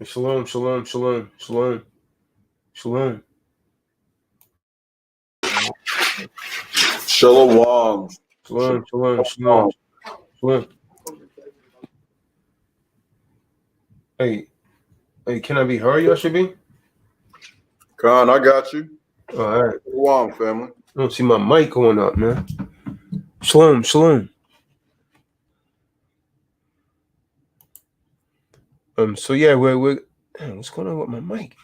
Shalom, shalom, shalom, shalom, shalom. Shalom. Shalom, shalom, shalom, shalom. Hey, can I be heard, Yashabi? Khan, I got you. All right. Shalom, family. I don't see my mic going up, man. Shalom, shalom. So yeah, we're what's going on with my mic?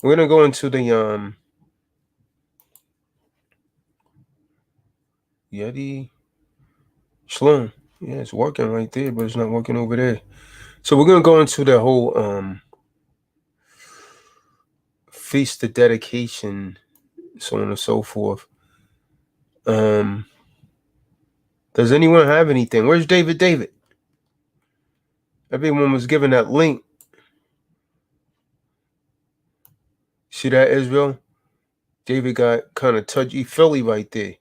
We're gonna go into the Yeti Shalom. Yeah, it's working right there, but it's not working over there. So we're gonna go into the whole feast of dedication, so on and so forth. Does anyone have anything? Where's David? David? Everyone was given that link. See that, Israel? David got kind of touchy-feely right there.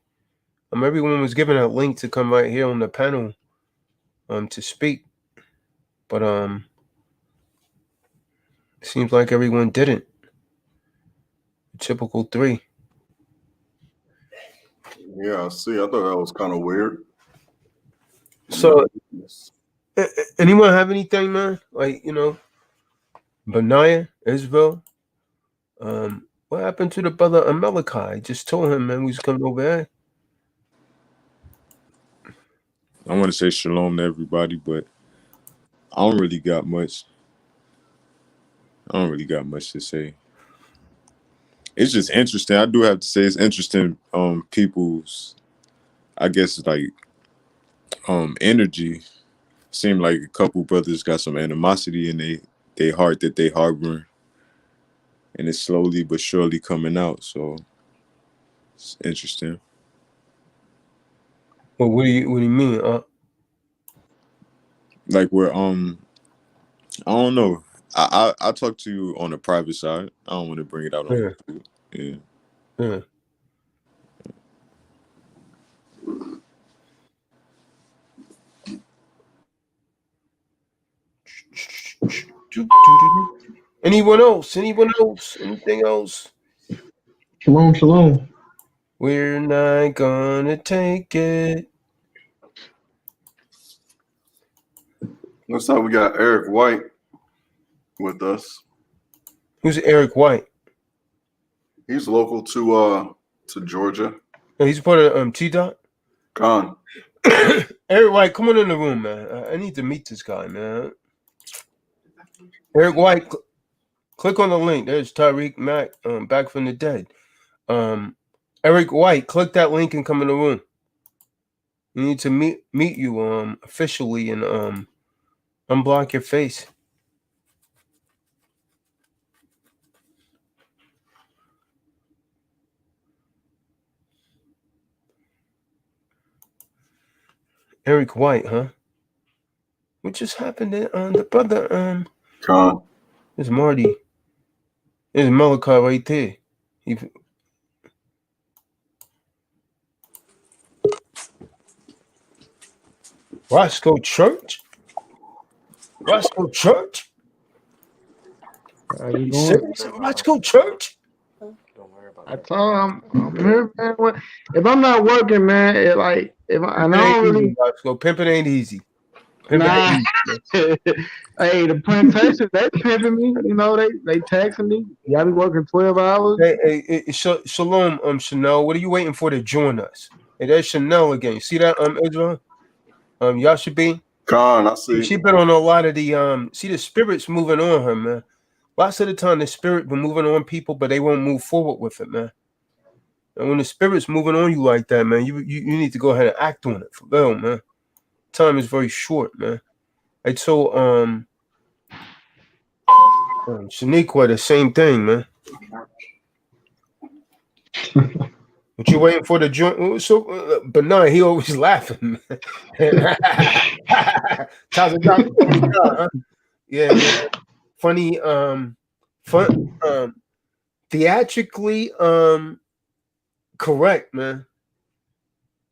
Everyone was given a link to come right here on the panel to speak. But seems like everyone didn't. Typical 3. Yeah, I see. I thought that was kind of weird. So, anyone have anything, man? Like, Benaiah, Israel? What happened to the brother Amalekite? I just told him, man, we was coming over there. I want to say shalom to everybody, but I don't really got much. To say. It's just interesting. I do have to say it's interesting. People's, I guess, like, energy. Seem like a couple brothers got some animosity in they heart that they harboring, and it's slowly but surely coming out. So it's interesting. Well, what do you mean? Like we're I don't know. I talk to you on the private side. I don't want to bring it out on YouTube. Yeah. Yeah. Anyone else? Anything else? Shalom, shalom. We're not gonna take it. Looks like we got Eric White with us. Who's Eric White? He's local to Georgia. He's part of T-Dot? Khan. Eric White, come on in the room, man. I need to meet this guy, man. Eric White, click on the link. There's Tariq Mack, back from the dead. Eric White, click that link and come in the room. We need to meet you officially and unblock your face. Eric White, huh? What just happened to the brother? Khan. There's Marty. There's Malachi right there. Roscoe Church? Roscoe Church? How you doing? Roscoe Church? I told him, I'm here, man. If I'm not working, man, I don't really. Roscoe, pimping ain't easy. Nah. Hey, the plantation, they pimping me. They taxing me. Y'all be working 12 hours. Hey, Shalom, Chanel. What are you waiting for to join us? Hey, there's Chanel again. See that, Israel? Yashabi? Khan, I see. She been on a lot of the see the spirits moving on her, man. Lots of the time the spirit been moving on people, but they won't move forward with it, man. And when the spirit's moving on you like that, man, you need to go ahead and act on it for real, man. Time is very short, man. I told Shaniqua the same thing, man. What you waiting for the joint? So, but no, he always laughing. Yeah, man. Funny, fun, theatrically, correct, man.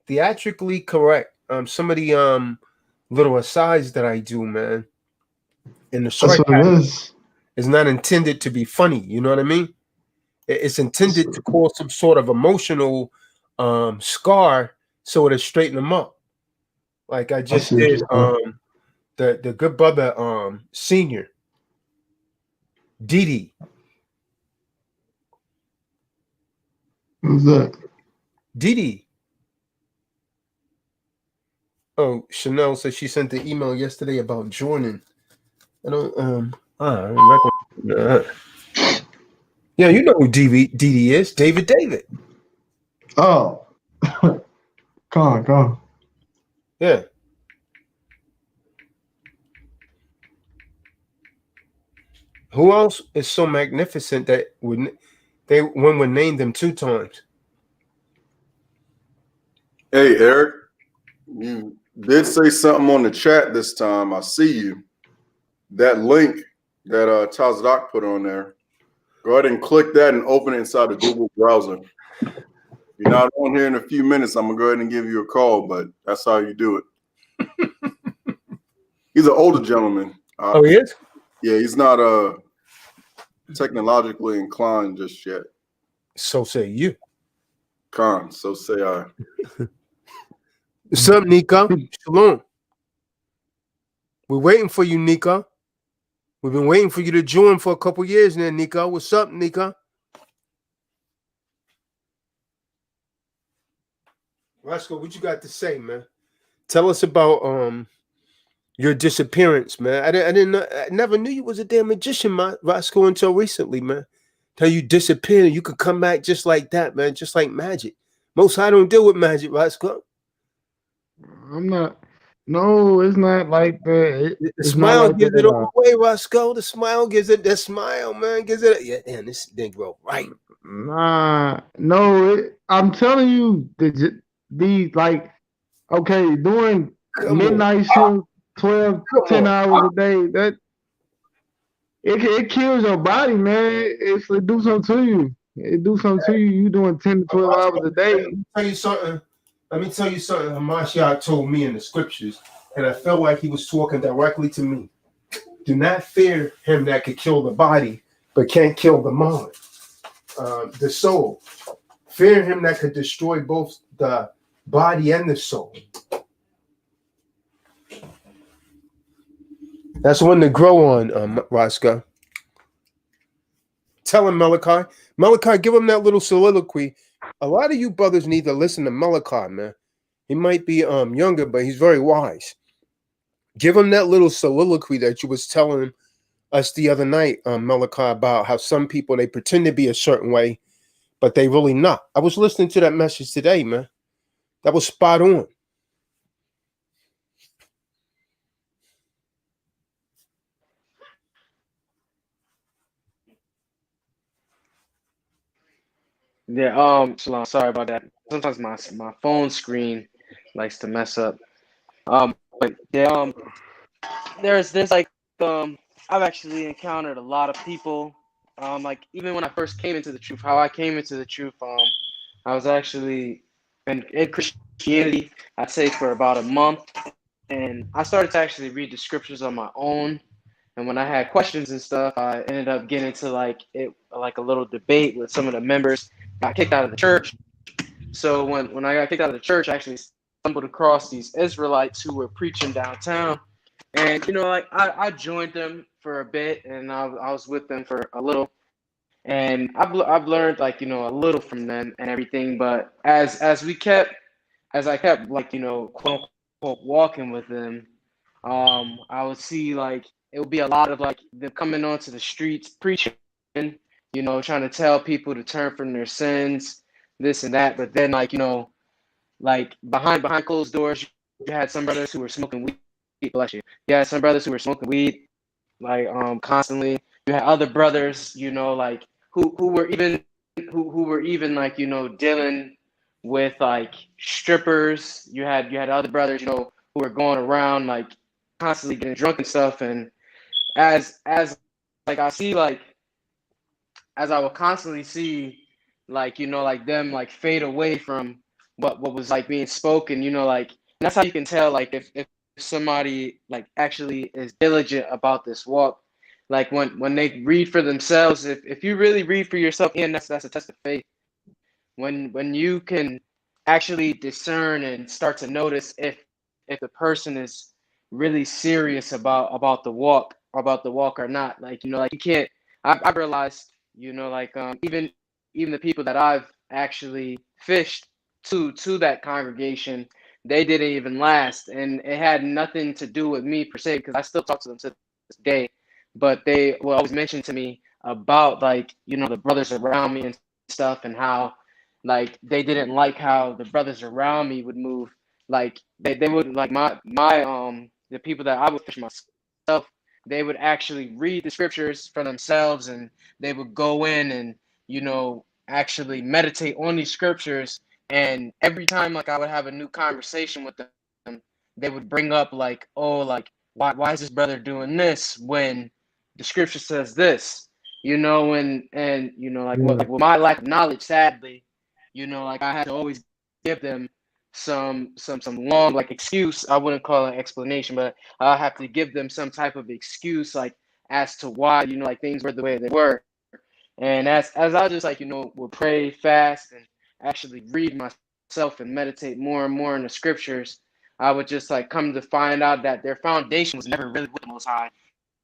Theatrically correct. Some of the little asides that I do, man. And the That's what it sarcasm is. is not intended to be funny. You know what I mean? It's intended to cause some sort of emotional scar so it'll straighten them up. Like I I just see what you're did saying. the good brother senior Didi. Who's that? Didi. Oh, Chanel said she sent the email yesterday about Jordan. I don't I don't recognize. Yeah, you know who Didi is. David. Oh, come on. Yeah. Who else is so magnificent that one would name them 2 times? Hey, Eric, you did say something on the chat this time. I see you. That link that Tazdoc put on there, go ahead and click that and open it inside the Google browser. If you're not on here in a few minutes, I'm going to go ahead and give you a call, but that's how you do it. He's an older gentleman. Oh, he is? Yeah, he's not technologically inclined just yet. So say you. So say I. What's up, Nika? Shalom. We're waiting for you, Nika. We've been waiting for you to join for a couple years now, Nika. What's up, Nika? Roscoe, what you got to say, man? Tell us about your disappearance, man. I never knew you was a damn magician, man, Roscoe, until recently, man. Till you disappeared and you could come back just like that, man, just like magic. Most I don't deal with magic, Roscoe. I'm not. No, it's not like that. The It's not smile like gives that it at all all. away, Roscoe. The smile gives it. That smile, man, gives it. Yeah, damn, this Negro, right? Nah, no. I'm telling you, these like okay, doing Come on, midnight shift, 12, come 10 on. hours a day. That it kills your body, man. It do something to you. It do something to you. You doing 10 to 12 hours a day. Let me tell you something. Let me tell you something. Hamashiach told me in the scriptures, and I felt like he was talking directly to me. Do not fear him that could kill the body, but can't kill the mind, the soul. Fear him that could destroy both the body and the soul. That's one to grow on, Roscoe. Tell him, Malachi. Malachi, give him that little soliloquy. A lot of you brothers need to listen to Malachi, man. He might be younger, but he's very wise. Give him that little soliloquy that you was telling us the other night, Malachi, about how some people, they pretend to be a certain way, but they really not. I was listening to that message today, man. That was spot on. Yeah, Shalom, sorry about that. Sometimes my phone screen likes to mess up. But yeah, there's like I've actually encountered a lot of people. Like even when I first came into the truth, how I came into the truth, I was actually in Christianity, I'd say for about a month, and I started to actually read the scriptures on my own. And when I had questions and stuff, I ended up getting into like a little debate with some of the members. Got kicked out of the church. So when I got kicked out of the church, I actually stumbled across these Israelites who were preaching downtown. And like I joined them for a bit, and I was with them for a little, and I've learned like a little from them and everything. But as I kept like quote unquote walking with them, I would see like it would be a lot of like them coming onto the streets preaching, trying to tell people to turn from their sins, this and that. But then like behind closed doors, you had some brothers who were smoking weed. Bless you. You had some brothers who were smoking weed like constantly. You had other brothers, like who were even who were even like dealing with like strippers. You had other brothers, who were going around like constantly getting drunk and stuff. And as like I see like as I would constantly see like like them like fade away from what was like being spoken, like and that's how you can tell like if somebody like actually is diligent about this walk, like when they read for themselves, if you really read for yourself, and that's a test of faith. When you can actually discern and start to notice if the person is really serious about the walk or not. Like, like you can't. I've realized, like even the people that I've actually fished to that congregation, they didn't even last, and it had nothing to do with me per se, because I still talk to them to this day. But they will always mention to me about, like, the brothers around me and stuff, and how like they didn't like how the brothers around me would move. Like they would, like my the people that I would fish myself, they would actually read the scriptures for themselves, and they would go in and actually meditate on these scriptures. And every time, like, I would have a new conversation with them, they would bring up, like, oh, like, why is this brother doing this when the scripture says this? And like, Yeah. like, with my lack of knowledge, sadly, like, I had to always give them some long, like, excuse. I wouldn't call it explanation, but I have to give them some type of excuse, like, as to why, like, things were the way they were. And as I just, like, would pray, fast, and actually read myself and meditate more and more in the scriptures, I would just, like, come to find out that their foundation was never really with the Most High.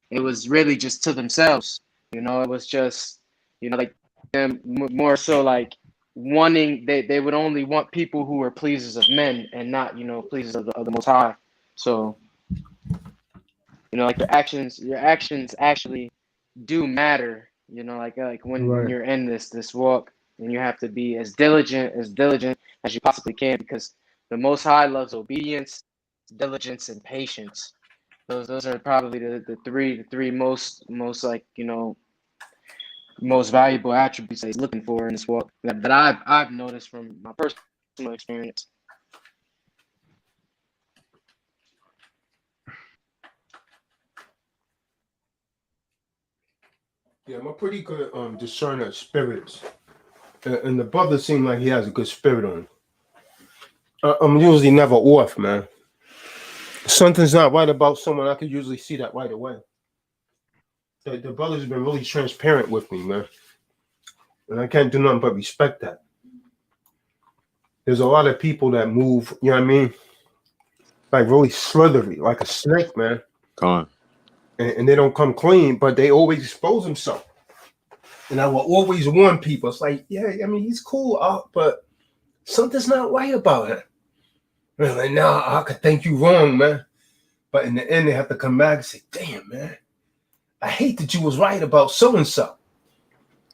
It was really just to themselves. It was just, like, them more so, like, wanting, they would only want people who were pleasers of men, and not, pleasers of the Most High. So, like, your actions actually do matter. Like when Right. you're in this walk, and you have to be as diligent as you possibly can, because the Most High loves obedience, diligence, and patience. Those are probably the three most, like, most valuable attributes that he's looking for in this walk, that I've noticed from my personal experience. Yeah, I'm a pretty good discerner of spirits, and the brother seemed like he has a good spirit on him. I'm usually never off, man. Something's not right about someone, I can usually see that right away. The brother's been really transparent with me, man, and I can't do nothing but respect that. There's a lot of people that move, you know what I mean, like really slithery, like a snake, man, Con. and they don't come clean, but they always expose themselves. And I will always warn people. It's like, yeah, I mean, he's cool, but something's not right about him. And I'm like, nah, I could think you wrong, man. But in the end, they have to come back and say, damn, man, I hate that you was right about so-and-so.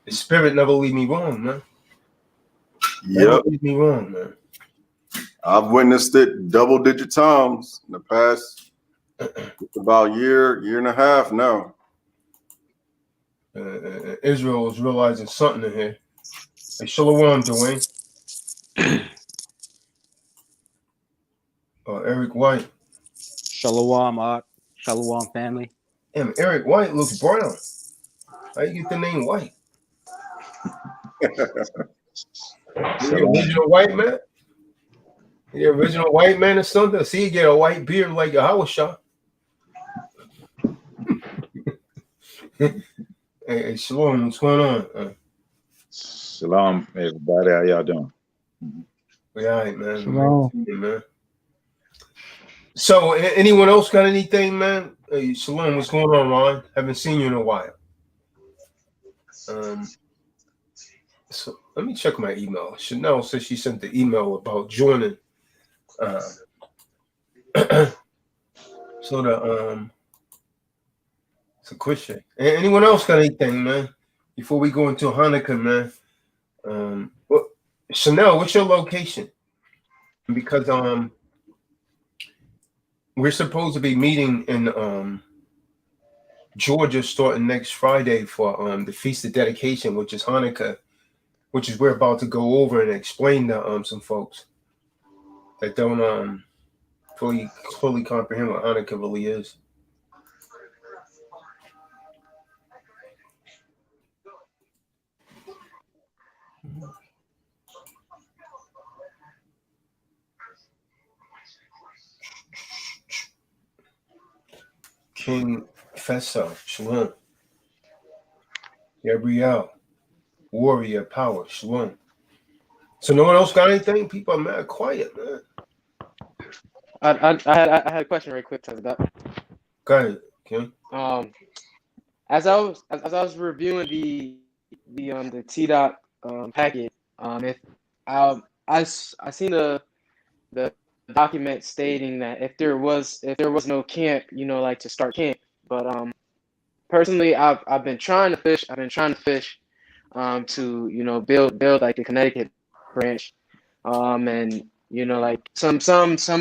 The spirit never leave me wrong, man. Never Yep. leave me wrong, man. I've witnessed it double-digit times in the past about year and a half now. Israel is realizing something in here. Hey, Shalom, Dwayne. Eric White. Shalom, Shalom, family. Damn, Eric White looks brown. How you get the name White? The original white man? The original white man or something? See, you get a white beard like a Howard Shaw. Hey, Shalom, what's going on? Shalom, everybody. How y'all doing? We all right, man. Shalom. Man. So, anyone else got anything, man? Hey, Shalom, what's going on, Ron? Haven't seen you in a while. So let me check my email. Chanel says she sent the email about joining. So it's a question. Anyone else got anything, man? Before we go into Hanukkah, man. Chanel, what's your location? Because we're supposed to be meeting in Georgia starting next Friday for the Feast of Dedication, which is Hanukkah, which is we're about to go over and explain to some folks that don't fully comprehend what Hanukkah really is. King Fessa, Shalom. Gabrielle, Warrior Power, Shalom. So no one else got anything? People are mad quiet, man. I had a question very quick to that. Go ahead, King. As I was reviewing the T dot packet, if I seen the document stating that if there was no camp, like to start camp, but personally I've been trying to fish. To build like the Connecticut branch, and like some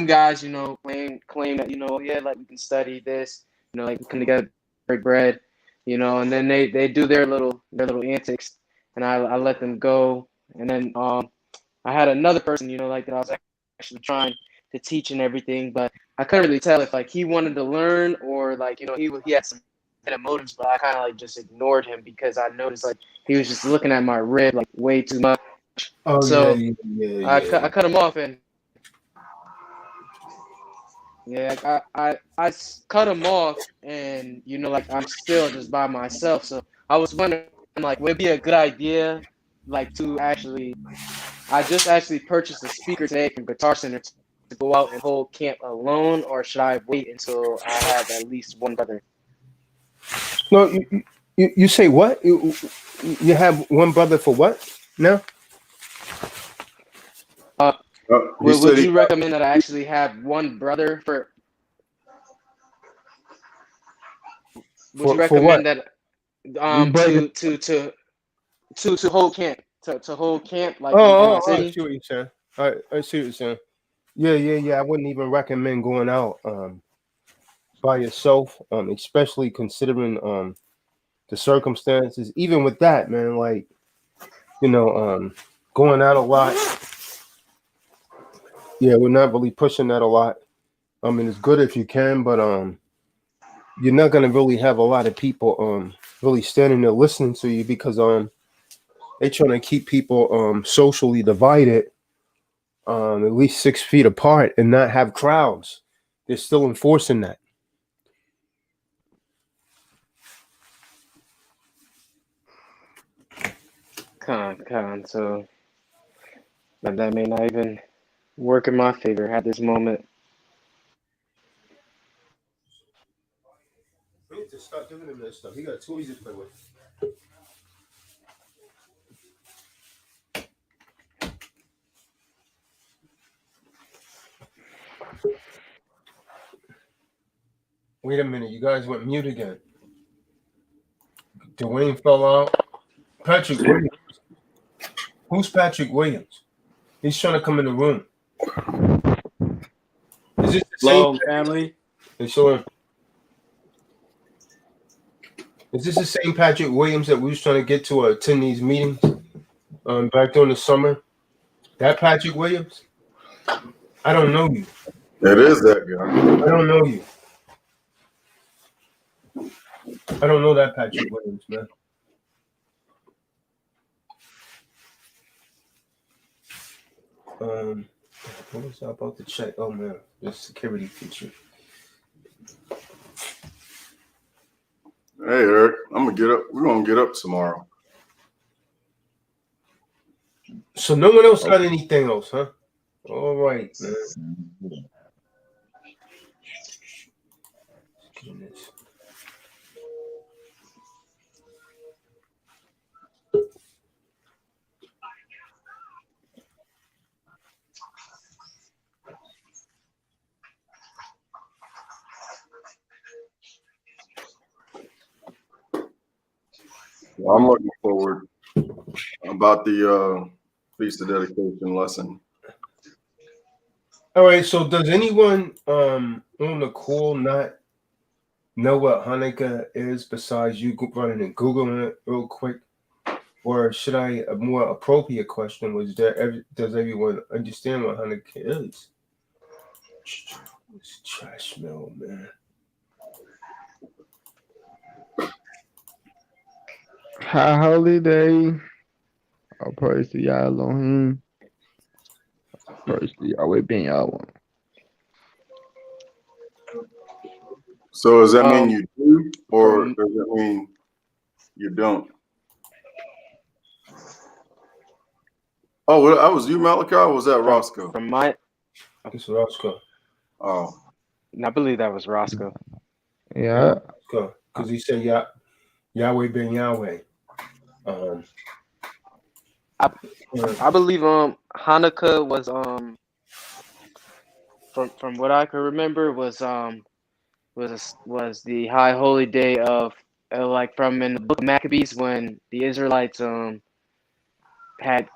guys claim that yeah, like we can study this, like we come together, break bread, and then they do their little antics, and I let them go, and then I had another person like that I was actually trying to teach and everything, but I couldn't really tell if like he wanted to learn or like he had some kind of motives, but I kind of like just ignored him because I noticed like he was just looking at my rib like way too much. Oh So yeah. I cut him off, and yeah, I cut him off, and like I'm still just by myself. So I was wondering like would it be a good idea like to actually I just actually purchased a speaker today from Guitar Center to go out and hold camp alone, or should I wait until I have at least one brother? No, you say what? You have one brother for what now? He said Would he you recommend that I actually have one brother for? Would you For what? recommend that You breaking? to hold camp to hold camp like in my I city? see what you're saying. I see what you're saying. Yeah. I wouldn't even recommend going out by yourself, especially considering the circumstances. Even with that, man, like going out a lot. Yeah, we're not really pushing that a lot. I mean, it's good if you can, but you're not gonna really have a lot of people really standing there listening to you because they trying to keep people socially divided at least 6 feet apart and not have crowds. They're still enforcing that. So that may not even work in my favor at this moment. We need to start giving him that stuff. He got toys to play with. Wait a minute, you guys went mute again. Dwayne fell out. Patrick Williams. Who's Patrick Williams? He's trying to come in the room. Is this the same? Hello, family. Hey, sure. Is this the same Patrick Williams that we was trying to get to attend these meetings back during the summer? That Patrick Williams? I don't know you. it is that guy. I don't know you. I don't know that Patrick Williams, man. What was I about to check? Oh man, the security feature. Hey Eric, I'm gonna get up. We're gonna get up tomorrow. So no one else got anything else, huh? All right, man. Goodness. Well, I'm looking forward about the feast of dedication lesson. All right. So does anyone on the call not know what Hanukkah is besides you running and googling it real quick? Or should I a more appropriate question was does everyone understand what Hanukkah is? It's trash smell, man. High holiday. All praise to Yah Elohim. Praise to Yahweh Ben Yahweh. So does that mean you do, or from- does that mean you don't? Oh, well, that was you, Malachi, or was that Roscoe? From my, It's Roscoe. Oh, I believe that was Roscoe. Yeah. Because he said Yahweh ben Yahweh. I believe Hanukkah was from what I can remember was the high holy day of like from in the book of Maccabees when the Israelites had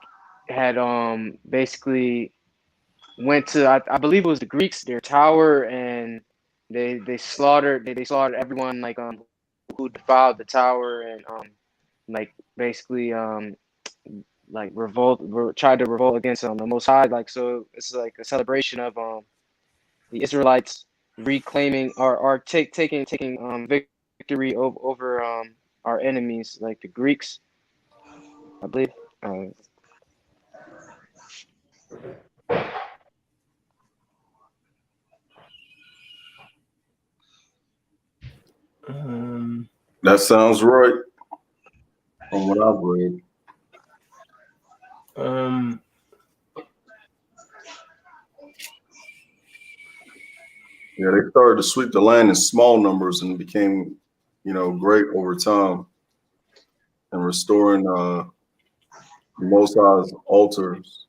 basically went to I believe it was the Greeks, their tower, and they slaughtered everyone like who defiled the tower, and like basically like tried to revolt against the Most High. Like, so it's like a celebration of the Israelites reclaiming or taking victory over our enemies, like the Greeks, I believe. that sounds right from what I've read. Yeah, they started to sweep the land in small numbers and became, great over time, and restoring the Most High's altars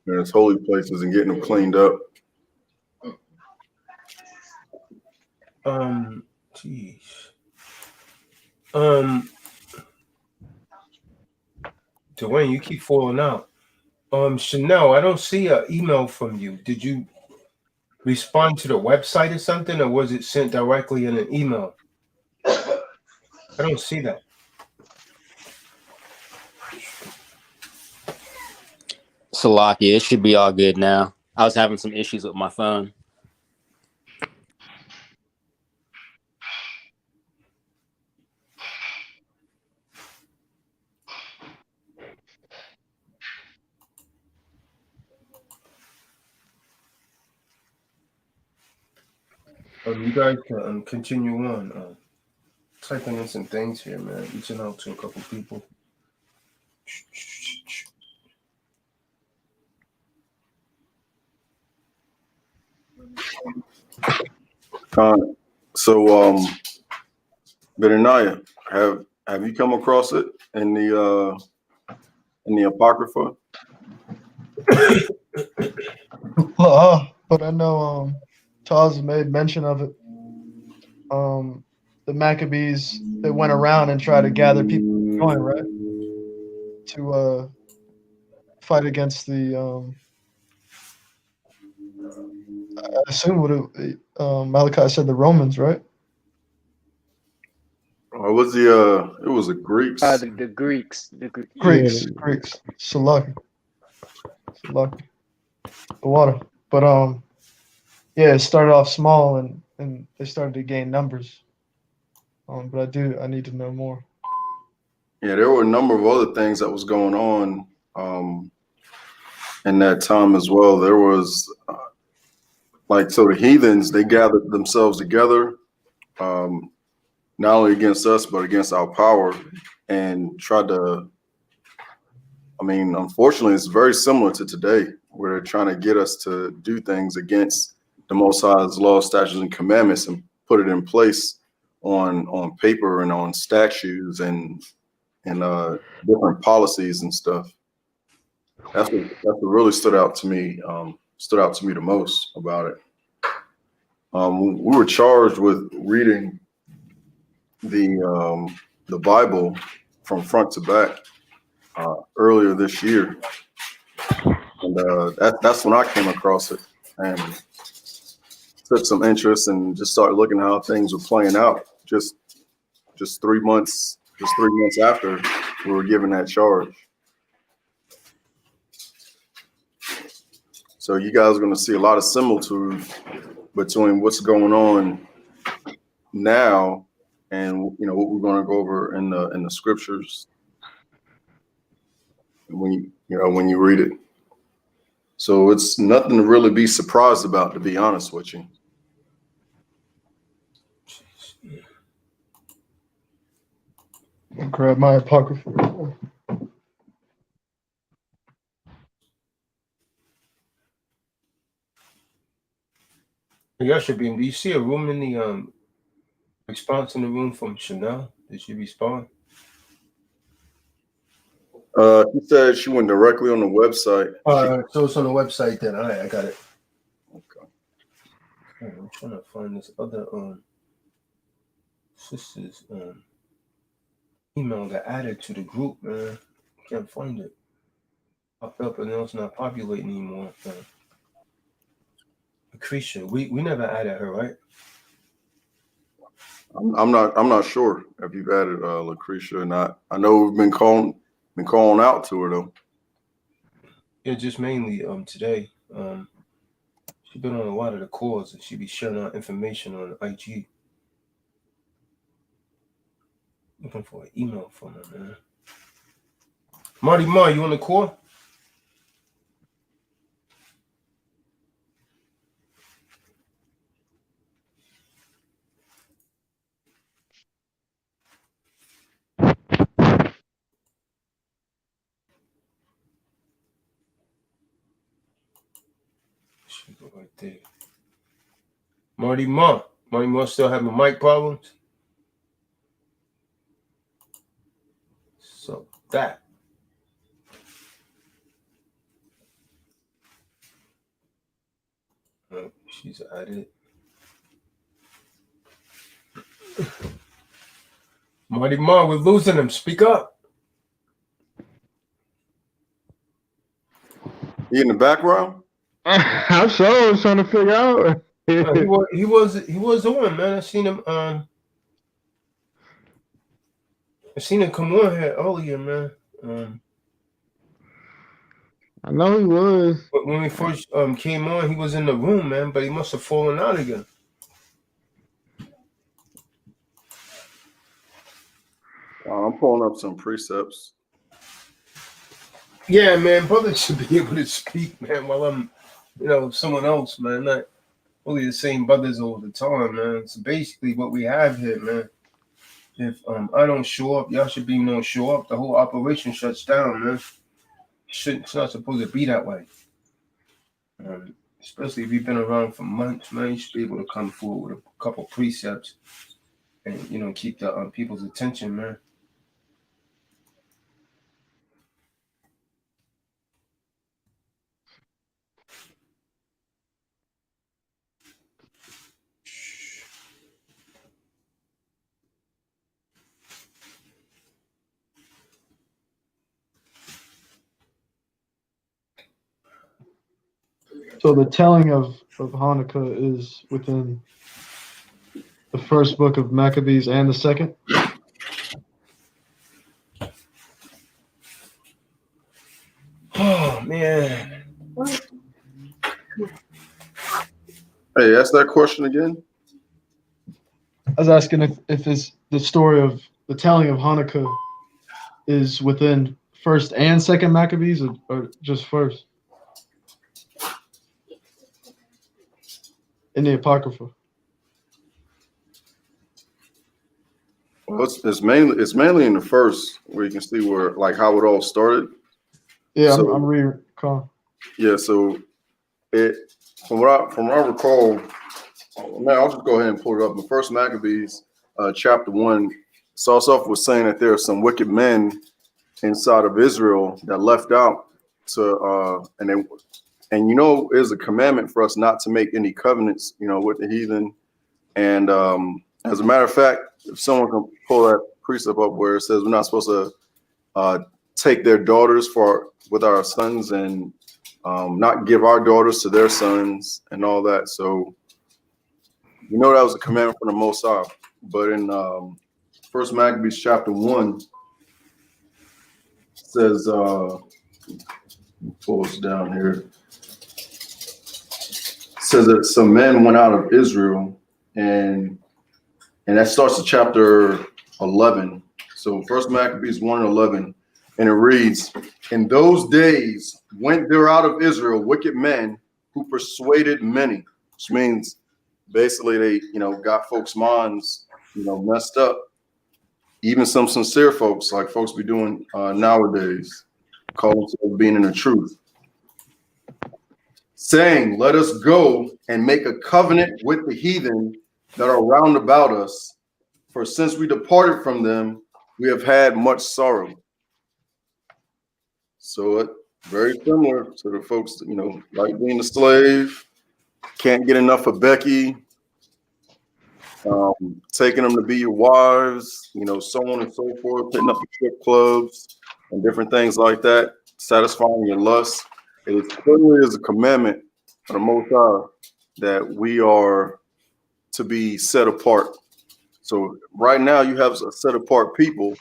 and its holy places and getting them cleaned up. Jeez. Dwayne, you keep falling out. Chanel, I don't see an email from you. Did you respond to the website or something, or was it sent directly in an email? I don't see that. Salakia, it should be all good now. I was having some issues with my phone. You guys can continue on. Typing in some things here, man. Reaching out to a couple people. So, Benaniah, have you come across it in the Apocrypha? But I know Charles made mention of it. The Maccabees, they went around and tried to gather people to join, right? To fight against the I assume Malachi said the Romans, right? Or was it was the Greeks? The Greeks, Greeks. Salaki. The water. But yeah, it started off small and they started to gain numbers. But I need to know more. Yeah, there were a number of other things that was going on in that time as well. There was so the heathens, they gathered themselves together, not only against us but against our power, and tried to. I mean, unfortunately, it's very similar to today, where they're trying to get us to do things against the Most High's law, statutes, and commandments, and put it in place on paper and on statues and different policies and stuff. That's what really stood out to me. Stood out to me the most about it. We were charged with reading the Bible from front to back earlier this year, and that's when I came across it and took some interest and just started looking how things were playing out. Just 3 months after we were given that charge. So you guys are going to see a lot of similitude between what's going on now and what we're going to go over in the scriptures when you read it. So it's nothing to really be surprised about, to be honest with you. I'll grab my apocrypha. Y'all should be. Do you see a room in the response in the room from Chanel? Did she respond? She said she went directly on the website. So it's on the website then. All right, I got it. Okay. I'm trying to find this other sister's email that added to the group, man. Can't find it. Popped up and now it's not populating anymore. Lucretia, we never added her, right? I'm not sure if you've added Lucretia or not. I know we've been calling out to her though. Yeah, just mainly today. She's been on a lot of the calls and she be sharing out information on IG. Looking for an email from her, man. Marty Ma, you on the call? Should go right there. Marty Ma still having mic problems. So that. She's added. Marty Ma, we're losing him. Speak up. He in the background? I'm sure trying to figure out. He was on, man. I seen him. I seen him come on here earlier, man. I know he was. But when we first came on, he was in the room, man. But he must have fallen out again. I'm pulling up some precepts. Yeah, man. Brothers should be able to speak, man. While I'm, someone else, man. Not really the same brothers all the time, man. So basically, what we have here, man. If I don't show up, y'all should be no show up. The whole operation shuts down, man. It's not supposed to be that way. Especially if you've been around for months, man. You should be able to come forward with a couple precepts and keep the people's attention, man. So the telling of Hanukkah is within the first book of Maccabees and the second? Oh, man. Hey, ask that question again. I was asking if it's the story of the telling of Hanukkah is within first and second Maccabees or just first? In the Apocrypha. Well, it's mainly in the first where you can see where like how it all started. Yeah, So, I'm reading. Call. Yeah, so it from what I recall, man, I'll just go ahead and pull it up. The first Maccabees, chapter 1, starts off with saying that there are some wicked men inside of Israel that left out to and there's a commandment for us not to make any covenants, with the heathen. And as a matter of fact, if someone can pull that precept up where it says we're not supposed to take their daughters with our sons and not give our daughters to their sons and all that. So that was a commandment from the Most High. But in First Maccabees chapter 1 says, pull us down here. Says that some men went out of Israel, and that starts at chapter 11. So First Maccabees 1:11, and it reads, "In those days went there out of Israel wicked men who persuaded many," which means basically they got folks' minds messed up. Even some sincere folks, like folks be doing nowadays, calling themselves being in the truth, saying, "Let us go and make a covenant with the heathen that are round about us. For since we departed from them, we have had much sorrow." So it very similar to the folks, like being a slave, can't get enough of Becky, taking them to be your wives, so on and so forth, hitting up the strip clubs and different things like that, satisfying your lust. It clearly is a commandment of the Most High that we are to be set apart. So right now you have a set apart people,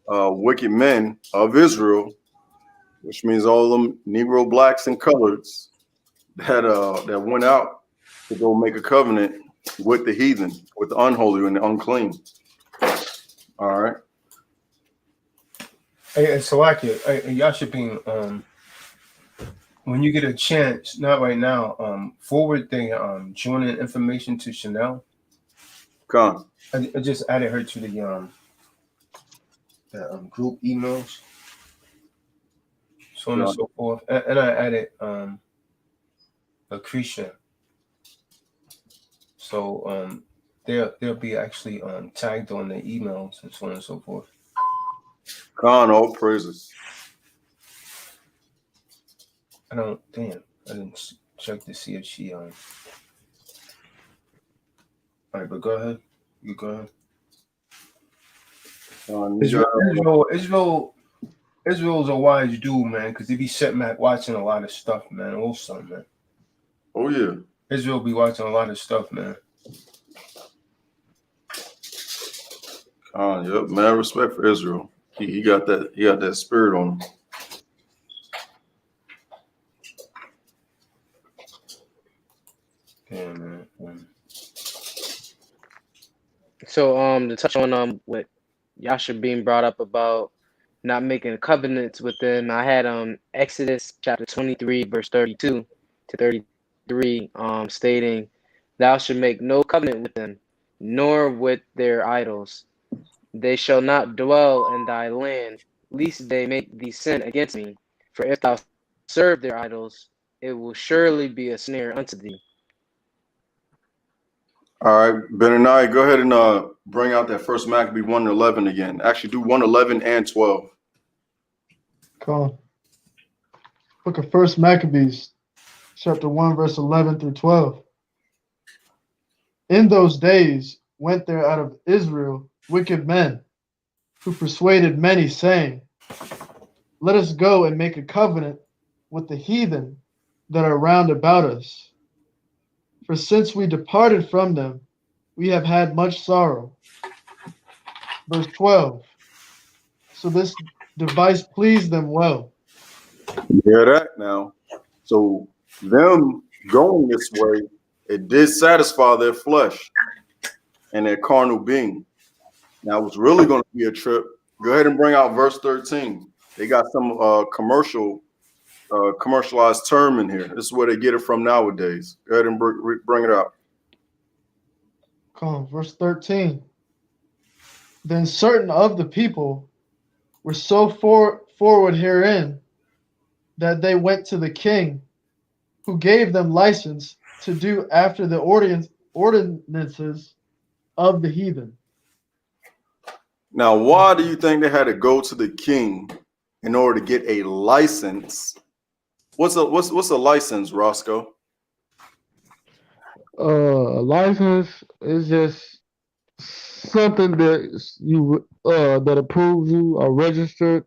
wicked men of Israel, which means all of them Negro, blacks, and coloreds that went out to go make a covenant with the heathen, with the unholy and the unclean. All right. Hey, Salakia, y'all should be when you get a chance, not right now, forward the joining information to Chanel. Con. I just added her to the group emails, so on and so forth, and I added Lucretia. So they'll be actually tagged on the emails and so on and so forth. Con, all praises. I didn't check to see if she All right, but go ahead. You go ahead. Israel's a wise dude, man, because he be sitting back watching a lot of stuff, man. Also, man. Oh yeah. Israel be watching a lot of stuff, man. Yep, man. Respect for Israel. He got that. He got that spirit on him. Yeah, man. So to touch on what Yasha being brought up about not making covenants with them, I had Exodus chapter 23 verse 32 to 33 stating, "Thou should make no covenant with them, nor with their idols. They shall not dwell in thy land, lest they make thee sin against me. For if thou serve their idols, it will surely be a snare unto thee." All right, Benani, go ahead and bring out that first Maccabee 1:11 again. Actually, do 1:11 and 12. Come on. Book of First Maccabees, chapter 1, verse 11 through 12. In those days went there out of Israel wicked men, who persuaded many, saying, "Let us go and make a covenant with the heathen that are round about us. For since we departed from them, we have had much sorrow." Verse 12. So this device pleased them well. You hear that now? So them going this way, it did satisfy their flesh and their carnal being. Now it's really going to be a trip. Go ahead and bring out verse 13. They got some commercialized term in here. This is where they get it from nowadays. Go ahead and bring it out. Come on, verse 13. Then certain of the people were so forward herein that they went to the king, who gave them license to do after the ordinances of the heathen. Now, why do you think they had to go to the king in order to get a license? What's a license, Roscoe? A license is just something that you that approves you, a registered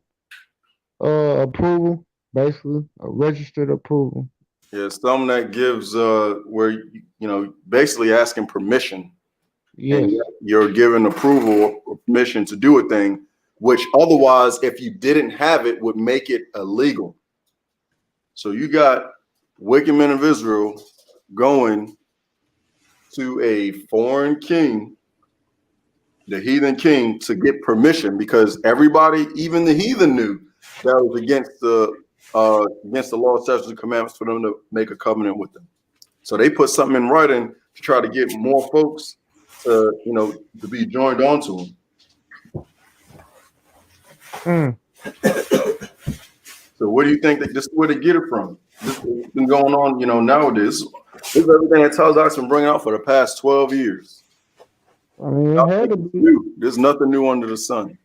approval, basically a registered approval. Yeah, something that gives where basically asking permission. Yes. And you're given approval or permission to do a thing, which otherwise, if you didn't have it, would make it illegal. So you got wicked men of Israel going to a foreign king, the heathen king, to get permission, because everybody, even the heathen, knew that was against the law, statutes, and commandments for them to make a covenant with them. So they put something in writing to try to get more folks to be joined onto him. So where do you think that this is where they get it from? This has been going on, nowadays. This is everything that Tazak's been bringing out for the past 12 years. I mean, it had to be. New. There's nothing new under the sun.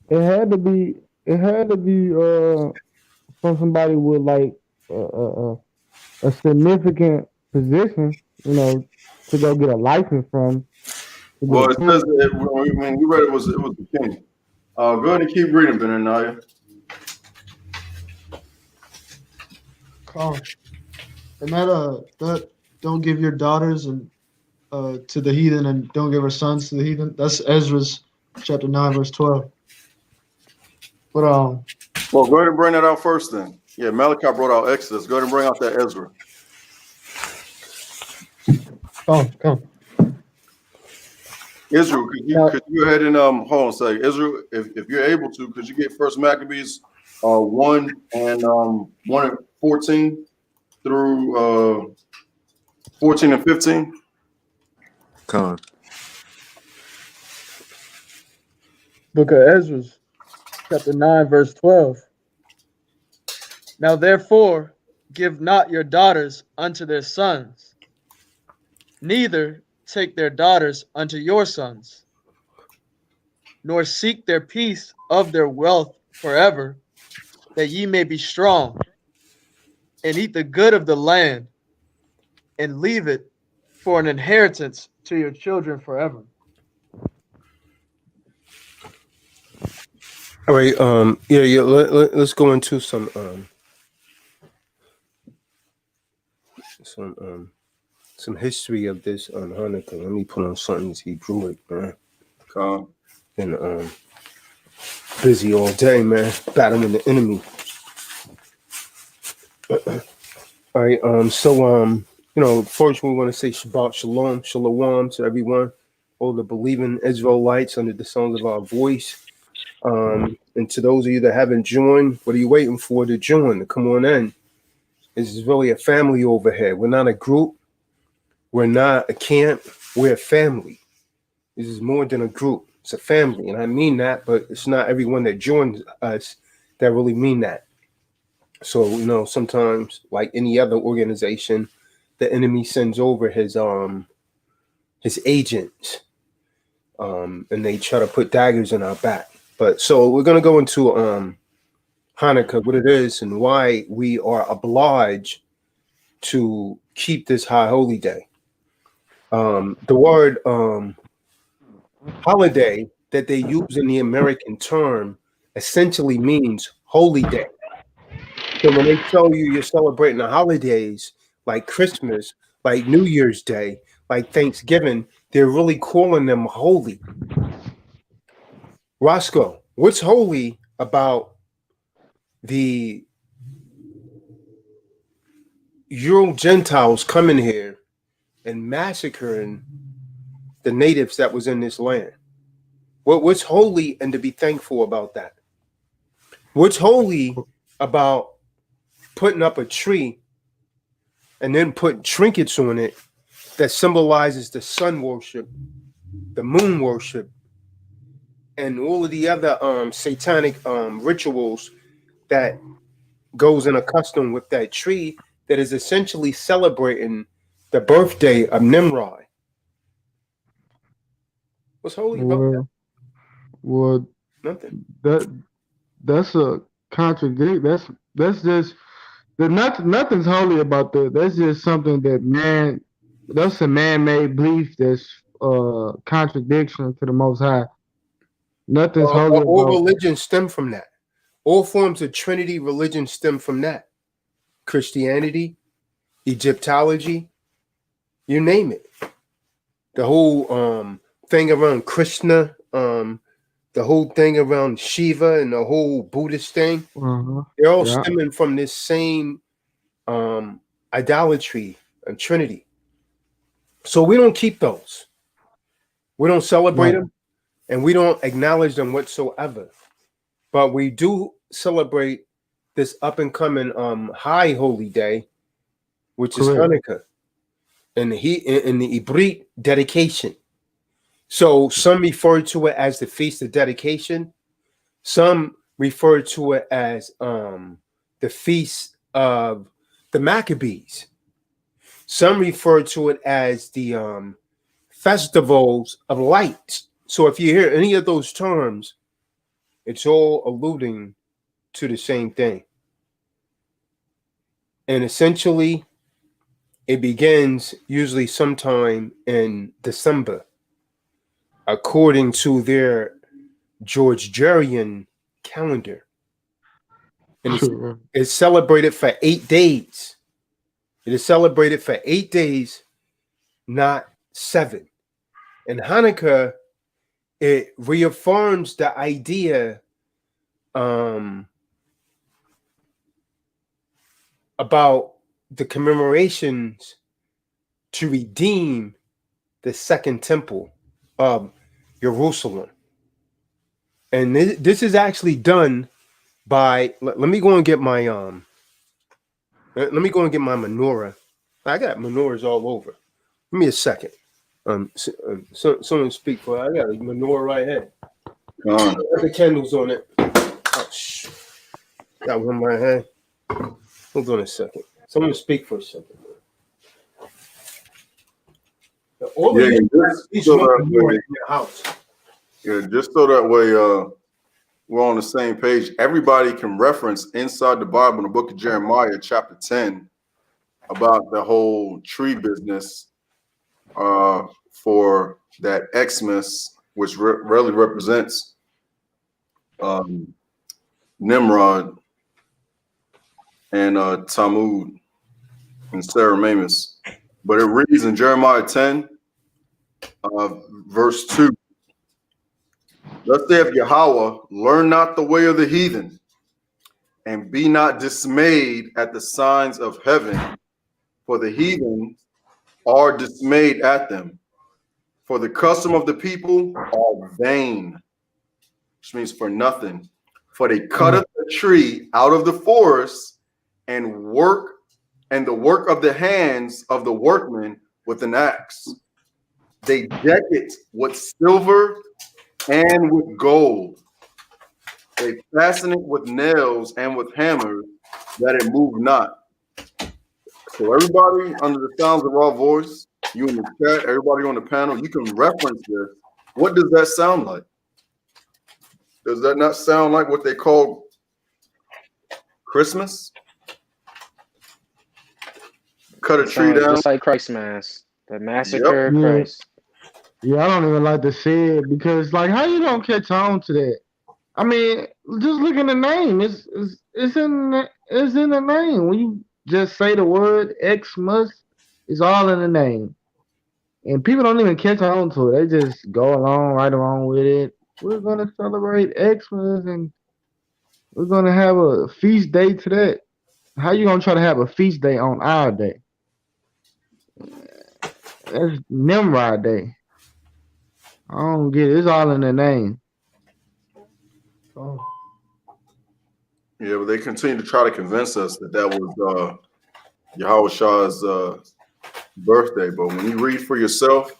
It had to be. It had to be from somebody with like a significant position, to go get a license from. Well, it says that when we read it was the king. Go ahead and keep reading, Benaniah. Calm. And that don't give your daughters and to the heathen, and don't give her sons to the heathen. That's Ezra's chapter 9, verse 12. But well, go ahead and bring that out first then. Yeah, Malachi brought out Exodus. Go ahead and bring out that Ezra. come. Israel, could you go ahead and hold on a second. Israel, if you're able to, could you get First Maccabees 1 and 14 through 14 and 15? Con. Book of Ezra, chapter 9, verse 12. Now therefore, give not your daughters unto their sons, neither take their daughters unto your sons, nor seek their peace of their wealth forever, that ye may be strong, and eat the good of the land, and leave it for an inheritance to your children forever. All right. Let's go into some history of this on Hanukkah. Let me put on something Hebrewic, man. Been busy all day, man, battling the enemy. All right. First we want to say Shabbat Shalom, Shalom to everyone, all the believing Israelites under the sound of our voice. And to those of you that haven't joined, what are you waiting for to join? To come on in. This is really a family over here. We're not a group. We're not a camp. We're a family. This is more than a group. It's a family. And I mean that, but it's not everyone that joins us that really mean that. So, sometimes, like any other organization, the enemy sends over his agents. And they try to put daggers in our back. But so we're going to go into Hanukkah, what it is and why we are obliged to keep this high holy day. The word holiday that they use in the American term essentially means holy day. So when they tell you you're celebrating the holidays like Christmas, like New Year's Day, like Thanksgiving, they're really calling them holy. Roscoe, what's holy about the Euro Gentiles coming here and massacring the natives that was in this land? What's holy and to be thankful about that? What's holy about putting up a tree and then put trinkets on it that symbolizes the sun worship, the moon worship, and all of the other satanic rituals that goes in a custom with that tree that is essentially celebrating the birthday of Nimrod? What's holy about that? Well, Nothing. That's a contradict. That's just nothing's holy about that. That's just something that that's a man-made belief that's contradiction to the Most High. Nothing's holy All about religions stem from that. All forms of Trinity religion stem from that. Christianity, Egyptology, you name it. The whole thing around Krishna, the whole thing around Shiva and the whole Buddhist thing, they're all stemming from this same idolatry and Trinity. So we don't keep those. We don't celebrate them, and we don't acknowledge them whatsoever. But we do celebrate this up and coming high holy day, which is Hanukkah, and in the Ibrit dedication. So some refer to it as the Feast of Dedication. Some refer to it as the Feast of the Maccabees. Some refer to it as the Festivals of Lights. So if you hear any of those terms, it's all alluding to the same thing. And essentially, it begins usually sometime in December, according to their Georgian calendar. And Sure. it's celebrated for 8 days. It is celebrated for 8 days, not 7. And Hanukkah, it reaffirms the idea about the commemorations to redeem the second temple of Jerusalem. And this is actually done by, let me go and get my menorah. I got menorahs all over. Give me a second. Someone speak for it. I got a menorah right here. Con. Got the candles on it. Oh, got one right here. Hold on a second. Someone speak for a second. All Yeah, of just each so one that menorah way, in your house. yeah, just so that way we're on the same page. Everybody can reference inside the Bible in the book of Jeremiah, chapter 10, about the whole tree business for that Xmas, which really represents Nimrod and Tammuz and Semiramis. But it reads in Jeremiah 10, verse 2. Thus saith Yahweh, learn not the way of the heathen, and be not dismayed at the signs of heaven, for the heathen are dismayed at them. For the custom of the people are vain, which means for nothing. For they cutteth a tree out of the forest and the work of the hands of the workmen with an axe. They deck it with silver and with gold. They fasten it with nails and with hammers, that it move not. So everybody under the sounds of our voice, you in the chat, everybody on the panel, you can reference this. What does that sound like? Does that not sound like what they call Christmas? Cut a tree down. Just like Christmas, the massacre of Yeah. Christ. Yeah, I don't even like to say it because, like, how you don't catch on to that? I mean, just look in the name. It's in the name. When you just say the word Xmas, it's all in the name, and people don't even catch on to it. They just go along right along with it. We're gonna celebrate Xmas, and we're gonna have a feast day to that. How you gonna try to have a feast day on our day? That's Nimrod Day. I don't get it. It's all in the name. Oh, Yeah, but they continue to try to convince us that was Yahweh Shah's birthday. But when you read for yourself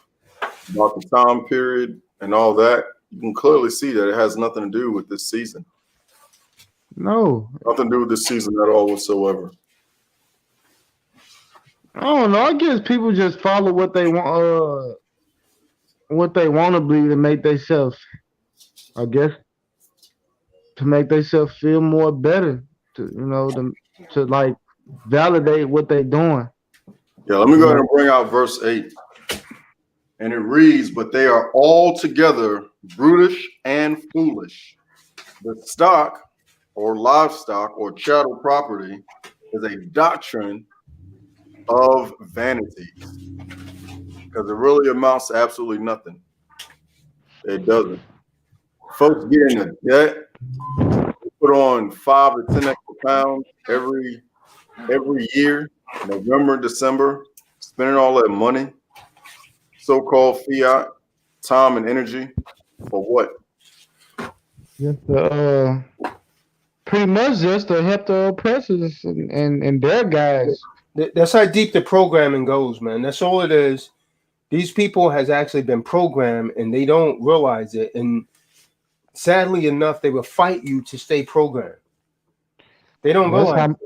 about the time period and all that, you can clearly see that it has nothing to do with this season. No, Nothing to do with this season at all whatsoever. I don't know. I guess people just follow what they want to believe to make themselves, I guess, to make themselves feel more better, to like validate what they're doing. Yeah, let me go ahead and bring out verse 8. And it reads, but they are altogether brutish and foolish. The stock or livestock or chattel property is a doctrine of vanity, because it really amounts to absolutely nothing. It doesn't. Folks get into debt, put on 5 to 10 extra pounds every year, November, December, spending all that money, so-called fiat, time and energy, for what? Just pretty much just to help the oppressors and their guys. That's how deep the programming goes, man. That's all it is. These people has actually been programmed, and they don't realize it. And sadly enough, they will fight you to stay programmed. They don't That's realize how it.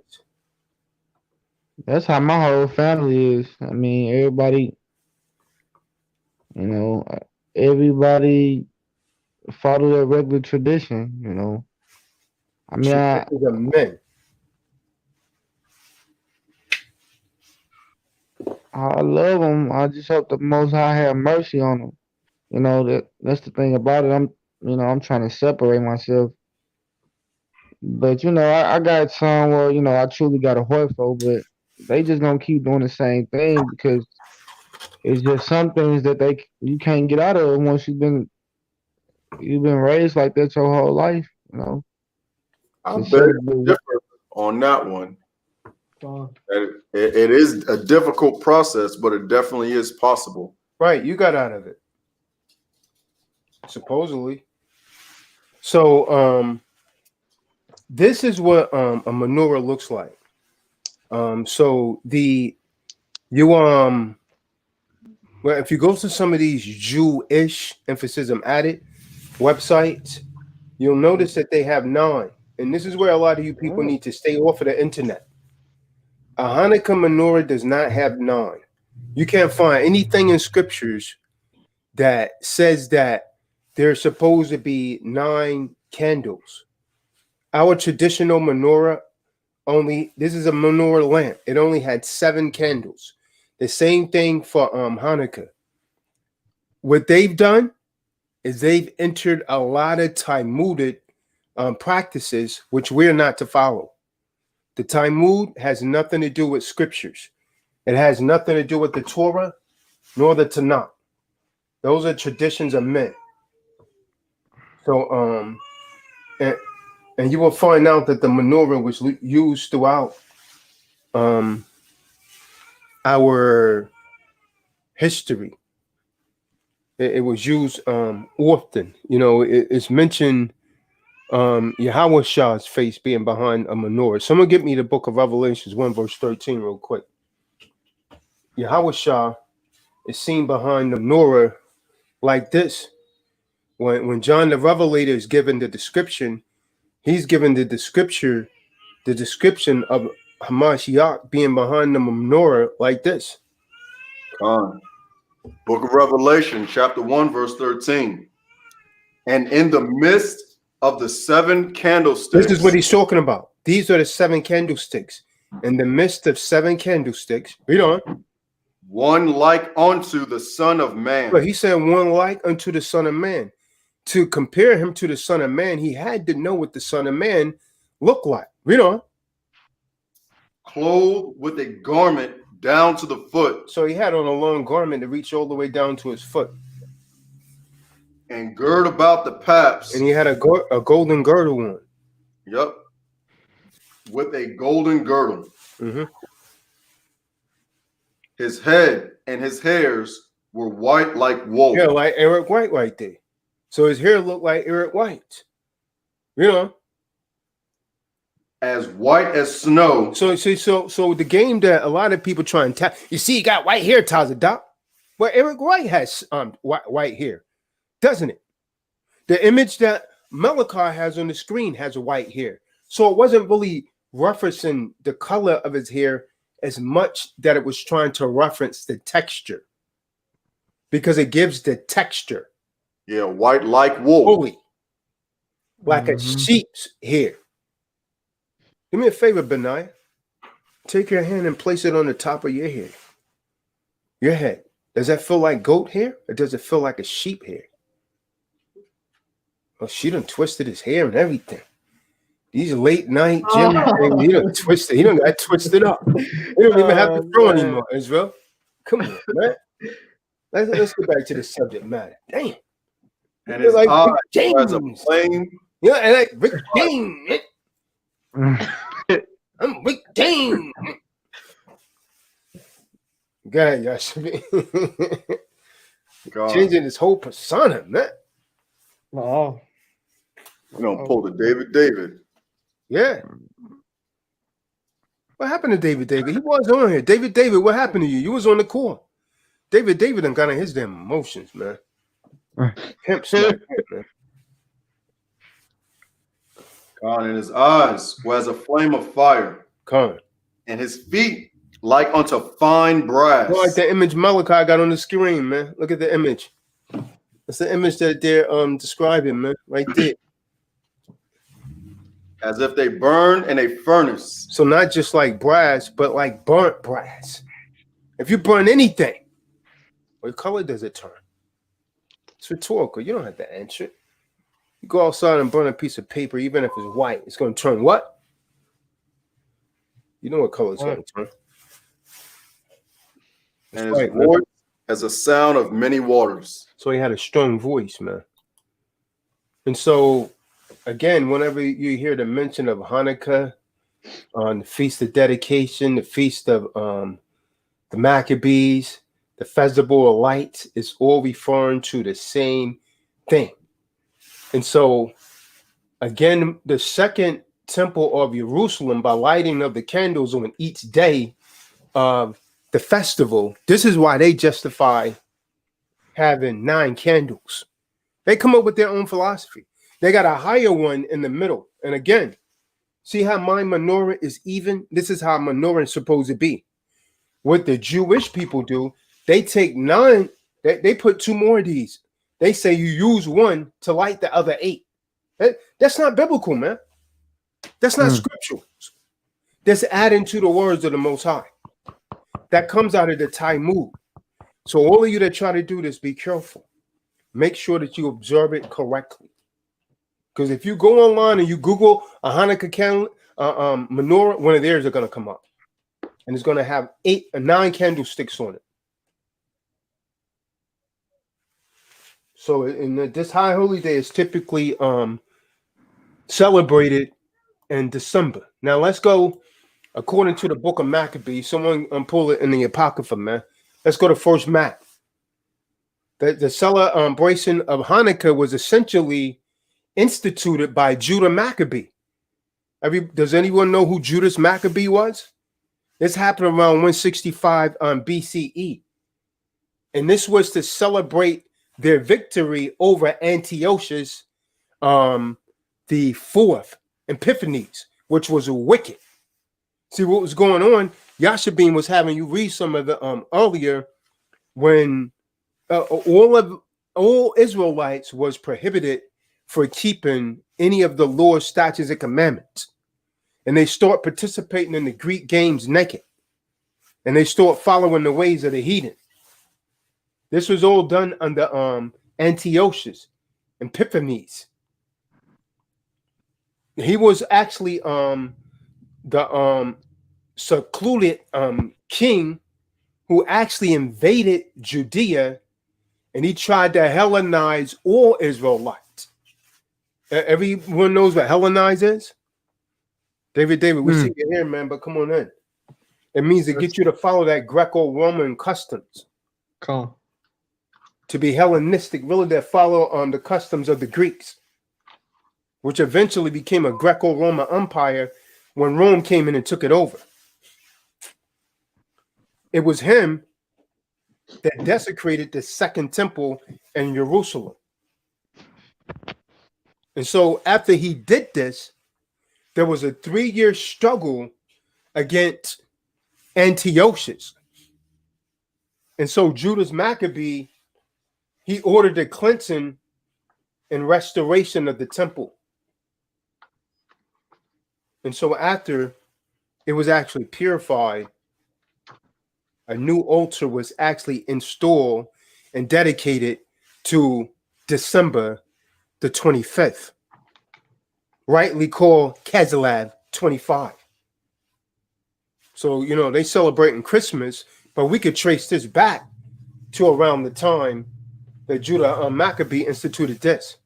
that's how my whole family is. I mean, everybody, you know, everybody follow their regular tradition. You know, I mean, Traditions of men. I love them. I just hope the Most High have mercy on them. You know that's the thing about it. I'm trying to separate myself, but I got some where I truly got a heart for, but they just gonna keep doing the same thing because it's just some things that you can't get out of once you've been raised like that your whole life. I It's beg so to differ on that one. Gone. It is a difficult process, but it definitely is possible. Right, you got out of it. Supposedly. So this is what a menorah looks like. So well, if you go to some of these Jewish emphasis added websites, you'll notice that they have 9. And this is where a lot of you people need to stay off of the internet. A Hanukkah menorah does not have 9. You can't find anything in scriptures that says that there's supposed to be 9 candles. Our traditional menorah this is a menorah lamp. It only had 7 candles. The same thing for Hanukkah. What they've done is they've entered a lot of Talmudic practices which we're not to follow. The Talmud has nothing to do with scriptures. It has nothing to do with the Torah nor the Tanakh. Those are traditions of men. So and you will find out that the menorah was used throughout our history. It was used often. It's mentioned Yahweh Shah's face being behind a menorah. Someone get me the book of Revelations 1 verse 13 real quick. Yahweh Shah is seen behind the menorah like this. When John the Revelator is given the description, he's given the description of Hamashiach being behind the menorah like this. Book of Revelation, chapter 1, verse 13. And in the midst of the 7 candlesticks. This is what he's talking about. These are the 7 candlesticks. In the midst of 7 candlesticks, read on. One like unto the Son of Man. But he said one like unto the Son of Man. To compare him to the Son of Man, he had to know what the Son of Man looked like. Read on. Clothed with a garment down to the foot. So he had on a long garment to reach all the way down to his foot. And gird about the paps. And he had a golden girdle on. Yep. With a golden girdle. Mm-hmm. His head and his hairs were white like wool. Yeah, like Eric White right there. So his hair looked like Eric White. As white as snow. So the game that a lot of people try and tap. You see, he got white hair, Taza Doc. Well, Eric White has white hair, doesn't it? The image that Malachi has on the screen has a white hair. So it wasn't really referencing the color of his hair as much that it was trying to reference the texture. Because it gives the texture. Yeah, white like wool. Woolly. Like a sheep's hair. Do me a favor, Benaiah. Take your hand and place it on the top of your head. Your head. Does that feel like goat hair or does it feel like a sheep hair? Oh, she done twisted his hair and everything. These late night gym things, he done twisted. He done got twisted up. He don't even have to throw anymore, Israel. Come on, man. Let's get back to the subject matter. Damn. And his like eyes Rick as a James. flame. Yeah, and like Rick James. I'm Rick James. Go ahead, Yashimi. Changing his whole persona, man. No. We're gonna pull the David. Yeah. What happened to David? He was on here. David, what happened to you? You was on the court. David done got in his damn emotions, man. Pimp smack, man. God, in his eyes were as a flame of fire, Con. and his feet like unto fine brass. Well, like the image Malachi got on the screen, man. Look at the image. That's the image that they're describing, man, right there. As if they burn in a furnace. So not just like brass, but like burnt brass. If you burn anything, what color does it turn? It's rhetorical. You don't have to answer it. You go outside and burn a piece of paper, even if it's white, it's going to turn what? You know what color it's going to turn. And his voice has a sound of many waters. So he had a strong voice, man. And so, again, whenever you hear the mention of Hanukkah, on the Feast of Dedication, the Feast of the Maccabees, the Festival of Lights, it's all referring to the same thing. And so, again, the second temple of Jerusalem, by lighting of the candles on each day of the festival, this is why they justify having 9 candles. They come up with their own philosophy. They got a higher one in the middle. And again, see how my menorah is even? This is how menorah is supposed to be. What the Jewish people do, they take 9, they put 2 more of these. They say you use 1 to light the other 8. That's not biblical, man. That's not scriptural. That's adding to the words of the Most High. That comes out of the Talmud. So all of you that try to do this, be careful. Make sure that you observe it correctly. Because if you go online and you Google a Hanukkah menorah, one of theirs are going to come up. And it's going to have 8 or 9 candlesticks on it. So in this high holy day is typically celebrated in December. Now let's go according to the book of Maccabees. Someone pull it in the Apocrypha, man. Let's go to first Mac. The celebration of Hanukkah was essentially instituted by Judah Maccabee. Does anyone know who Judas Maccabee was? This happened around 165 BCE. And this was to celebrate their victory over Antiochus the 4th, Epiphanes, which was wicked. See what was going on? Yashabin was having you read some of the earlier when all Israelites was prohibited for keeping any of the Lord's statutes and commandments. And they start participating in the Greek games naked. And they start following the ways of the heathen. This was all done under Antiochus Epiphanes. He was actually the secluded king who actually invaded Judea, and he tried to Hellenize all Israelites. Everyone knows what Hellenize is? David, we see you here, man, but come on in. It means to get you to follow that Greco-Roman customs. Come. To be Hellenistic, really that follow the customs of the Greeks, which eventually became a Greco-Roman empire when Rome came in and took it over. It was him that desecrated the second temple in Jerusalem. And so after he did this, there was a 3-year struggle against Antiochus. And so Judas Maccabee, he ordered the cleansing and restoration of the temple. And so after it was actually purified, a new altar was actually installed and dedicated to December the 25th, rightly called Kislev 25. So, you know, they celebrating Christmas, but we could trace this back to around the time that Judah Maccabee instituted this.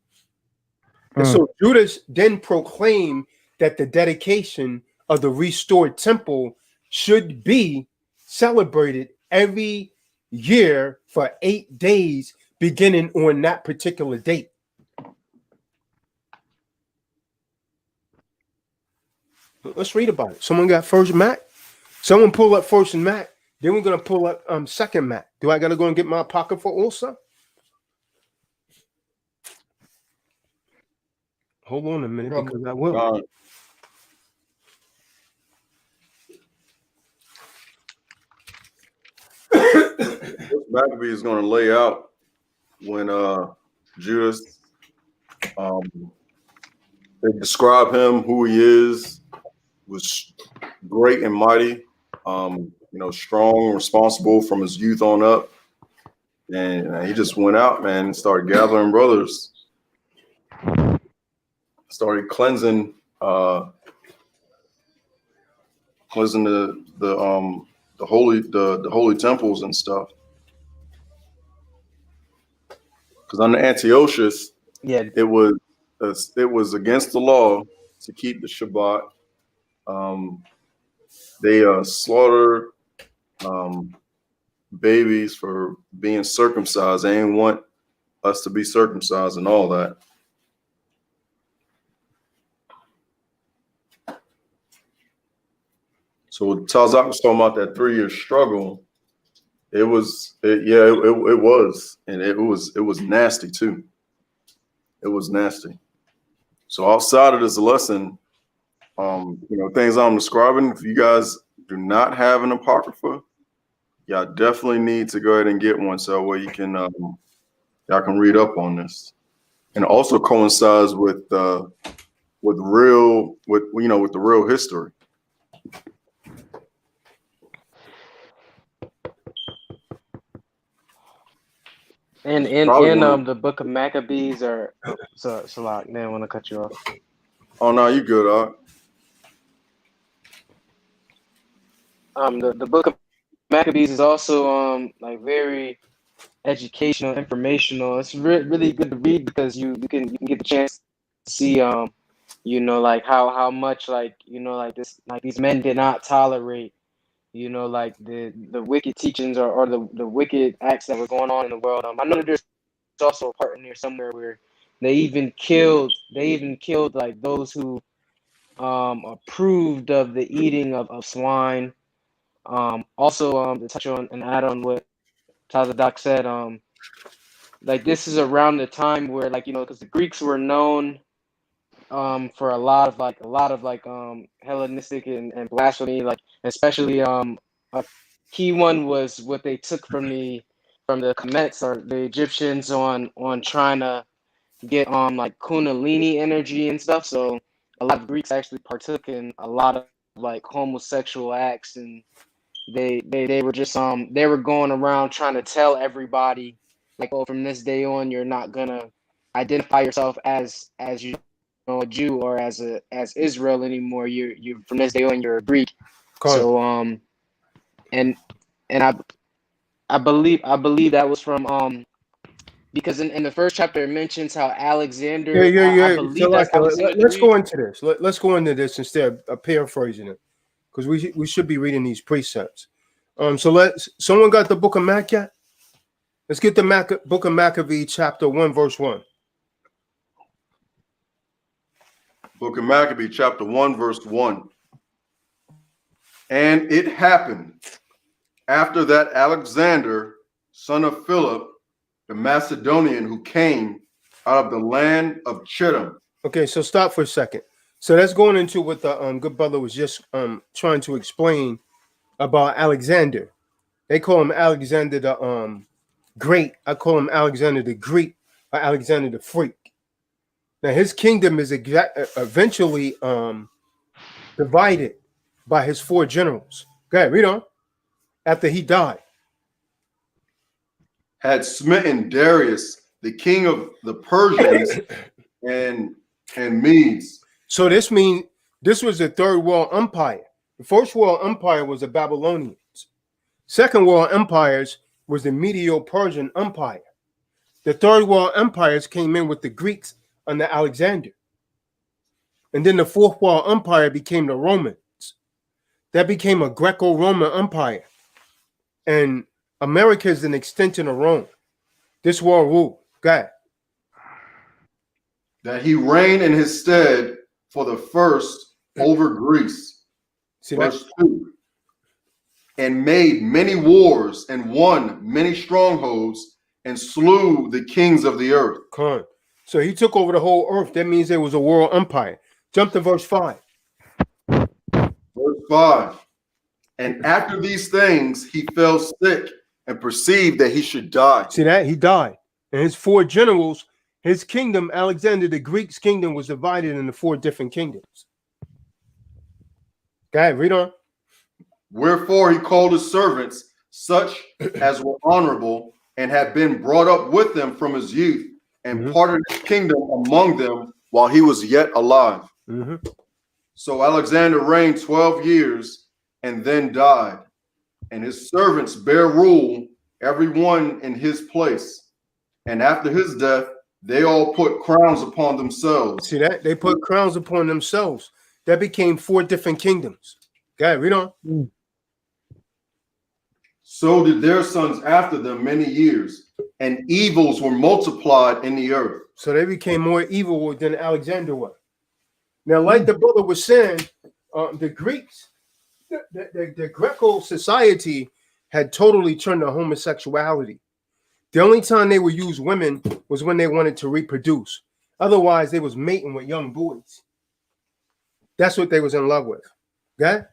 And so Judas then proclaimed that the dedication of the restored temple should be celebrated every year for 8 days, beginning on that particular date. Let's read about it. Someone got First Mac? Someone pull up First and Mac Then we're gonna pull up second Mac. Do I gotta go and get my apocrypha also? Hold on a minute because I will. Maccabees is going to lay out when Judas, they describe him, who he is, was great and mighty, strong, responsible from his youth on up. And he just went out, man, and started gathering brothers, started cleansing the holy temples and stuff. Because under Antiochus, it was against the law to keep the Shabbat. They slaughtered babies for being circumcised. They didn't want us to be circumcised and all that. So what Tazak was talking about, that 3-year struggle, it was, and it was nasty too. It was nasty. So outside of this lesson, things I'm describing, if you guys do not have an apocrypha, y'all definitely need to go ahead and get one so where you can y'all can read up on this. And it also coincides with the real history. And the book of Maccabees or Salak, didn't want to cut you off. Oh no, you good, The book of Maccabees is also very educational, informational. It's really good to read because you can get the chance to see like how much these men did not tolerate the wicked teachings or the wicked acts that were going on in the world. I know that there's also a part in there somewhere where they even killed like those who approved of the eating of swine. Also to touch on and add on what Tazadak said, this is around the time where because the Greeks were known for a lot of Hellenistic and blasphemy, especially a key one was what they took from the Kemets or the Egyptians on trying to get Kundalini energy and stuff. So a lot of Greeks actually partook in a lot of homosexual acts, and they were just they were going around trying to tell everybody from this day on you're not gonna identify yourself as you a Jew or as Israel anymore. You from this day on you're a Greek. So and I believe that was from because in the first chapter it mentions how Alexander. I believe so that's Alexander. let's go into this. Let's go into this instead of paraphrasing it, because we should be reading these precepts. So someone got the book of Mac yet? Let's get the book of Maccabee, chapter 1, verse 1. Book of Maccabee, chapter 1, verse 1. And it happened after that Alexander, son of Philip, the Macedonian, who came out of the land of Chittim. Okay, so stop for a second. So that's going into what the good brother was just trying to explain about Alexander. They call him Alexander the Great. I call him Alexander the Greek or Alexander the Freak. Now his kingdom is eventually divided by his 4 generals. Go ahead, read on. After he died, had smitten Darius, the king of the Persians and Medes. So this means this was the Third World Empire. The First World Empire was the Babylonians. Second World Empires was the Medo-Persian Empire. The Third World Empires came in with the Greeks under Alexander. And then the Fourth World Empire became the Romans. That became a Greco-Roman Empire. And America is an extension of Rome. This world rule. Go ahead. That he reigned in his stead for the first over Greece. See Verse 2. and made many wars and won many strongholds and slew the kings of the earth. Con. So he took over the whole earth. That means there was a world empire. Jump to verse 5. Verse 5. And after these things, he fell sick and perceived that he should die. See that? He died. And his 4 generals, his kingdom, Alexander the Greek's kingdom, was divided into 4 different kingdoms. Go ahead, read on. Wherefore he called his servants, such as were honorable, and had been brought up with him from his youth, and parted his kingdom among them while he was yet alive. So Alexander reigned 12 years and then died, and his servants bare rule, every one in his place. And after his death, they all put crowns upon themselves. See that? They put crowns upon themselves. That became 4 different kingdoms. Go ahead, read on. So did their sons after them many years, and evils were multiplied in the earth. So they became more evil than Alexander was. Now, like the brother was saying, the Greeks, the Greco society had totally turned to homosexuality. The only time they would use women was when they wanted to reproduce. Otherwise, they was mating with young boys. That's what they was in love with. Okay?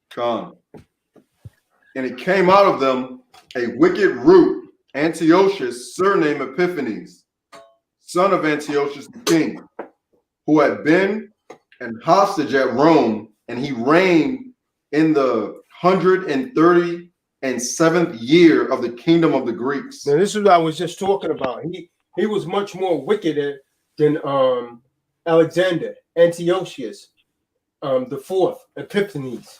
Con. And it came out of them a wicked root, Antiochus, surnamed Epiphanes, son of Antiochus the king, who had been an hostage at Rome, and he reigned in the 137th year of the kingdom of the Greeks. Now, this is what I was just talking about. He was much more wicked than Alexander, Antiochus, the 4th, Epiphanes.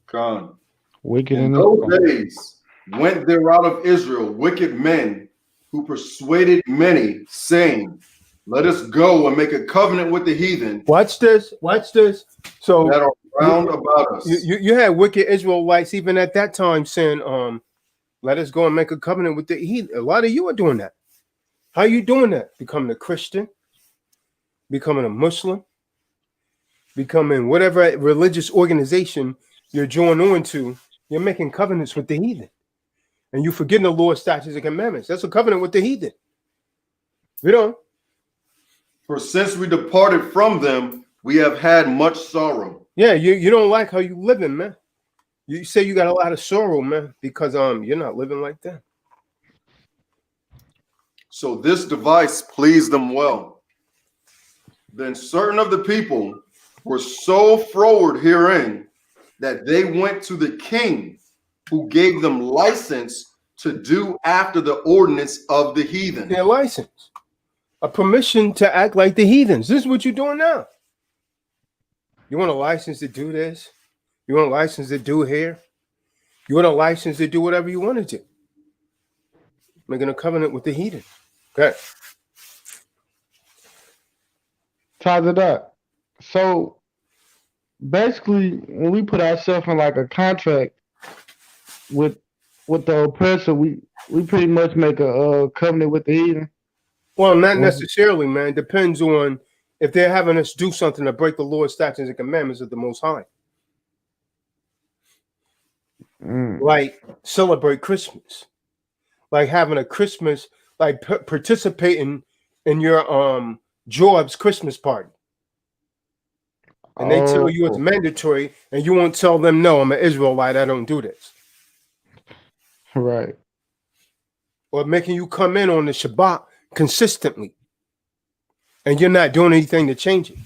Con. Wicked in those days went there out of Israel wicked men who persuaded many, saying, let us go and make a covenant with the heathen. Watch this. Watch this. So that are round about us. You had wicked Israelites even at that time saying, let us go and make a covenant with the heathen. A lot of you are doing that. How are you doing that? Becoming a Christian, becoming a Muslim, becoming whatever religious organization you're joined on to. You're making covenants with the heathen. And you forgetting the Lord's statutes and commandments. That's a covenant with the heathen. You know? For since we departed from them, we have had much sorrow. Yeah, you don't like how you living, man. You say you got a lot of sorrow, man, because you're not living like that. So this device pleased them well. Then certain of the people were so froward herein that they went to the king, who gave them license to do after the ordinance of the heathen. Their license, a permission to act like the heathens. This is what you're doing now. You want a license to do this? You want a license to do here? You want a license to do whatever you want to do? Making a covenant with the heathen. Okay. Tazadak. So basically, when we put ourselves in like a contract with the oppressor, we pretty much make a covenant with the heathen. Well, not necessarily, man. Depends on if they're having us do something to break the Lord's statutes and commandments of the Most High. Like celebrate Christmas, like having a Christmas, like participating in your Job's Christmas party. And they tell you it's mandatory, and you won't tell them, no, I'm an Israelite, I don't do this. Right. Or making you come in on the Shabbat consistently, and you're not doing anything to change it.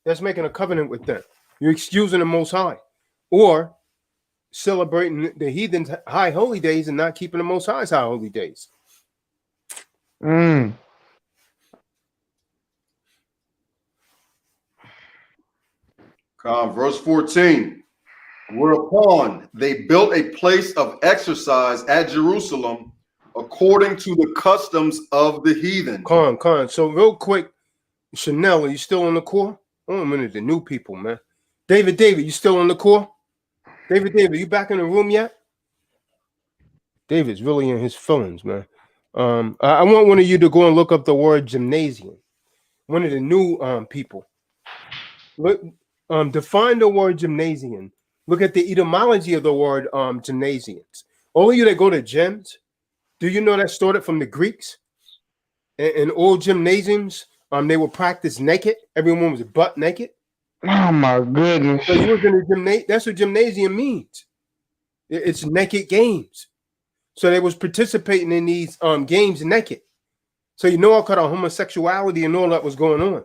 That's making a covenant with them. You're excusing the Most High. Or celebrating the heathen's high holy days and not keeping the Most High's high holy days. Verse 14. Whereupon they built a place of exercise at Jerusalem according to the customs of the heathen. So real quick, Chanel, are you still on the core? Oh, a minute, the new people, man. David, you still on the core? David, you back in the room yet? David's really in his feelings, man. I want one of you to go and look up the word gymnasium. one of the new people. Look, define the word gymnasium. Look at the etymology of the word gymnasiums. All of you that go to gyms, do you know that started from the Greeks? In old gymnasiums, they would practice naked. Everyone was butt naked. Oh my goodness. So you was in a gymnasium. That's what gymnasium means. It's naked games. So they was participating in these games naked. So you know all kind of homosexuality and all that was going on.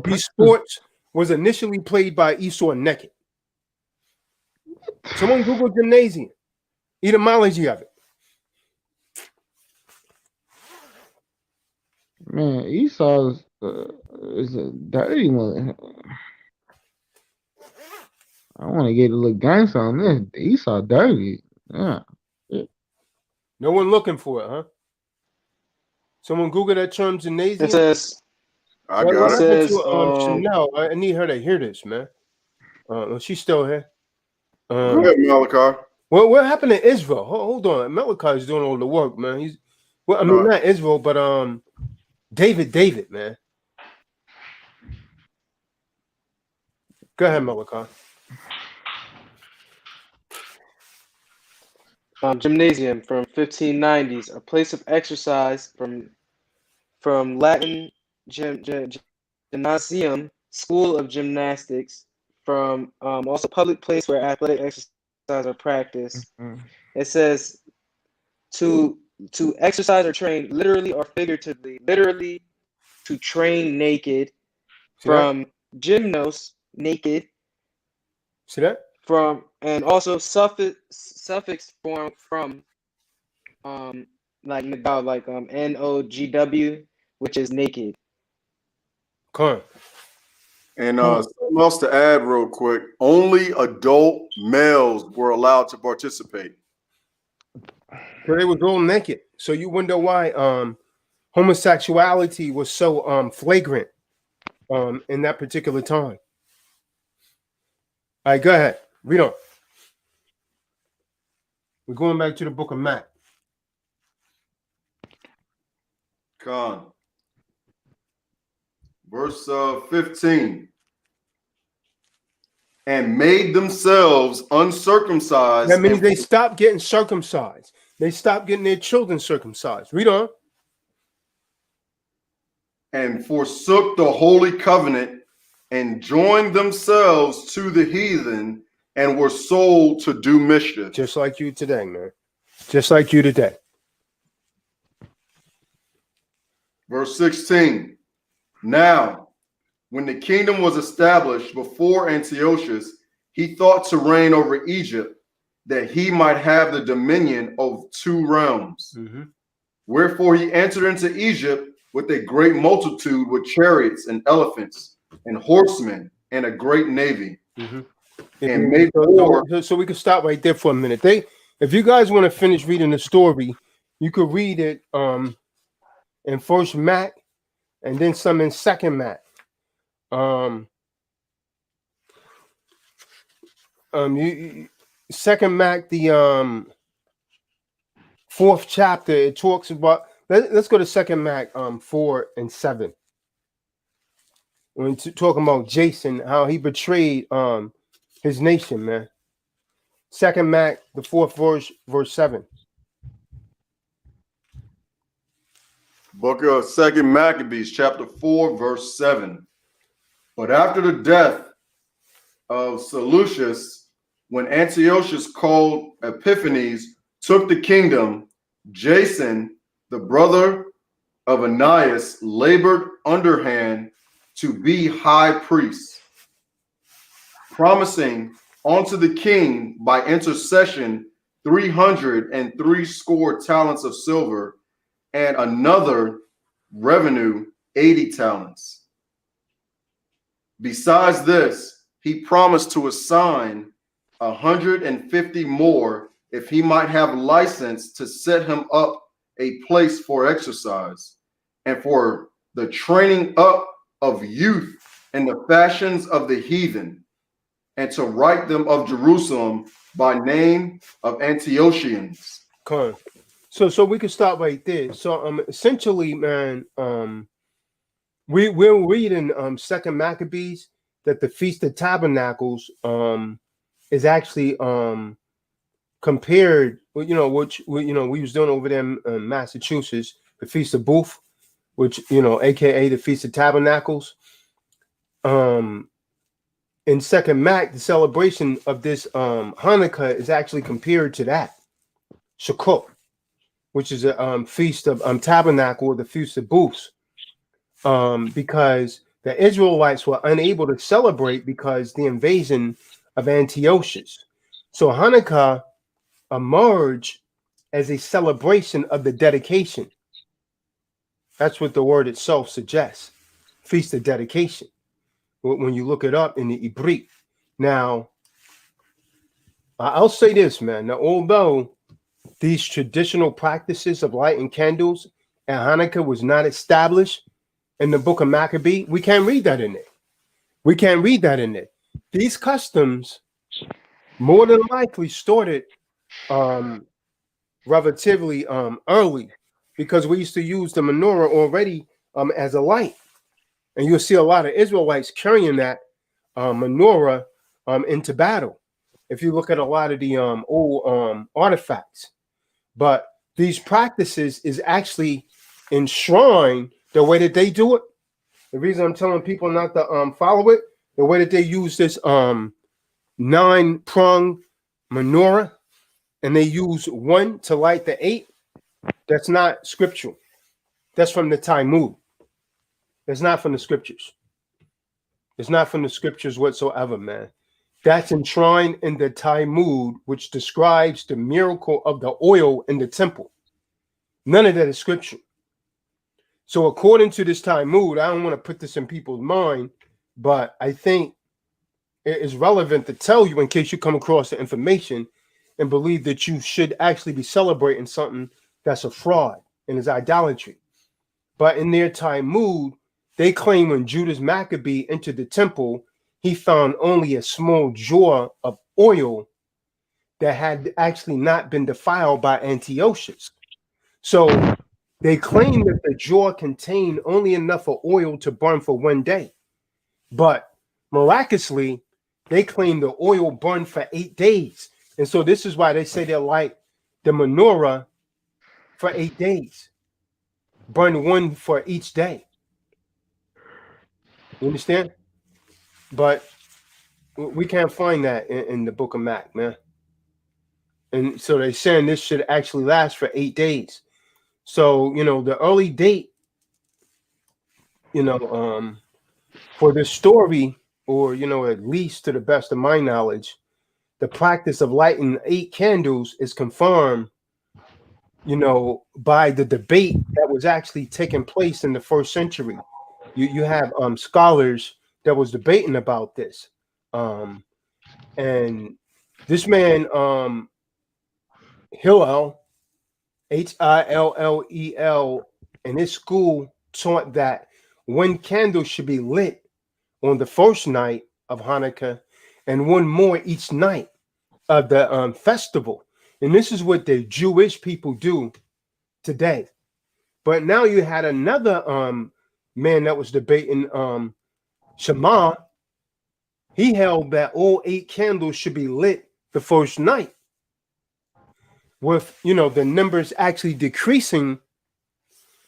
These sports was initially played by Esau naked. Someone Google gymnasium, etymology of it. Man, Esau is a dirty one. I want to get a little gangster on this. Esau dirty. Yeah. No one looking for it, huh? Someone Google that term gymnasium. It says. I got it. Says, Chanel. I need her to hear this, man. She's still here. Go ahead, Malachi. Well, what happened to Israel? Hold on. Malachi is doing all the work, man. Not Israel, but David, man. Go ahead, Malachi. Gymnasium from 1590s, a place of exercise from Latin gymnasium, school of gymnastics, from also public place where athletic exercise are practiced. It says to exercise or train, literally or figuratively, literally to train naked. See from that? gymnos, naked. See that? From, and also suffix form from like NOGW, which is naked. Come on. And something else to add real quick. Only adult males were allowed to participate. So they was all naked. So you wonder why homosexuality was so flagrant in that particular time. All right, go ahead. Read on. We're going back to the book of Matt. Con. Verse 15. And made themselves uncircumcised. That means they stopped getting circumcised. They stopped getting their children circumcised. Read on. And forsook the holy covenant and joined themselves to the heathen and were sold to do mischief. Just like you today, man. Just like you today. Verse 16. Now, when the kingdom was established before Antiochus, he thought to reign over Egypt, that he might have the dominion of 2 realms. Mm-hmm. Wherefore he entered into Egypt with a great multitude, with chariots and elephants and horsemen and a great navy. Mm-hmm. And made war. So we could stop right there for a minute. If you guys want to finish reading the story, you could read it in First Mac and then some in Second Mac. Second Mac, the 4th chapter, it talks about. Let's go to Second Mac 4 and 7. When talking about Jason, how he betrayed his nation, man. Second Mac, the 4th verse 7. Book of 2 Maccabees, chapter 4, verse 7. But after the death of Seleucus, when Antiochus called Epiphanes took the kingdom, Jason, the brother of Ananias, labored underhand to be high priest, promising unto the king by intercession 360 talents of silver, and another revenue 80 talents. Besides this, he promised to assign 150 more if he might have license to set him up a place for exercise and for the training up of youth in the fashions of the heathen, and to write them of Jerusalem by name of Antiochians. So we could stop right there. So essentially, man, We'll read in Second Maccabees that the Feast of Tabernacles is actually compared, which we was doing over there in Massachusetts, the Feast of Booth, which aka the Feast of Tabernacles. In Second Mac, the celebration of this Hanukkah is actually compared to that Sukkot, which is a feast of tabernacle, or the Feast of Booths, because the Israelites were unable to celebrate because the invasion of Antiochus. So Hanukkah emerged as a celebration of the dedication. That's what the word itself suggests, feast of dedication, when you look it up in the Hebrew. Now, I'll say this, man. Now, although these traditional practices of lighting candles and Hanukkah was not established in the book of Maccabee, we can't read that in it. We can't read that in it. These customs more than likely started relatively early, because we used to use the menorah already as a light. And you'll see a lot of Israelites carrying that menorah into battle, if you look at a lot of the old artifacts. But these practices is actually enshrined the way that they do it. The reason I'm telling people not to follow it, the way that they use this 9-pronged menorah, and they use one to light the 8, that's not scriptural. That's from the Talmud. It's not from the scriptures. It's not from the scriptures whatsoever, man. That's enshrined in the Talmud, which describes the miracle of the oil in the temple. None of that is scripture. So according to this Talmud, I don't want to put this in people's mind, but I think it is relevant to tell you in case you come across the information and believe that you should actually be celebrating something that's a fraud and is idolatry. But in their Talmud, they claim when Judas Maccabee entered the temple, he found only a small jar of oil that had actually not been defiled by Antiochus. So they claim that the jar contained only enough of oil to burn for one day. But miraculously, they claim the oil burned for 8 days. And so this is why they say they light the menorah for 8 days. Burn one for each day. You understand? But we can't find that in the book of Mac, man. And so they're saying this should actually last for 8 days. So, the early date, for this story, or, at least to the best of my knowledge, the practice of lighting 8 candles is confirmed, by the debate that was actually taking place in the 1st century. You have scholars that was debating about this. And this man, Hillel, Hillel, in his school taught that one candle should be lit on the first night of Hanukkah and one more each night of the festival. And this is what the Jewish people do today. But now you had another man that was debating Shema. He held that all 8 candles should be lit the first night, with the numbers actually decreasing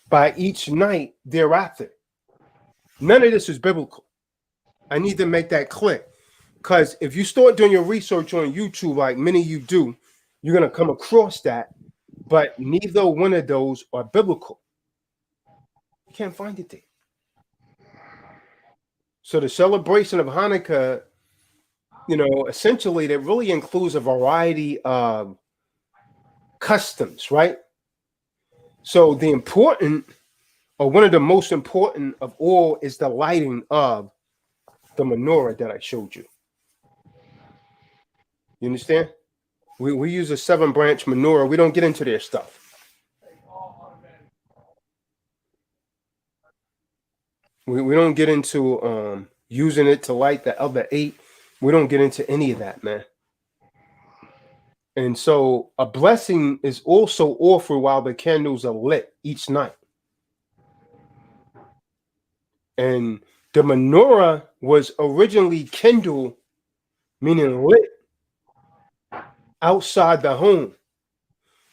by each night thereafter. None of this is biblical. I need to make that clear, because if you start doing your research on YouTube, like many of you do, you're going to come across that, but neither one of those are biblical. You can't find it there. So the celebration of Hanukkah, essentially, that really includes a variety of customs, right? So one of the most important of all is the lighting of the menorah that I showed you. You understand? We use a 7-branch menorah. We don't get into their stuff. We don't get into using it to light the other 8. We don't get into any of that, man. And so a blessing is also offered while the candles are lit each night. And the menorah was originally kindled, meaning lit, outside the home,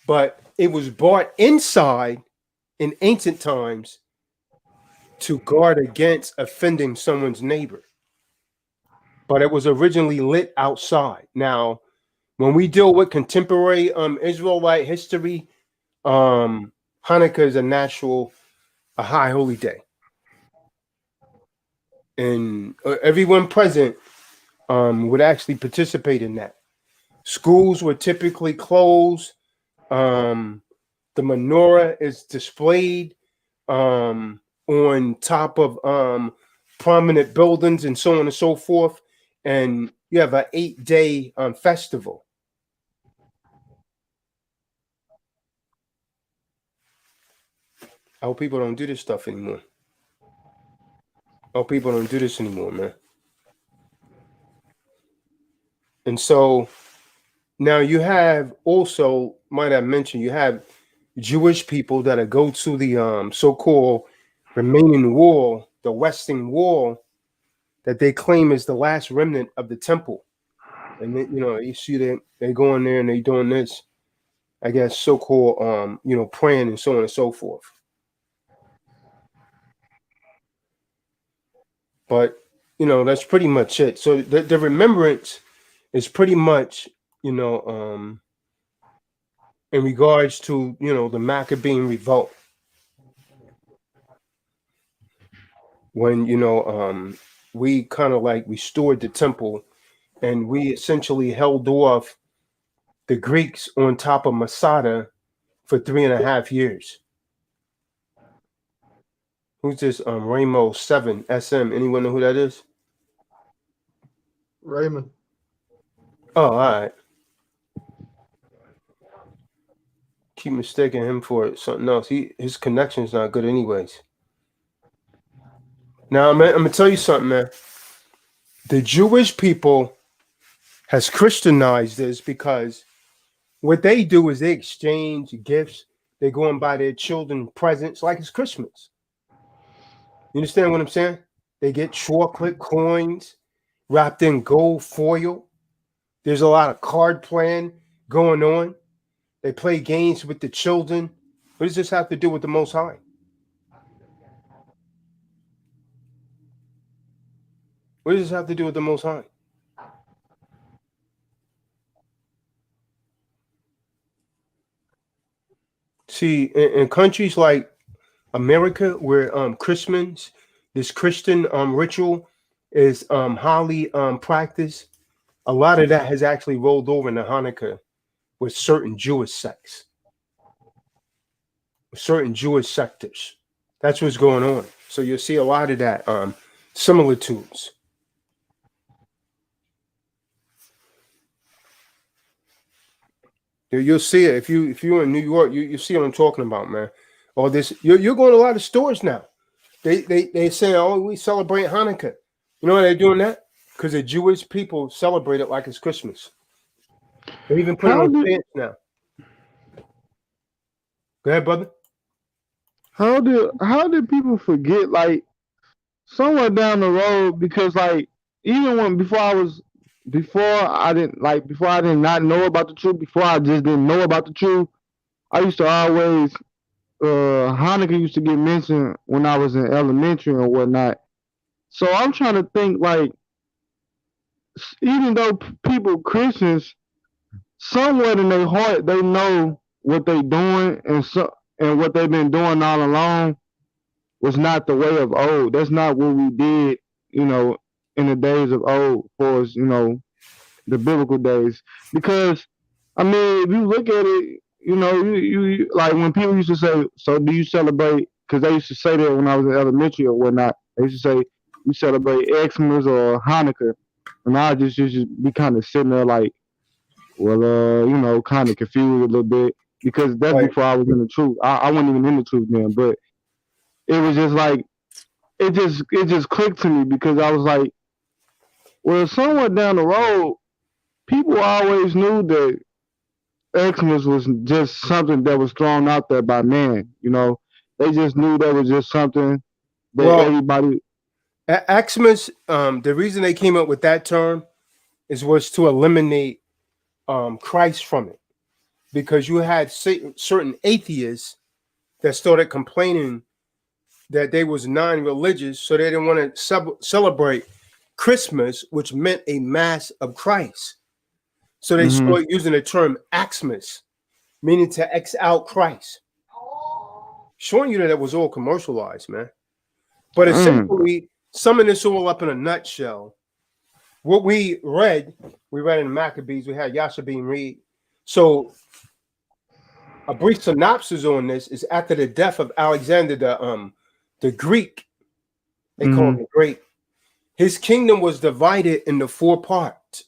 but it was brought inside in ancient times to guard against offending someone's neighbor. But it was originally lit outside. Now, when we deal with contemporary Israelite history, Hanukkah is a high holy day, and everyone present would actually participate in that. Schools were typically closed. The menorah is displayed on top of prominent buildings and so on and so forth. And you have an 8-day festival. I hope people don't do this stuff anymore. I hope people don't do this anymore, man. And so now you have also, might I mention, you have Jewish people that go to the so-called remaining wall, the Western Wall, that they claim is the last remnant of the temple. And then, you see they go in there and they doing this, I guess, so-called praying and so on and so forth. But that's pretty much it. So the remembrance is pretty much in regards to the Maccabean revolt, when we kind of like restored the temple, and we essentially held off the Greeks on top of Masada for 3.5 years. Who's this? Ramo 7 SM. Anyone know who that is? Raymond. Oh, all right. Keep mistaking him for something else. His connection's not good, anyways. Now I'm gonna tell you something, man. The Jewish people has Christianized this, because what they do is they exchange gifts. They go and buy their children presents like it's Christmas. You understand what I'm saying? They get chocolate coins wrapped in gold foil. There's a lot of card playing going on. They play games with the children. What does this have to do with the Most High? What does this have to do with the Most High? See, in countries like America, where Christmas, this Christian ritual is highly practiced, a lot of that has actually rolled over into Hanukkah with certain Jewish sects, certain Jewish sectors. That's what's going on. So you'll see a lot of that similitudes. You'll see it if you're in New York. You see what I'm talking about, man. All this, you're going to a lot of stores now. They say, oh, we celebrate Hanukkah. You know why they're doing that? Because the Jewish people celebrate it like it's Christmas. They even put it on pants now. Go ahead, brother. How did people forget, like, somewhere down the road? Because, like, even before I did not know about the truth, before I just didn't know about the truth, I used to always Hanukkah used to get mentioned when I was in elementary or whatnot. So I'm trying to think, like, even though people Christians, somewhere in their heart they know what they doing, and what they've been doing all along was not the way of old. That's not what we did, in the days of old, for us, the biblical days. Because, I mean, if you look at it, you like when people used to say, so do you celebrate? Because they used to say that when I was in elementary or whatnot. They used to say, we celebrate Xmas or Hanukkah. And I just used to be kind of sitting there like, well, kind of confused a little bit, because that's Right. before I was in the truth. I wasn't even in the truth then, but it was just like, it just clicked to me, because I was like, well, somewhere down the road, people always knew that Xmas was just something that was thrown out there by man. They just knew that was just something that Well, everybody. Xmas, the reason they came up with that term was to eliminate Christ from it, because you had certain atheists that started complaining that they was non-religious, so they didn't want to celebrate Christmas, which meant a mass of Christ. So they started using the term Xmas, meaning to X out Christ, showing you that it was all commercialized, man. But essentially, summing this all up in a nutshell, what we read in Maccabees, we had Yashabin read. So a brief synopsis on this is after the death of Alexander the Greek, they call him the Great, his kingdom was divided into 4 parts.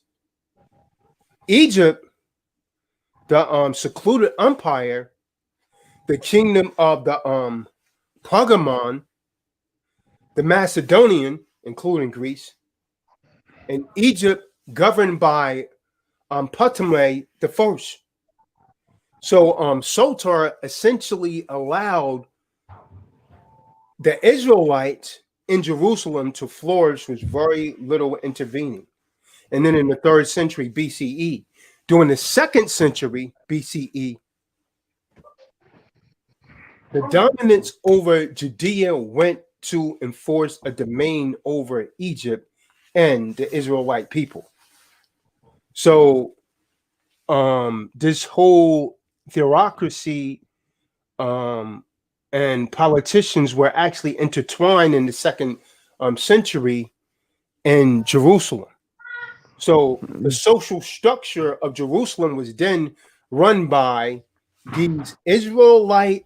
Egypt, the secluded empire, the kingdom of the Pergamon, the Macedonian, including Greece, and Egypt governed by Ptolemy the First. So Sotar essentially allowed the Israelites in Jerusalem to flourish with very little intervening. And then in the 3rd century BCE, during the 2nd century BCE, the dominance over Judea went to enforce a domain over Egypt and the Israelite people. So this whole theocracy and politicians were actually intertwined in the 2nd century in Jerusalem. So the social structure of Jerusalem was then run by these Israelite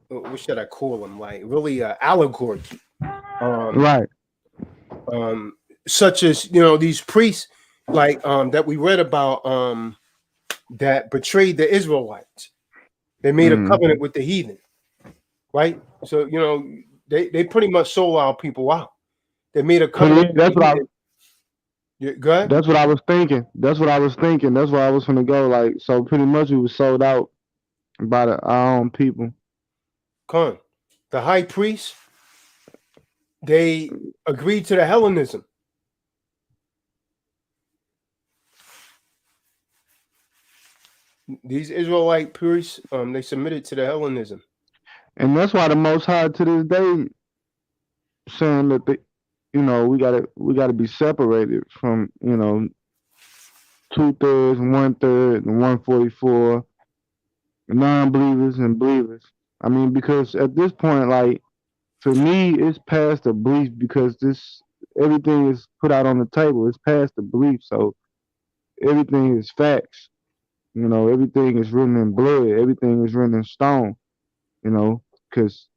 what should I call them? Like really allegory. Right. Such as, you know, these priests like that we read about that betrayed the Israelites. They made a covenant with the heathen, right? So, you know, they pretty much sold our people out. They made a covenant. That's what go ahead. That's what I was thinking. That's where I was going to go. Like, so pretty much we was sold out by our own people. Come, the high priest, they agreed to the Hellenism. These Israelite priests, they submitted to the Hellenism. And that's why the Most High to this day saying that you know, we gotta be separated from, you know, 2/3, 1/3, and 144, non-believers and believers. I mean, because at this point, like, for me, it's past the belief, because everything is put out on the table. It's past the belief, so everything is facts. You know, everything is written in blood. Everything is written in stone. You know, because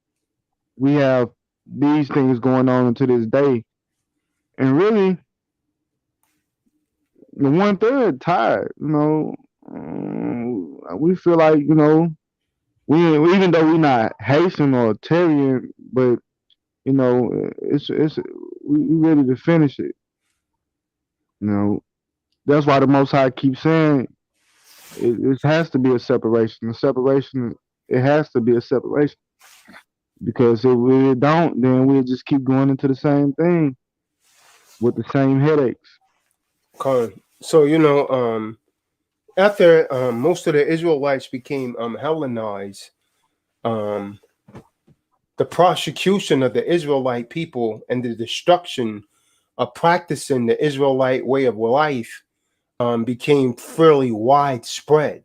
we have these things going on to this day, and really, the 1/3 tired. You know, we feel like, you know, we even though we're not Haitian or Tyrian, but you know, we ready to finish it. You know, that's why the Most High keeps saying it has to be a separation. It has to be a separation. Because if we don't, then we'll just keep going into the same thing with the same headaches. So, you know, after most of the Israelites became Hellenized, the prosecution of the Israelite people and the destruction of practicing the Israelite way of life became fairly widespread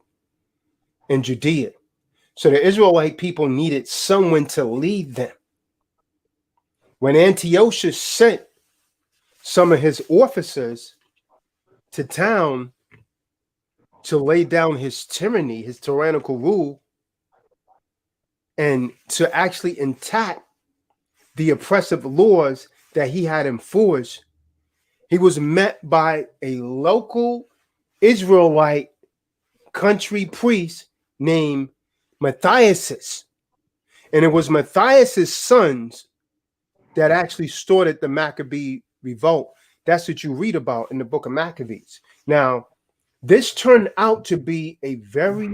in Judea. So the Israelite people needed someone to lead them. When Antiochus sent some of his officers to town to lay down his tyranny, his tyrannical rule, and to actually intact the oppressive laws that he had enforced, he was met by a local Israelite country priest named Matthias. And it was Matthias's sons that actually started the Maccabee revolt. That's what you read about in the book of Maccabees. Now, this turned out to be a very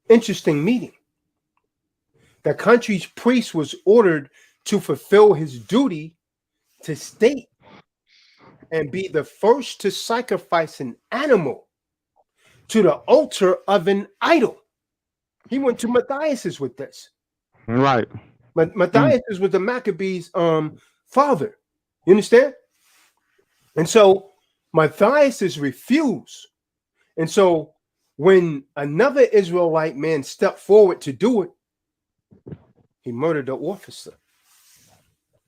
interesting meeting. The country's priest was ordered to fulfill his duty to state and be the first to sacrifice an animal to the altar of an idol. He went to Matthias with this. Right. But Matthias was the Maccabees' father. You understand? And so Matthias refused. And so when another Israelite man stepped forward to do it, he murdered the officer.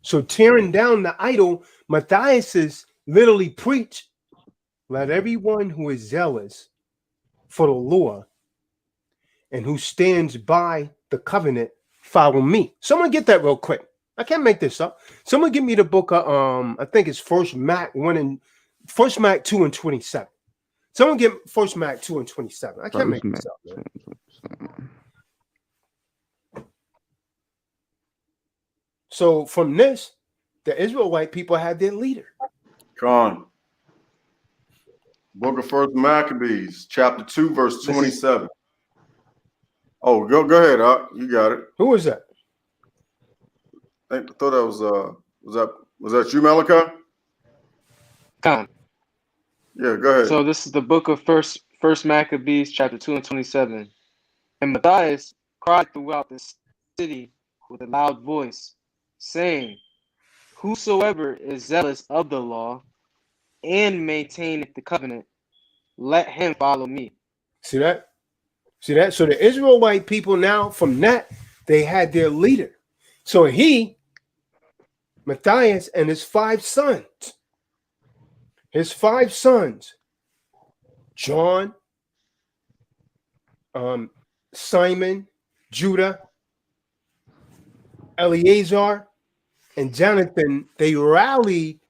So tearing down the idol, Matthias literally preached, let everyone who is zealous for the law and who stands by the covenant follow me. Someone get that real quick. I can't make this up. Someone give me the book of I think it's First Mac 2 and 27. Someone get First Mac 2 and 27. I can't make this up, man. So from this, the Israelite people had their leader. Con. Book of First Maccabees, chapter 2, verse 27. Oh, go ahead, you got it. Who was that? I thought that was that you, Malachi? Con. Yeah, go ahead. So this is the book of First Maccabees, chapter 2 and 27. And Matthias cried throughout the city with a loud voice, saying, whosoever is zealous of the law and maintaineth the covenant, let him follow me. See that? See that? So the Israelite people now, from that, they had their leader. So he, Matthias, and his 5 sons, John, Simon, Judah, Eleazar, and Jonathan, they rallied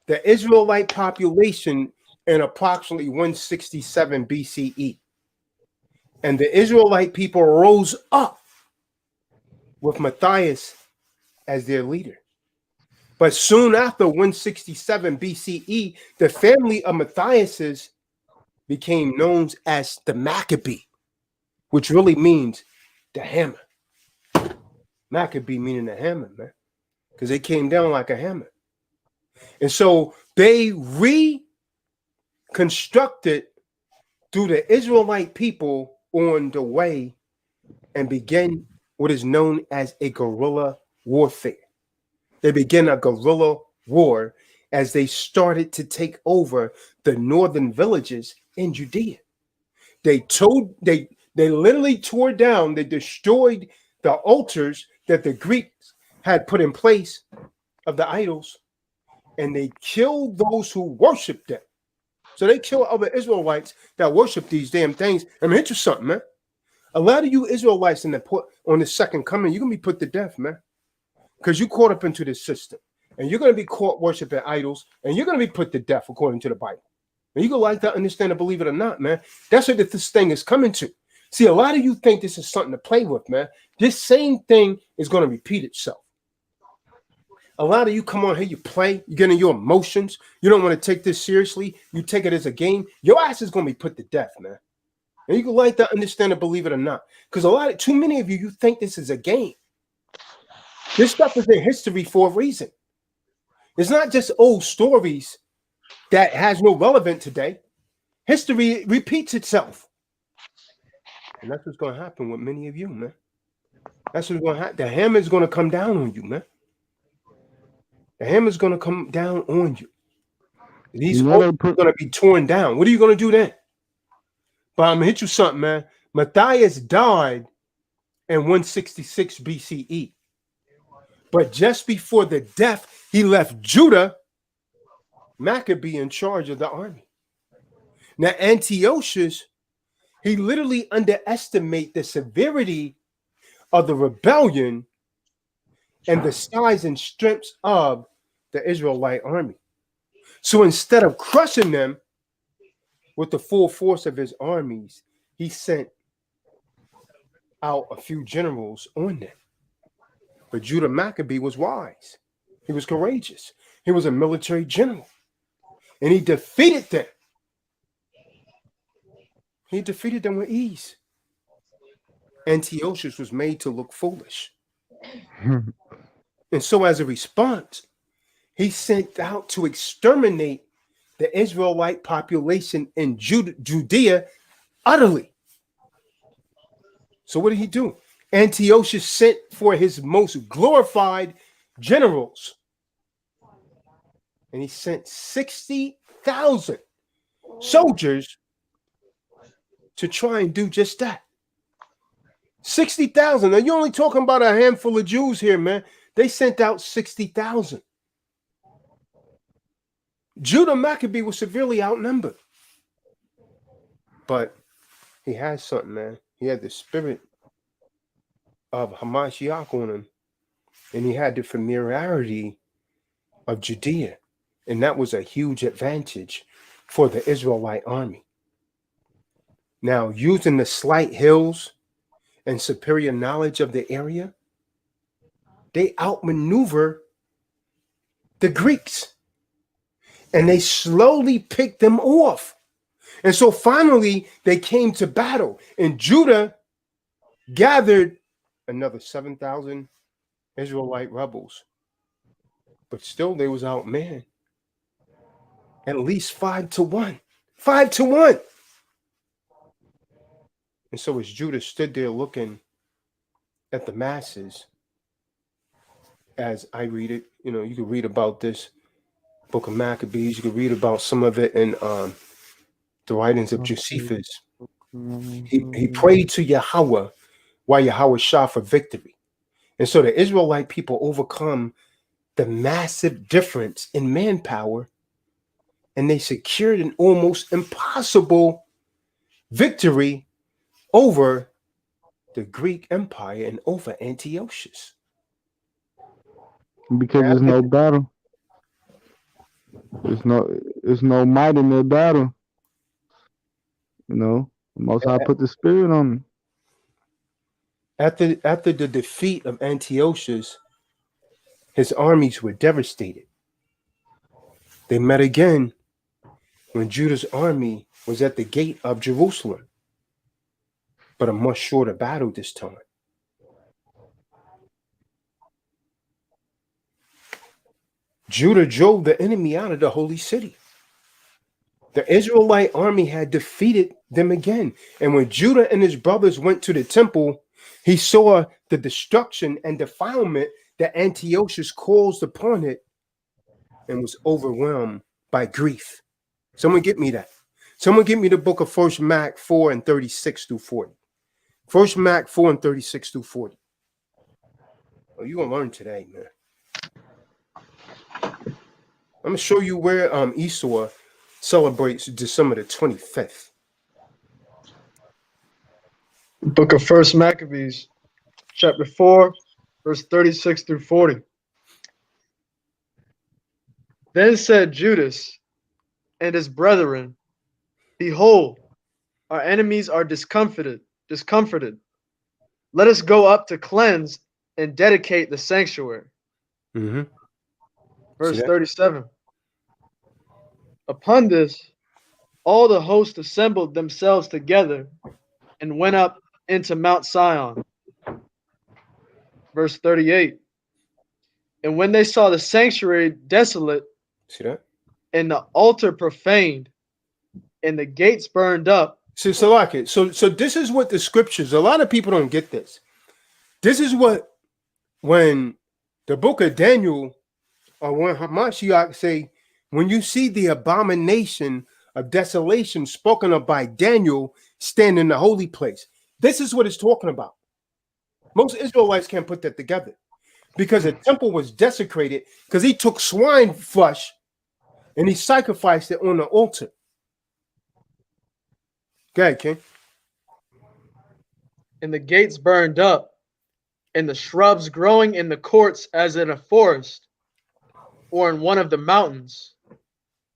the Israelite population in approximately 167 BCE. And the Israelite people rose up with Matthias as their leader. But soon after 167 BCE, the family of Matthias became known as the Maccabee, which really means the hammer. Maccabee meaning the hammer, man, because they came down like a hammer. And so they reconstructed through the Israelite people on the way and began what is known as a guerrilla warfare. They began a guerrilla war as they started to take over the northern villages in Judea. They literally tore down, they destroyed the altars that the Greeks had put in place of the idols, and they killed those who worshiped them. So they killed other Israelites that worship these damn things. I mean, it's something, man. A lot of you Israelites on the second coming, you're going to be put to death, man, because you caught up into this system, and you're going to be caught worshiping idols, and you're going to be put to death according to the Bible. And you can like that, understand it, believe it or not, man. That's what this thing is coming to. See, a lot of you think this is something to play with, man. This same thing is going to repeat itself. A lot of you come on here, you play, you get in your emotions. You don't want to take this seriously. You take it as a game. Your ass is going to be put to death, man. And you can like that, understand it, believe it or not. Because too many of you think this is a game. This stuff is in history for a reason. It's not just old stories that has no relevance today. History repeats itself. And that's what's going to happen with many of you, man. That's what's going to happen. The hammer is going to come down on you, man. The hammer is going to come down on you. These altars are going to be torn down. What are you going to do then? But I'm going to hit you something, man. Matthias died in 166 BCE. But just before the death, he left Judah, Maccabee, in charge of the army. Now, Antiochus, he literally underestimated the severity of the rebellion and the size and strength of the Israelite army. So instead of crushing them with the full force of his armies, he sent out a few generals on them. But Judah Maccabee was wise. He was courageous. He was a military general. And he defeated them. He defeated them with ease. Antiochus was made to look foolish. And so, as a response, he sent out to exterminate the Israelite population in Judea utterly. So, what did he do? Antiochus sent for his most glorified generals, and he sent 60,000 soldiers to try and do just that. 60,000. Now, you're only talking about a handful of Jews here, man. They sent out 60,000. Judah Maccabee was severely outnumbered. But he had something, man. He had the spirit of Hamashiach on him. And he had the familiarity of Judea. And that was a huge advantage for the Israelite army. Now, using the slight hills and superior knowledge of the area, they outmaneuver the Greeks. And they slowly picked them off. And so finally, they came to battle. And Judah gathered another 7,000 Israelite rebels. But still, they was outmanned. At least 5-1. 5-1. And so as Judah stood there looking at the masses, as I read it, you know, you can read about this book of Maccabees. You can read about some of it in the writings of Josephus. He prayed to Yahweh while Yahweh shot for victory. And so the Israelite people overcome the massive difference in manpower, and they secured an almost impossible victory over the Greek Empire and over Antiochus. Because there's no battle. There's no might in their battle. You know, the Most High put the spirit on them. After the defeat of Antiochus, his armies were devastated. They met again when Judah's army was at the gate of Jerusalem, but a much shorter battle this time. Judah drove the enemy out of the holy city. The Israelite army had defeated them again. And when Judah and his brothers went to the temple, he saw the destruction and defilement that Antiochus caused upon it and was overwhelmed by grief. Someone get me that. Someone get me the book of 1 Mac 4 and 36 through 40. 1 Mac 4 and 36 through 40. Oh, you're going to learn today, man. I'm going to show you where Esau celebrates December the 25th. Book of 1 Maccabees, chapter 4, verse 36 through 40. Then said Judas and his brethren, behold, our enemies are discomfited. Let us go up to cleanse and dedicate the sanctuary. Mm-hmm. Verse 37. Upon this, all the host assembled themselves together and went up into Mount Sion. Verse 38. And when they saw the sanctuary desolate, see that? And the altar profaned, and the gates burned up. So this is what the scriptures, a lot of people don't get this. This is what, when the book of Daniel, or when Hamashiach say, when you see the abomination of desolation spoken of by Daniel stand in the holy place, this is what it's talking about. Most Israelites can't put that together because the temple was desecrated because he took swine flesh and he sacrificed it on the altar. Go ahead, King. And the gates burned up, and the shrubs growing in the courts as in a forest, or in one of the mountains.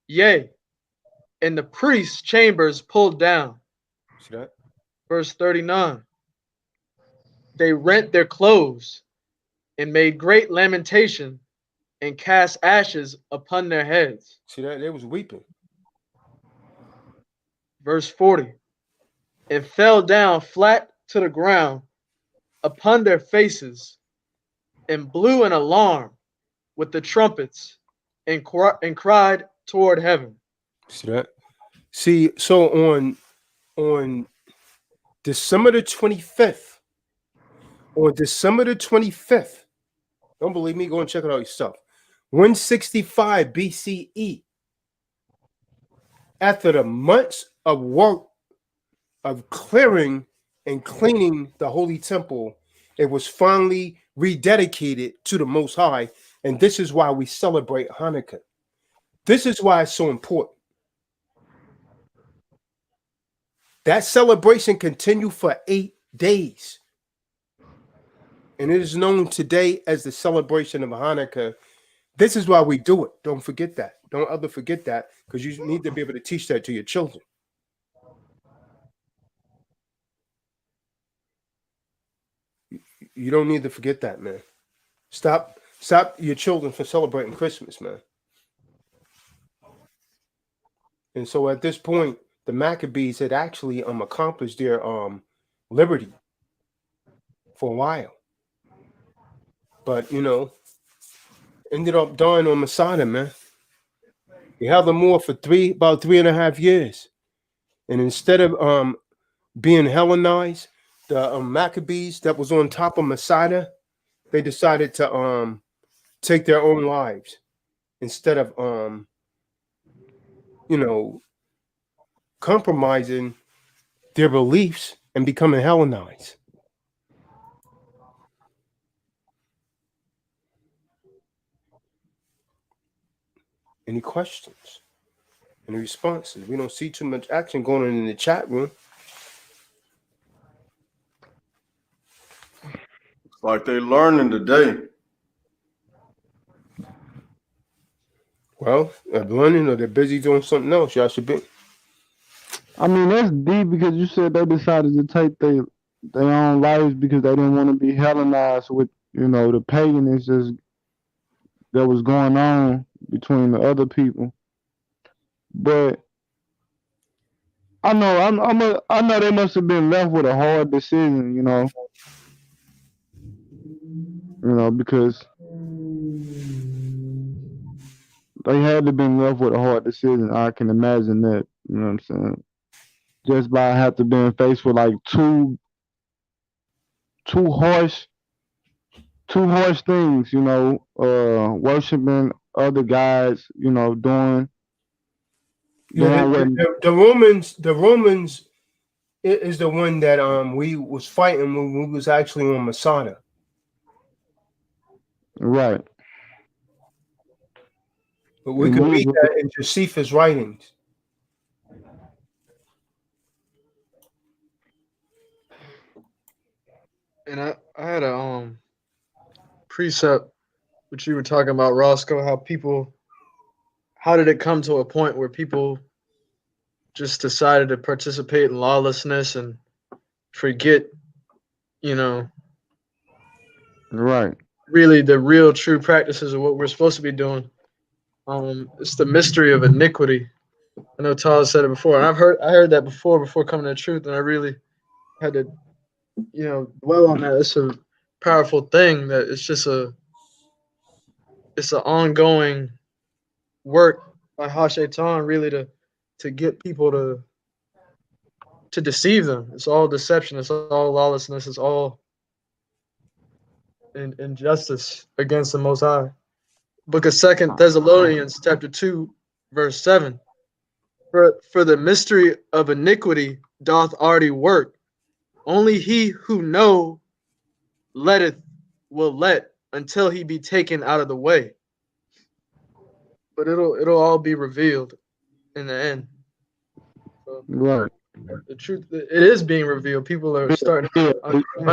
Yea, and the priests' chambers pulled down. See that? Verse 39. They rent their clothes, and made great lamentation, and cast ashes upon their heads. See that? They was weeping. Verse 40. And fell down flat to the ground upon their faces and blew an alarm with the trumpets and cried toward heaven. See that? See, so on December the 25th, on December the 25th, don't believe me, go and check it out yourself. 165 BCE, after the months of work of clearing and cleaning the holy temple, it was finally rededicated to the Most High. And this is why we celebrate Hanukkah. This is why it's so important. That celebration continued for 8 days. And it is known today as the celebration of Hanukkah. This is why we do it. Don't forget that. Don't ever forget that, because you need to be able to teach that to your children. You don't need to forget that, man. Stop your children from celebrating Christmas, man. And so at this point, the Maccabees had actually accomplished their liberty for a while. But ended up dying on Masada, man. They held them more for about 3.5 years. And instead of being Hellenized, the Maccabees that was on top of Masada, they decided to take their own lives instead of compromising their beliefs and becoming Hellenized. Any questions? Any responses? We don't see too much action going on in the chat room. It's like they learning today. Well, they're learning or they're busy doing something else. Y'all should be. I mean, that's deep because you said they decided to take their own lives because they didn't want to be Hellenized with, the paganism that was going on between the other people. But I know they must have been left with a hard decision, because they had to have been left with a hard decision. I can imagine that, you know what I'm saying? Just by have to being faced with like two harsh things, worshiping other guys, doing the Romans is the one that we was fighting when we was actually on Masada. Right. But we can read that in Josephus' writings. And I had a precept which you were talking about, Roscoe, how did it come to a point where people just decided to participate in lawlessness and forget, right, really the real true practices of what we're supposed to be doing. It's the mystery of iniquity. I know Tyler said it before, and I heard that before coming to the truth, and I really had to, dwell on that. It's a powerful thing that it's an ongoing work by Hashatan really to get people to deceive them. It's all deception. It's all lawlessness. It's all injustice against the Most High. Book of 2 Thessalonians chapter 2 verse 7. For the mystery of iniquity doth already work. Only he who will let until he be taken out of the way. But it'll all be revealed in the end. So, right. the truth, it is being revealed. People are starting to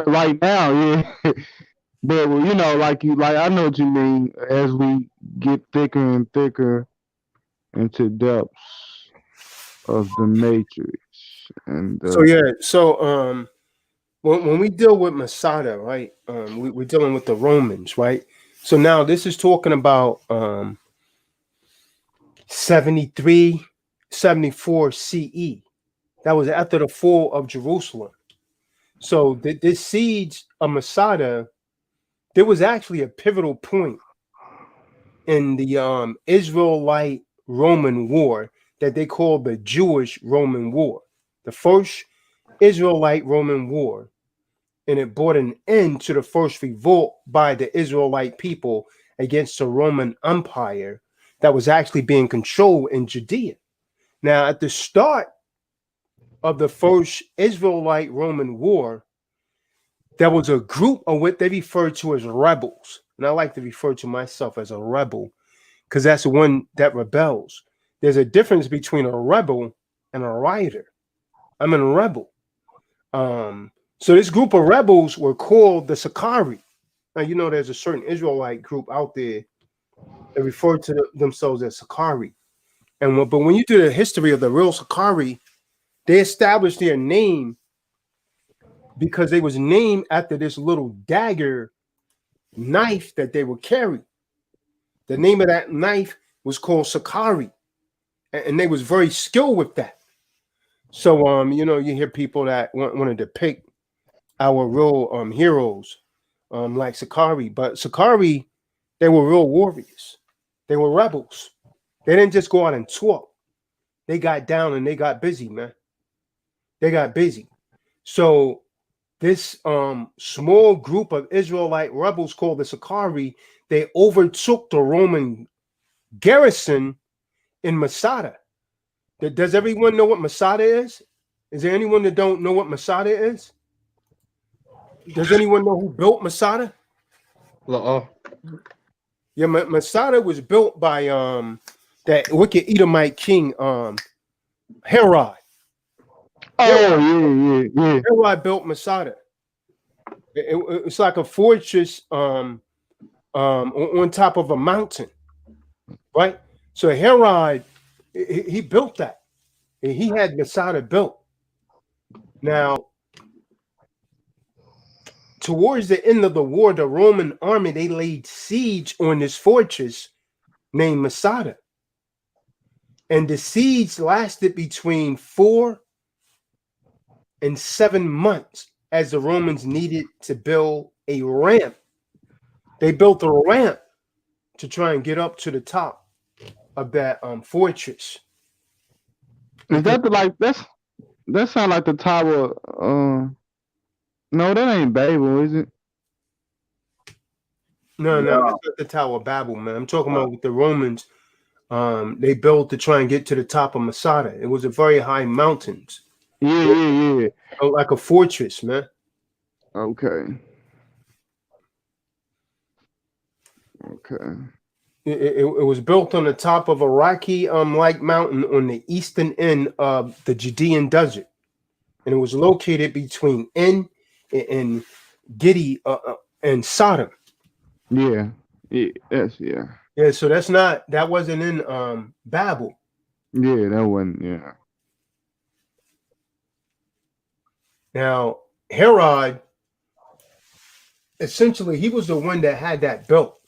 right now, yeah. But like I know what you mean. As we get thicker and thicker into depths of the matrix, and when we deal with Masada, right? We're dealing with the Romans, right? So now this is talking about 73, 74 CE. That was after the fall of Jerusalem. So this siege of Masada, there was actually a pivotal point in the Israelite Roman War that they called the Jewish Roman War, the first Israelite Roman War, and it brought an end to the first revolt by the Israelite people against the Roman Empire that was actually being controlled in Judea. Now, at the start of the first Israelite Roman War, there was a group of what they referred to as rebels. And I like to refer to myself as a rebel because that's the one that rebels. There's a difference between a rebel and a rioter. I'm a rebel. So this group of rebels were called the Sakari. Now, you know, there's a certain Israelite group out there that refer to themselves as Sakari. But when you do the history of the real Sakari, they established their name because they was named after this little dagger knife that they would carry. The name of that knife was called Sakari, and they was very skilled with that. So you know, you hear people that want to depict our real heroes like Sakari, but Sakari, they were real warriors. They were rebels. They didn't just go out and talk. They got down and they got busy, man. They got busy. So this small group of Israelite rebels called the Sakari, they overtook the Roman garrison in Masada. Does everyone know what Masada is? Is there anyone that don't know what Masada is? Does anyone know who built Masada? Yeah, Masada was built by that wicked Edomite king Herod. Yeah. Herod built Masada. It's like a fortress on top of a mountain, right? So Herod, he built that. He had Masada built. Now, towards the end of the war, the Roman army, they laid siege on this fortress named Masada. And the siege lasted between 4 and 7 months as the Romans needed to build a ramp. They built a ramp to try and get up to the top of that fortress. Is that that sound like the tower? No, that ain't Babel, is it? No, No. that's not the Tower of Babel, man. I'm talking about with the Romans. They built to try and get to the top of Masada. It was a very high mountains, Yeah. like a fortress, man. Okay. It was built on the top of a rocky like mountain on the eastern end of the Judean desert, and it was located between En and Gidi and Sodom. Yeah. Yeah. Yeah, so that wasn't in Babel. Yeah, that wasn't. Yeah. Now Herod, essentially, he was the one that had that built.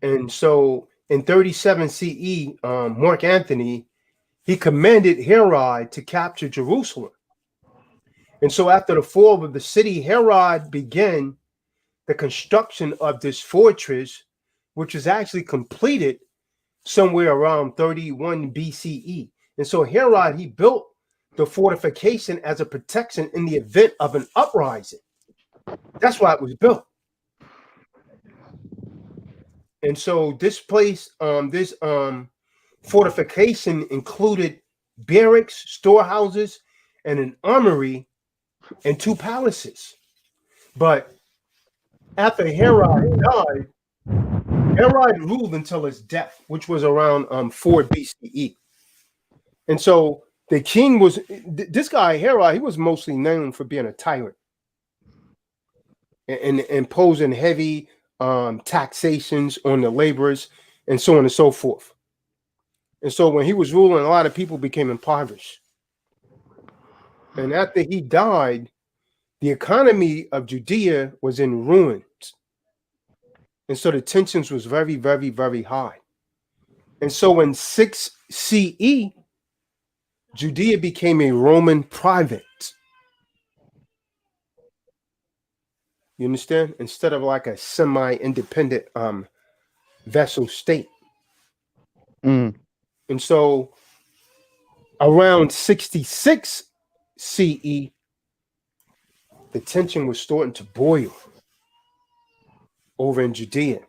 And so in 37 CE, Mark Antony, he commanded Herod to capture Jerusalem. And so after the fall of the city, Herod began the construction of this fortress, which was actually completed somewhere around 31 BCE. And so Herod, he built the fortification as a protection in the event of an uprising. That's why it was built. And so this place, this fortification included barracks, storehouses, and an armory and 2 palaces. But after Herod died, Herod ruled until his death, which was around 4 BCE. And so the king was, this guy Herod, he was mostly known for being a tyrant and imposing heavy taxations on the laborers and so on and so forth. And so when he was ruling, a lot of people became impoverished. And after he died, the economy of Judea was in ruins. And so the tensions was very, very, very high. And so in 6 CE, Judea became a Roman province. You understand? Instead of like a semi-independent vessel state. Mm. And so around 66 CE, the tension was starting to boil over in Judea.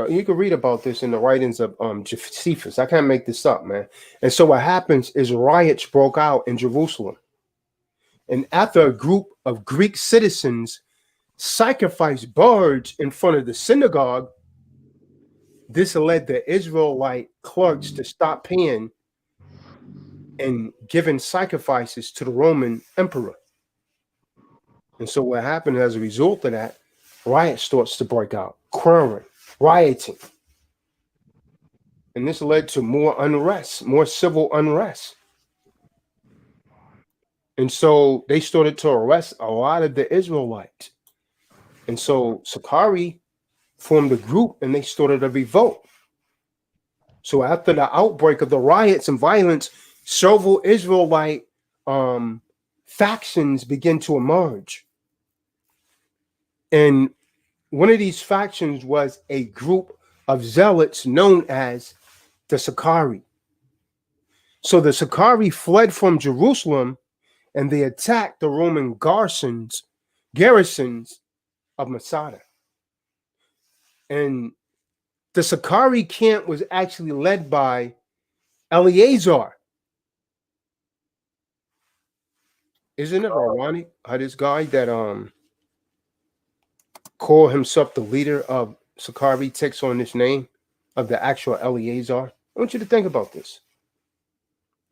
You can read about this in the writings of Josephus. I can't make this up, man. And so what happens is riots broke out in Jerusalem. And after a group of Greek citizens sacrificed birds in front of the synagogue, this led the Israelite clerks to stop paying and giving sacrifices to the Roman emperor. And so what happened as a result of that, riot starts to break out, quarreling, rioting. And this led to more unrest, more civil unrest. And so they started to arrest a lot of the Israelites. And so Sakari formed a group and they started a revolt. So after the outbreak of the riots and violence, several Israelite factions began to emerge. And one of these factions was a group of zealots known as the Sakari. So the Sakari fled from Jerusalem and they attacked the Roman garrisons of Masada. And the Sakari camp was actually led by Eleazar. Isn't it ironic how this guy that called himself the leader of Sakari takes on this name of the actual Eleazar? I want you to think about this.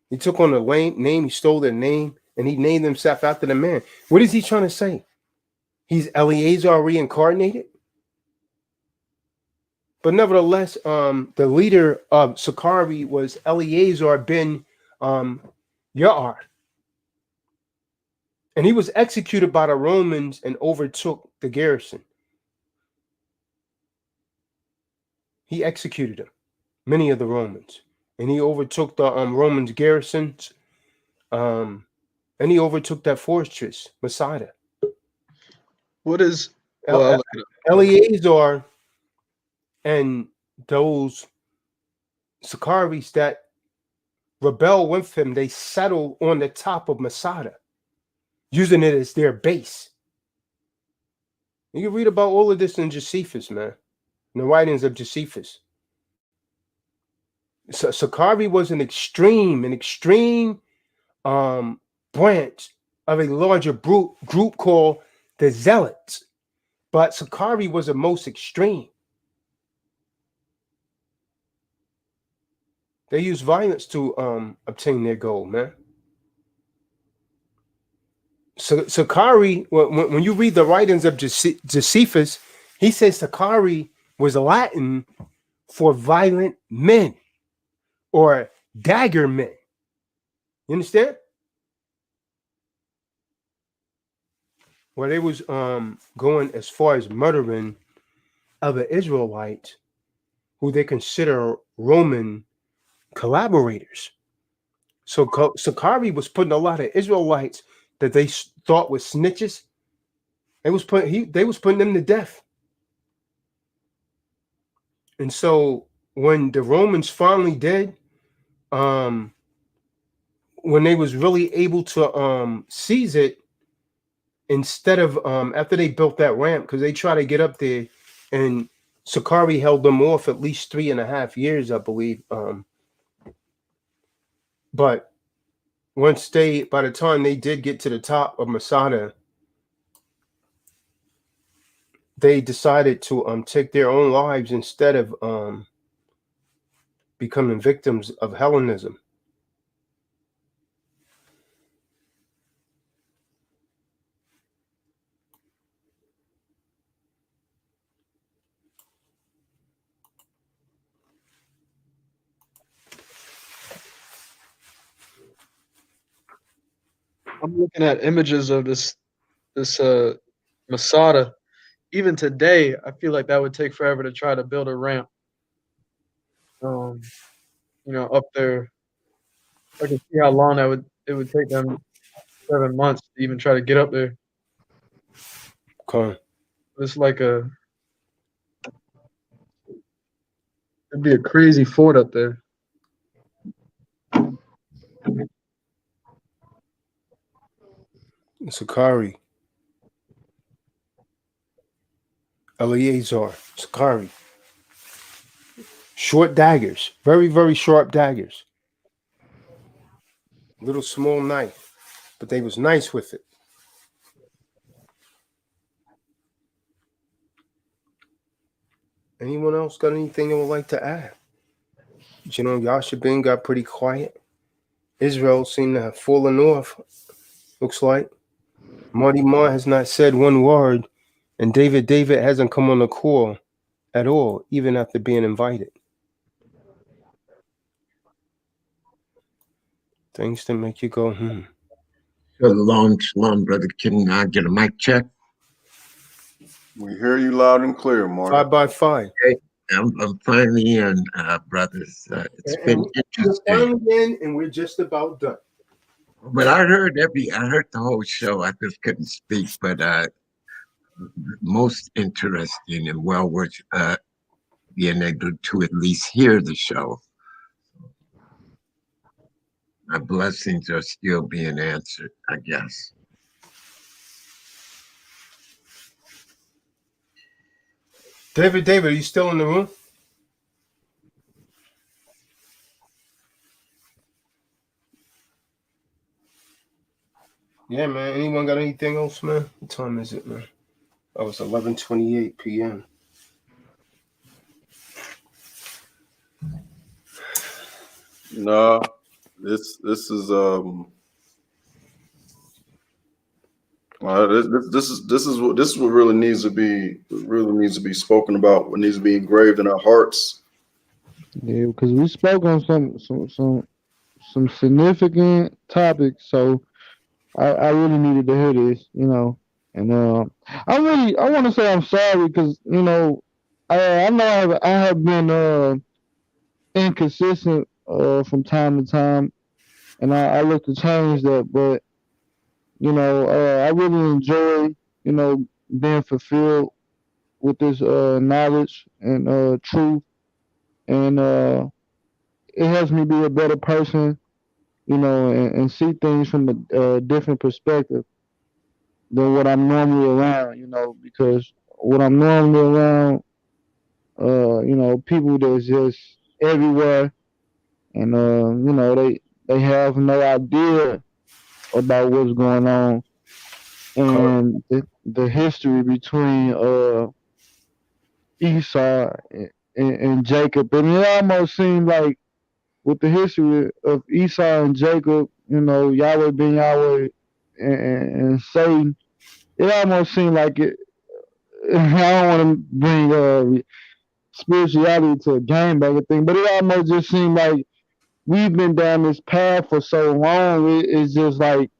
He took on the name, he stole their name, and he named himself after the man. What is he trying to say? He's Eleazar reincarnated? But nevertheless, the leader of Sakari was Eleazar ben Yaar. And he was executed by the Romans and overtook the garrison. He executed them, many of the Romans. And he overtook the Romans' garrisons. And he overtook that fortress, Masada. What is well, Eleazar and those Sakaris that rebel with him, they settle on the top of Masada, using it as their base. You can read about all of this in Josephus, man, in the writings of Josephus. So Sakari was an extreme branch of a larger group called the Zealots. But Sakari was the most extreme. They used violence to obtain their goal, man. So Sakari, when you read the writings of Josephus, he says Sakari was Latin for violent men or dagger men. You understand? Well, they was going as far as murdering other Israelites who they consider Roman collaborators. So Sakari was putting a lot of Israelites that they thought were snitches. They was putting them to death. And so when the Romans finally did, when they was really able to seize it, instead of after they built that ramp, because they tried to get up there, and Sakari held them off at least 3.5 years, I believe. But by the time they did get to the top of Masada, they decided to take their own lives instead of becoming victims of Hellenism. I'm looking at images of this Masada. Even today, I feel like that would take forever to try to build a ramp. Up there. I can see how long it would take them 7 months to even try to get up there. Come. It's like it'd be a crazy fort up there. Sakari. Eleazar. Sakari. Short daggers. Very, very sharp daggers. Little small knife. But they was nice with it. Anyone else got anything they would like to add? Yashabin got pretty quiet. Israel seemed to have fallen off. Looks like Marty Marr has not said one word, and David hasn't come on the call at all, even after being invited. Things that make you go, Shalom, brother. Can I get a mic check? We hear you loud and clear, Mark. 5 by 5. Okay. I'm finally in, brothers. It's been interesting. We're finally in, and we're just about done. But I heard the whole show. I just couldn't speak, but most interesting and well worth being able to at least hear the show. My blessings are still being answered, I guess. David, are you still in the room? Yeah, man. Anyone got anything else, man? What time is it, man? Oh, it's 11:28 p.m. No, this is this is what really needs to be spoken about. What needs to be engraved in our hearts. Yeah, because we spoke on some significant topics, so I really needed to hear this, And I want to say I'm sorry because I know I have been inconsistent from time to time, and I look to change that. But I really enjoy being fulfilled with this knowledge and truth, and it helps me be a better person, and see things from a different perspective than what I'm normally around, because what I'm normally around, people that's just everywhere, and they have no idea about what's going on, and the history between Esau and Jacob, and it almost seemed like with the history of Esau and Jacob, Yahweh ben Yahweh and Satan, it almost seemed like it. I don't want to bring spirituality to a game banger thing, but it almost just seemed like we've been down this path for so long. It's just like,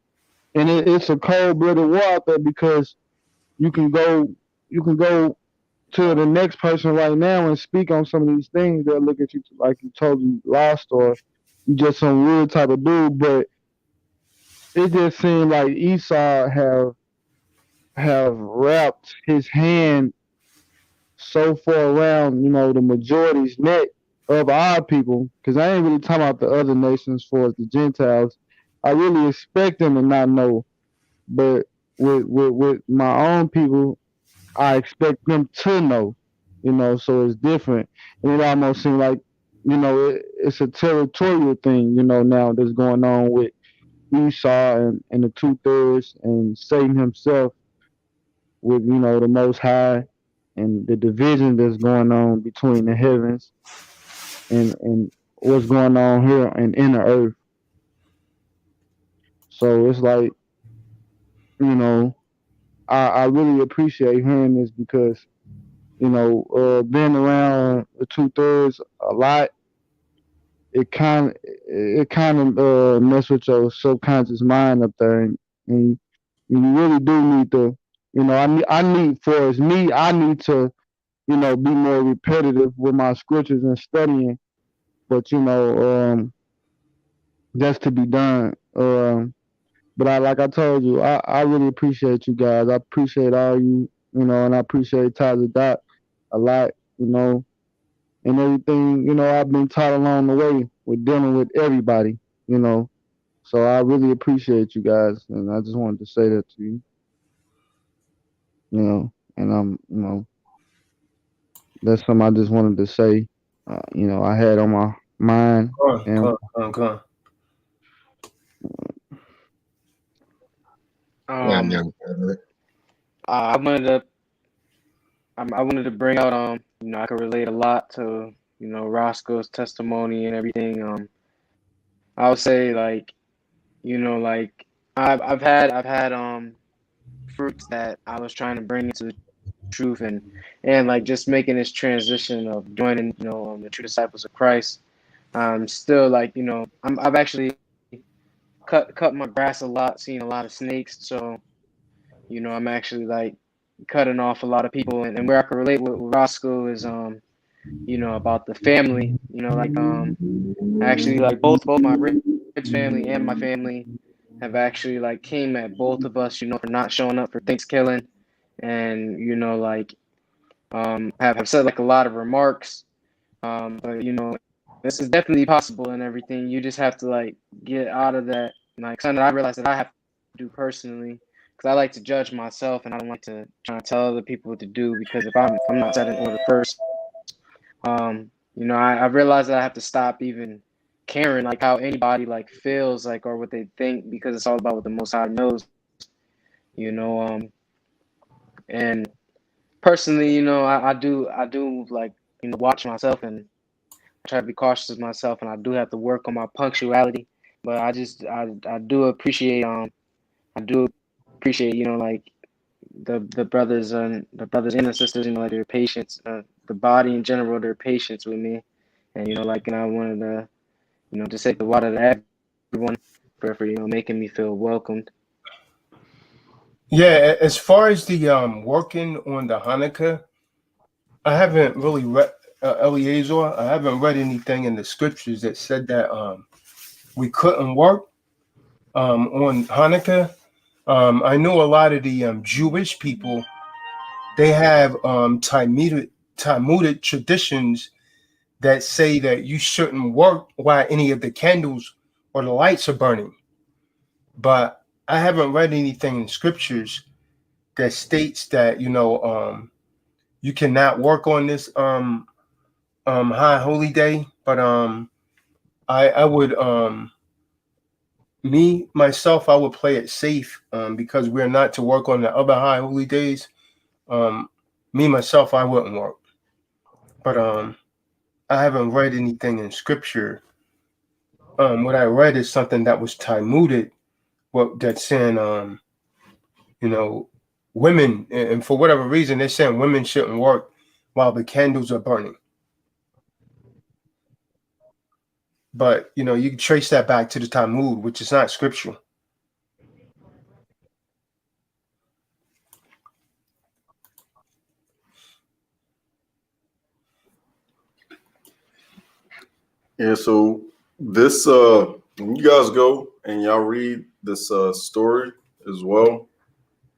and it's a cold-blooded war out there because you can go to the next person right now and speak on some of these things. They'll look at you like you totally lost or you just some weird type of dude. But it just seemed like Esau have wrapped his hand so far around, the majority's neck of our people, because I ain't really talking about the other nations for the Gentiles. I really expect them to not know, but with my own people, I expect them to know, so it's different. And it almost seems like, it's a territorial thing, now that's going on with Esau and the 2/3 and Satan himself with, the Most High and the division that's going on between the heavens and what's going on here and in the earth. So it's like, I really appreciate hearing this because, being around the 2/3 a lot, it kind of mess with your subconscious mind up there, and you really do need to, I need for as me, I need to, be more repetitive with my scriptures and studying, but that's to be done. But like I told you, I really appreciate you guys. I appreciate all you and I appreciate Tyler Dot a lot, and everything, I've been taught along the way with dealing with everybody, you know. So I really appreciate you guys, and I just wanted to say that to you, and that's something I just wanted to say, I had on my mind, and Come on. Yeah, Um, young brother. I wanted to I wanted to bring out I could relate a lot to Roscoe's testimony and everything. I would say like like I've had fruits that I was trying to bring into the truth and like just making this transition of joining the true disciples of Christ. Still like I've actually cut my grass a lot, seen a lot of snakes. So I'm actually like cutting off a lot of people, and where I can relate with Roscoe is about the family. Like actually like both my rich family and my family have actually like came at both of us for not showing up for Thanksgiving, and like have said like a lot of remarks. But this is definitely possible and everything. You just have to like get out of that. Like something I realized that I have to do personally, because I like to judge myself and I don't like to try to tell other people what to do, because if I'm not set in order first, I realized that I have to stop even caring like how anybody like feels like or what they think, because it's all about what the Most High knows, you know. And personally, I do like watch myself, and I try to be cautious of myself, and I do have to work on my punctuality. But I do appreciate like the brothers and the sisters, like their patience, the body in general, their patience with me, and like, and I wanted to just say the water to everyone for making me feel welcomed. Yeah, as far as the working on the Hanukkah, I haven't really read Eliezer. I haven't read anything in the scriptures that said that we couldn't work on Hanukkah. I know a lot of the Jewish people, they have Talmudic traditions that say that you shouldn't work while any of the candles or the lights are burning. But I haven't read anything in scriptures that states that you cannot work on this high holy day. But I would me myself, I would play it safe because we're not to work on the other high holy days. Um, Me myself, I wouldn't work, but I haven't read anything in scripture. What I read is something that was Talmudic, what that's saying you know women, and for whatever reason they're saying women shouldn't work while the candles are burning. But you can trace that back to the Talmud, which is not scriptural. Yeah, so this when you guys go and y'all read this story as well,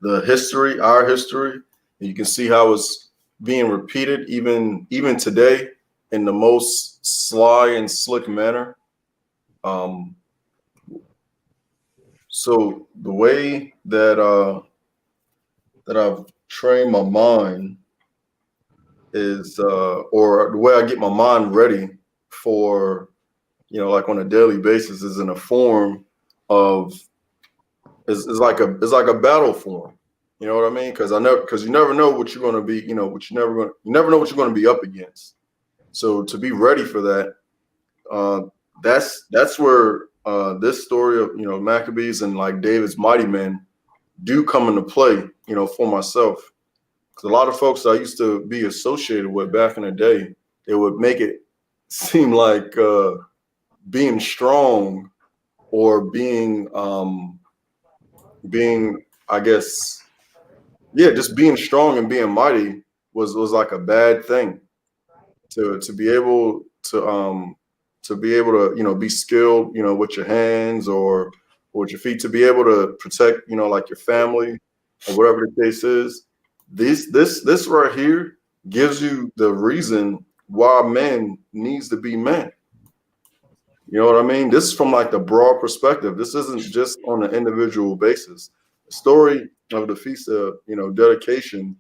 the history, our history, you can see how it's being repeated even today in the most sly and slick manner. So the way that I've trained my mind is or the way I get my mind ready for like on a daily basis is in a form of is like a battle form. You know what I mean? Because you never know what you're going to be. You never know what you're going to be up against. So to be ready for that, that's where this story of Maccabees and like David's mighty men do come into play. For myself, because a lot of folks I used to be associated with back in the day, it would make it seem like being strong or being I guess just being strong and being mighty was like a bad thing. To be able to be skilled with your hands or with your feet, to be able to protect like your family or whatever the case is, This right here gives you the reason why man needs to be man. You know what I mean? This is from like the broad perspective. This isn't just on an individual basis. The story of the Feast of, dedication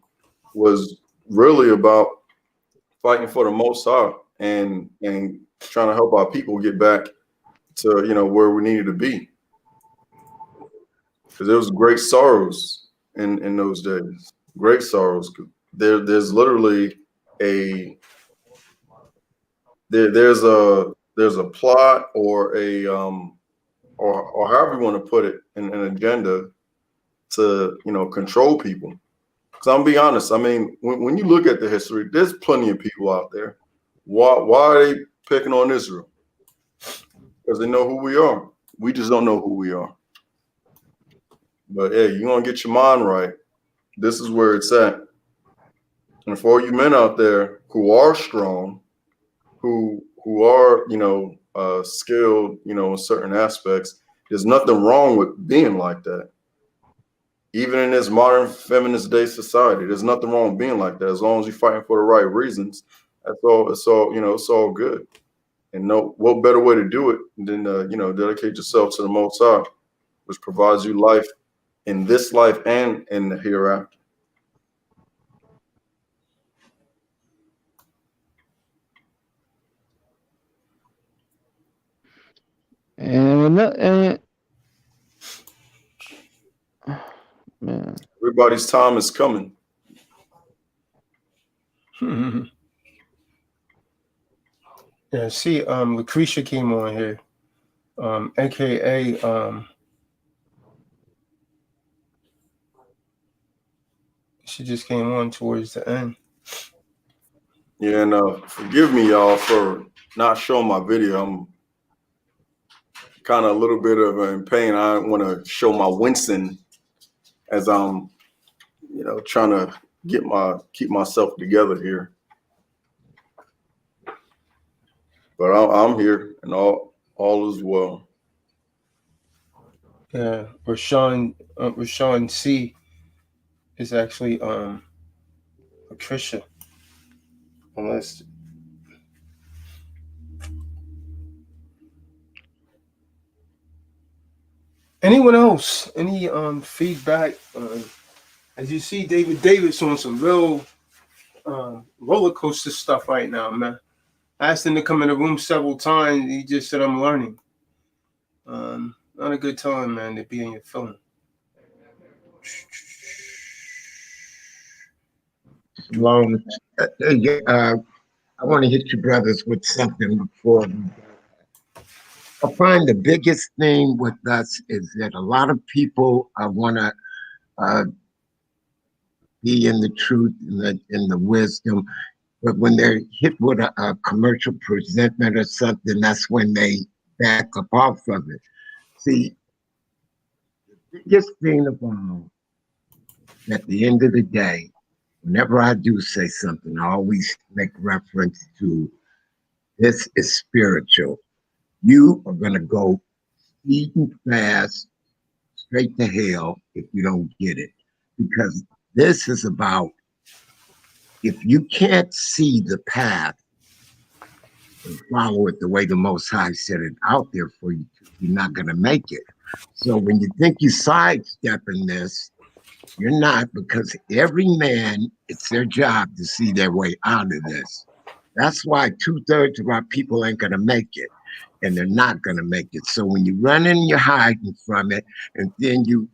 was really about fighting for the Most High and trying to help our people get back to, where we needed to be. Because there was great sorrows in those days. Great sorrows. There's literally there's a plot or a or however you want to put it, an agenda to control people. Because I'm gonna be honest, I mean, when you look at the history, there's plenty of people out there. Why are they picking on Israel? Because they know who we are. We just don't know who we are. But hey, you're gonna get your mind right. This is where it's at. And for all you men out there who are strong, who are skilled, in certain aspects, there's nothing wrong with being like that. Even in this modern feminist day society, there's nothing wrong with being like that. As long as you're fighting for the right reasons, that's all. It's all good. And no, what better way to do it than dedicate yourself to the Most High, which provides you life in this life and in the hereafter. And man, Everybody's time is coming. Yeah, see, Lucretia came on here, aka she just came on towards the end. Yeah, and forgive me, y'all, for not showing my video. I'm kind of a little bit of in pain. I want to show my wincing as I'm, trying to keep myself together here. But I'm here, and all is well. Yeah, Rashawn C is actually a Christian. Unless anyone else, any feedback? As you see, David Davis on some real roller coaster stuff right now, man. I asked him to come in the room several times. He just said, "I'm learning." Not a good time, man, to be in your film. Long. I want to hit you brothers with something before. I find the biggest thing with us is that a lot of people want to be in the truth and the wisdom, but when they're hit with a commercial presentment or something, that's when they back up off of it. See, the biggest thing of all, at the end of the day, whenever I do say something, I always make reference to this is spiritual. You are going to go speeding fast straight to hell if you don't get it. Because this is about, if you can't see the path and follow it the way the Most High set it out there for you, you're not going to make it. So when you think you're sidestepping this, you're not, because every man, it's their job to see their way out of this. That's why 2/3 of our people ain't going to make it, and they're not going to make it. So when you run in, you're hiding from it, and then you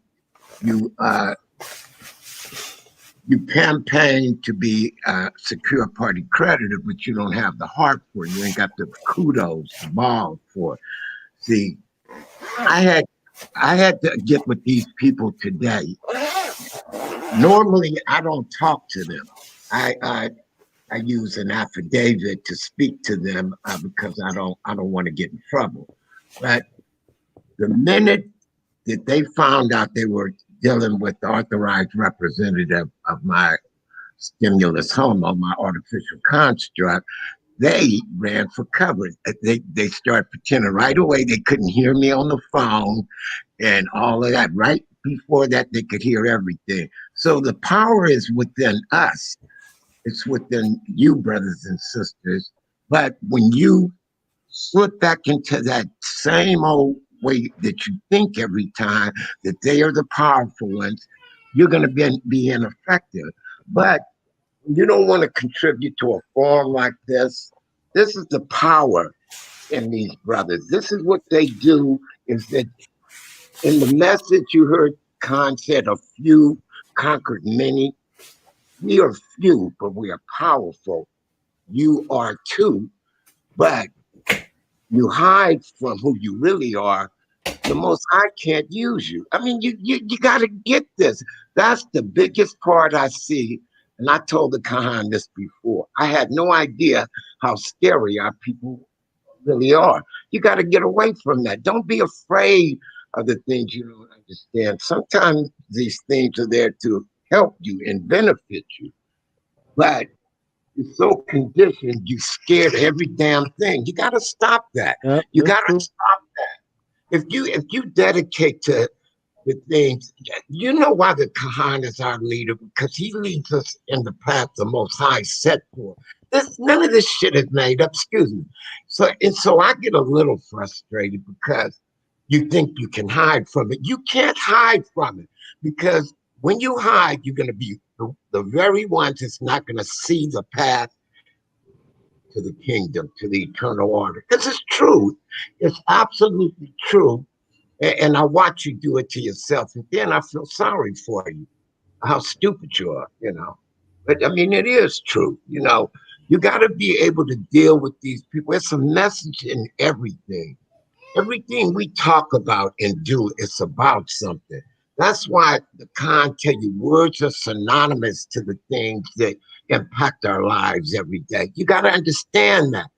campaign to be a secure party creditor, but you don't have the heart for it. You ain't got the kudos, the balls for it. See, I had to get with these people today. Normally, I don't talk to them. I use an affidavit to speak to them because I don't want to get in trouble. But the minute that they found out they were dealing with the authorized representative of my stimulus hormone, my artificial construct, they ran for cover. They started pretending right away they couldn't hear me on the phone and all of that. Right before that, they could hear everything. So the power is within us. It's within you, brothers and sisters. But when you slip back into that same old way that you think every time that they are the powerful ones, you're going to be ineffective. But you don't want to contribute to a forum like this. This is the power in these brothers. This is what they do. Is that in the message you heard Khan said, a few conquered many. We are few, but we are powerful. You are too, but you hide from who you really are. The Most High can't use you. I mean, you got to get this. That's the biggest part I see. And I told the Khan this before. I had no idea how scary our people really are. You got to get away from that. Don't be afraid of the things you don't understand. Sometimes these things are there to help you and benefit you. But you're so conditioned, you're scared of every damn thing. You got to stop that. Yep, You that's got to true. stop that. If you dedicate to the things, you know why the Kahan is our leader, because he leads us in the path the Most High set for. None of this shit is made up. Excuse me. So I get a little frustrated because you think you can hide from it. You can't hide from it because when you hide, you're going to be the very ones that's not going to see the path to the kingdom, to the eternal order. Because it's true. It's absolutely true. And I watch you do it to yourself. And then I feel sorry for you, how stupid you are. But I mean, it is true. You got to be able to deal with these people. It's a message in everything. Everything we talk about and do is about something. That's why the Khan tell you words are synonymous to the things that impact our lives every day. You got to understand that.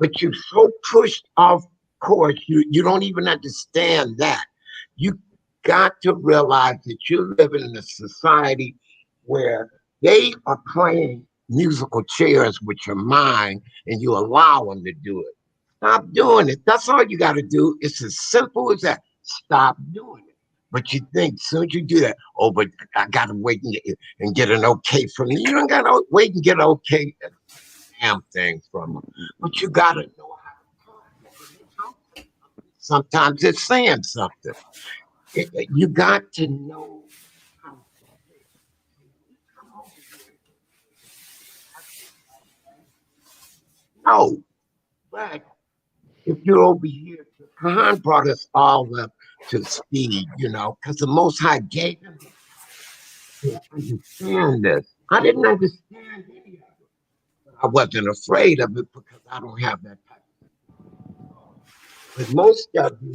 But you're so pushed off course, you don't even understand that. You got to realize that you're living in a society where they are playing musical chairs with your mind and you allow them to do it. Stop doing it. That's all you got to do. It's as simple as that. Stop doing it. But you think as soon as you do that, oh, but I got to wait and get an okay from them. You don't got to wait and get an okay damn thing from them. But you got to know how to talk. Sometimes it's saying something. You got to know how to say it. Come over here. No, but if you're over here, Khan brought us all up to speed, because the Most High gave him to understand this. I didn't understand any of it. But I wasn't afraid of it because I don't have that type of. But most of you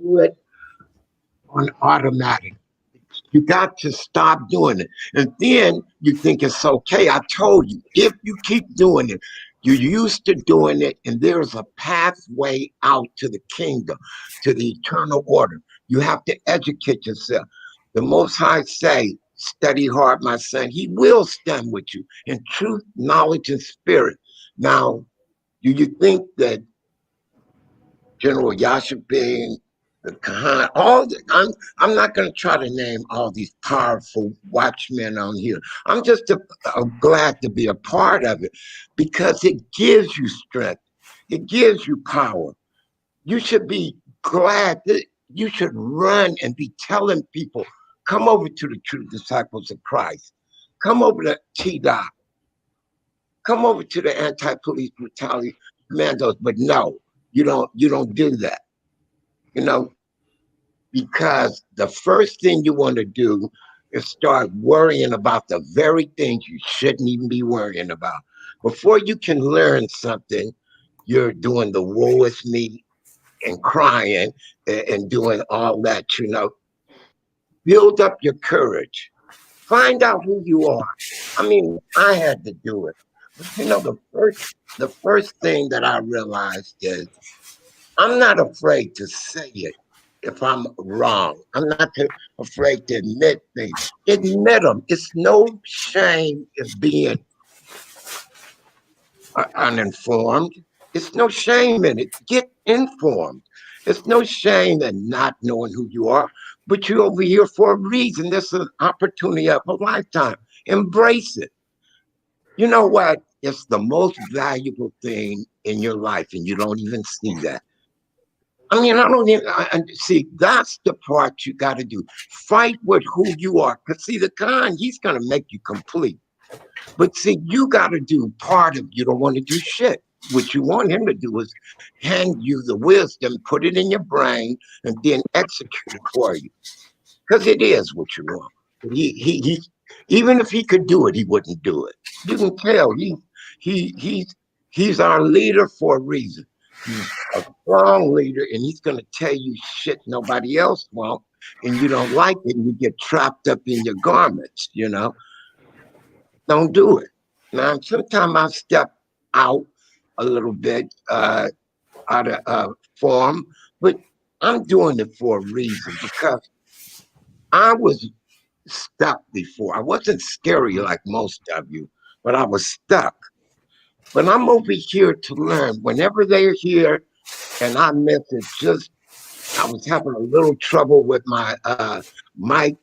do it on automatic. You got to stop doing it. And then you think it's okay. I told you, if you keep doing it, you're used to doing it, and there's a pathway out to the kingdom, to the eternal order. You have to educate yourself. The Most High say, study hard, my son. He will stand with you in truth, knowledge, and spirit. Now, do you think that General Yashipin, the Khan, I'm not going to try to name all these powerful watchmen on here. I'm just glad to be a part of it because it gives you strength. It gives you power. You should be glad that you should run and be telling people, come over to the true disciples of Christ. Come over to T-Dot. Come over to the anti-police brutality commandos. But no, you don't do that. You know, because the first thing you want to do is start worrying about the very things you shouldn't even be worrying about. Before you can learn something, you're doing the woe is me and crying and doing all that. Build up your courage. Find out who you are. I mean, I had to do it. But the first thing that I realized is I'm not afraid to say it if I'm wrong. I'm not afraid to admit things. Admit them. It's no shame in being are uninformed. It's no shame in it. Get informed. It's no shame in not knowing who you are, but you're over here for a reason. This is an opportunity of a lifetime. Embrace it. You know what? It's the most valuable thing in your life, and you don't even see that. I mean, I don't even see. That's the part you got to do. Fight with who you are. Because, see, the Khan, he's going to make you complete. But see, you got to do part of you don't want to do shit. What you want him to do is hand you the wisdom, put it in your brain, and then execute it for you. Because it is what you want. He even if he could do it, he wouldn't do it. You can tell he he's our leader for a reason. He's a strong leader, and he's going to tell you shit nobody else won't, and you don't like it, and you get trapped up in your garments. Don't do it. Now, sometimes I step out a little bit out of form, but I'm doing it for a reason because I was stuck before. I wasn't scary like most of you, but I was stuck. But I'm over here to learn. Whenever they're here and I miss it, I was having a little trouble with my mic,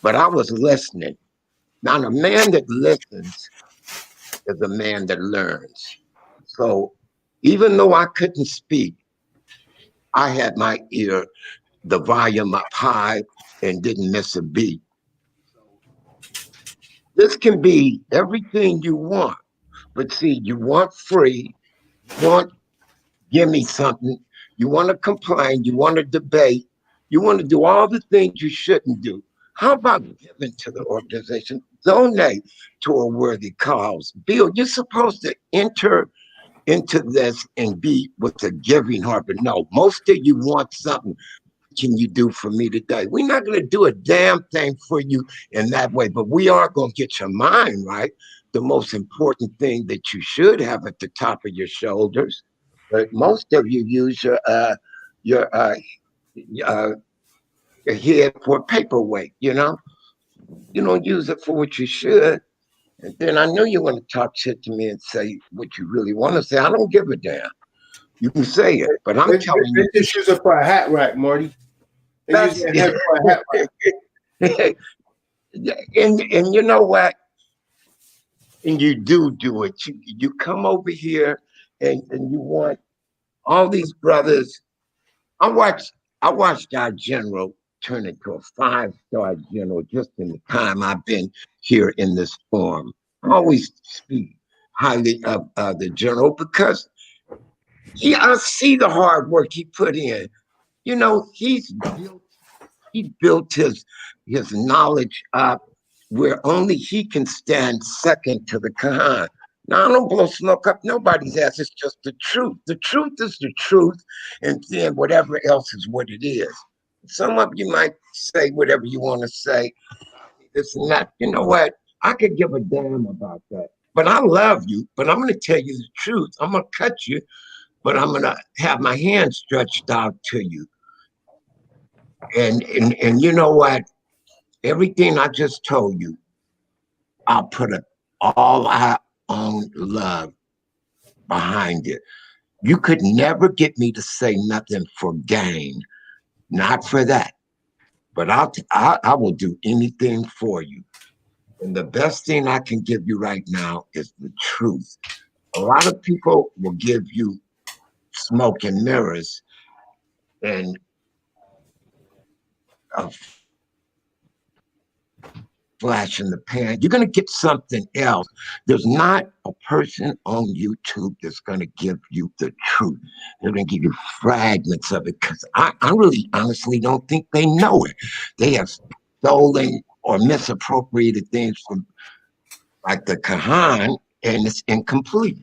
but I was listening. Now, a man that listens is a man that learns. So even though I couldn't speak, I had my ear, the volume up high, and didn't miss a beat. This can be everything you want, but see, you want free, you want give me something, you want to complain, you want to debate, you want to do all the things you shouldn't do. How about giving to the organization? Donate to a worthy cause. Bill, you're supposed to enter into this and be with a giving heart, but no, most of you want something. Can you do for me today? We're not going to do a damn thing for you in that way, but we are going to get your mind right. The most important thing that you should have at the top of your shoulders. But most of you use your head for paperweight. You don't use it for what you should. And then I know you want to talk shit to me and say what you really want to say. I don't give a damn. You can say it, but I'm telling you. They just use it for a hat rack, Marty. They use their head for a hat rack. And you know what? And you do it. You come over here and you want all these brothers. I watched our general turn into a 5-star general just in the time I've been here in this forum. I always speak highly of the general because I see the hard work he put in. He built his knowledge up where only he can stand second to the Quran. Now, I don't blow smoke up nobody's ass. It's just the truth. The truth is the truth, and then whatever else is what it is. Some of you might say whatever you want to say. It's not, you know what? I could give a damn about that. But I love you, but I'm going to tell you the truth. I'm going to cut you, but I'm going to have my hand stretched out to you. And you know what? Everything I just told you, I'll put all our own love behind it. You could never get me to say nothing for gain, not for that. But I will do anything for you. And the best thing I can give you right now is the truth. A lot of people will give you smoke and mirrors and flash in the pan. You're going to get something else. There's not a person on YouTube that's going to give you the truth. They're going to give you fragments of it because I really honestly don't think they know it. They have stolen or misappropriated things from like the Quran, and it's incomplete.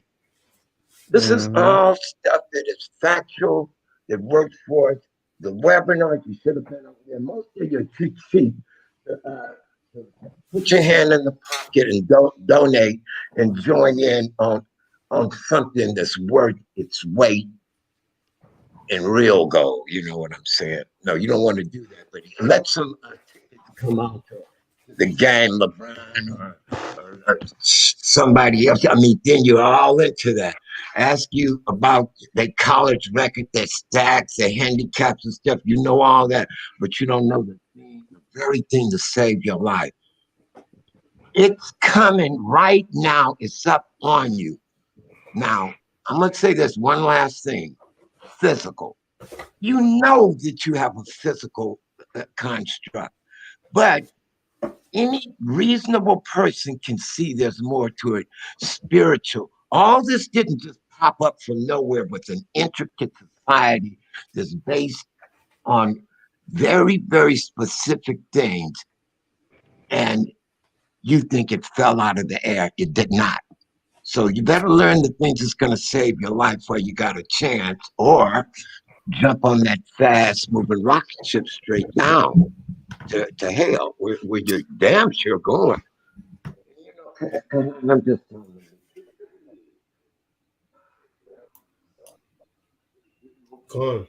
This is all stuff that is factual, that works for us. The webinars, you should have been over there. Most of your cheat sheets, put your hand in the pocket and donate and join in on something that's worth its weight in real gold. You know what I'm saying? No, you don't want to do that, but let some tickets come out to the game, LeBron or or somebody else. I mean, then you're all into that. Ask you about their college record, their stacks, their handicaps and stuff. You know all that, but you don't know the very thing to save your life. It's coming right now. It's up on you. Now, I'm going to say this one last thing. Physical. You know that you have a physical construct, but any reasonable person can see there's more to it. Spiritual. All this didn't just pop up from nowhere, but an intricate society that's based on very, very specific things. And you think it fell out of the air. It did not. So you better learn the things that's going to save your life while you got a chance, or jump on that fast moving rocket ship straight down to hell, where you're damn sure going. You know, and I'm just telling you. Go on.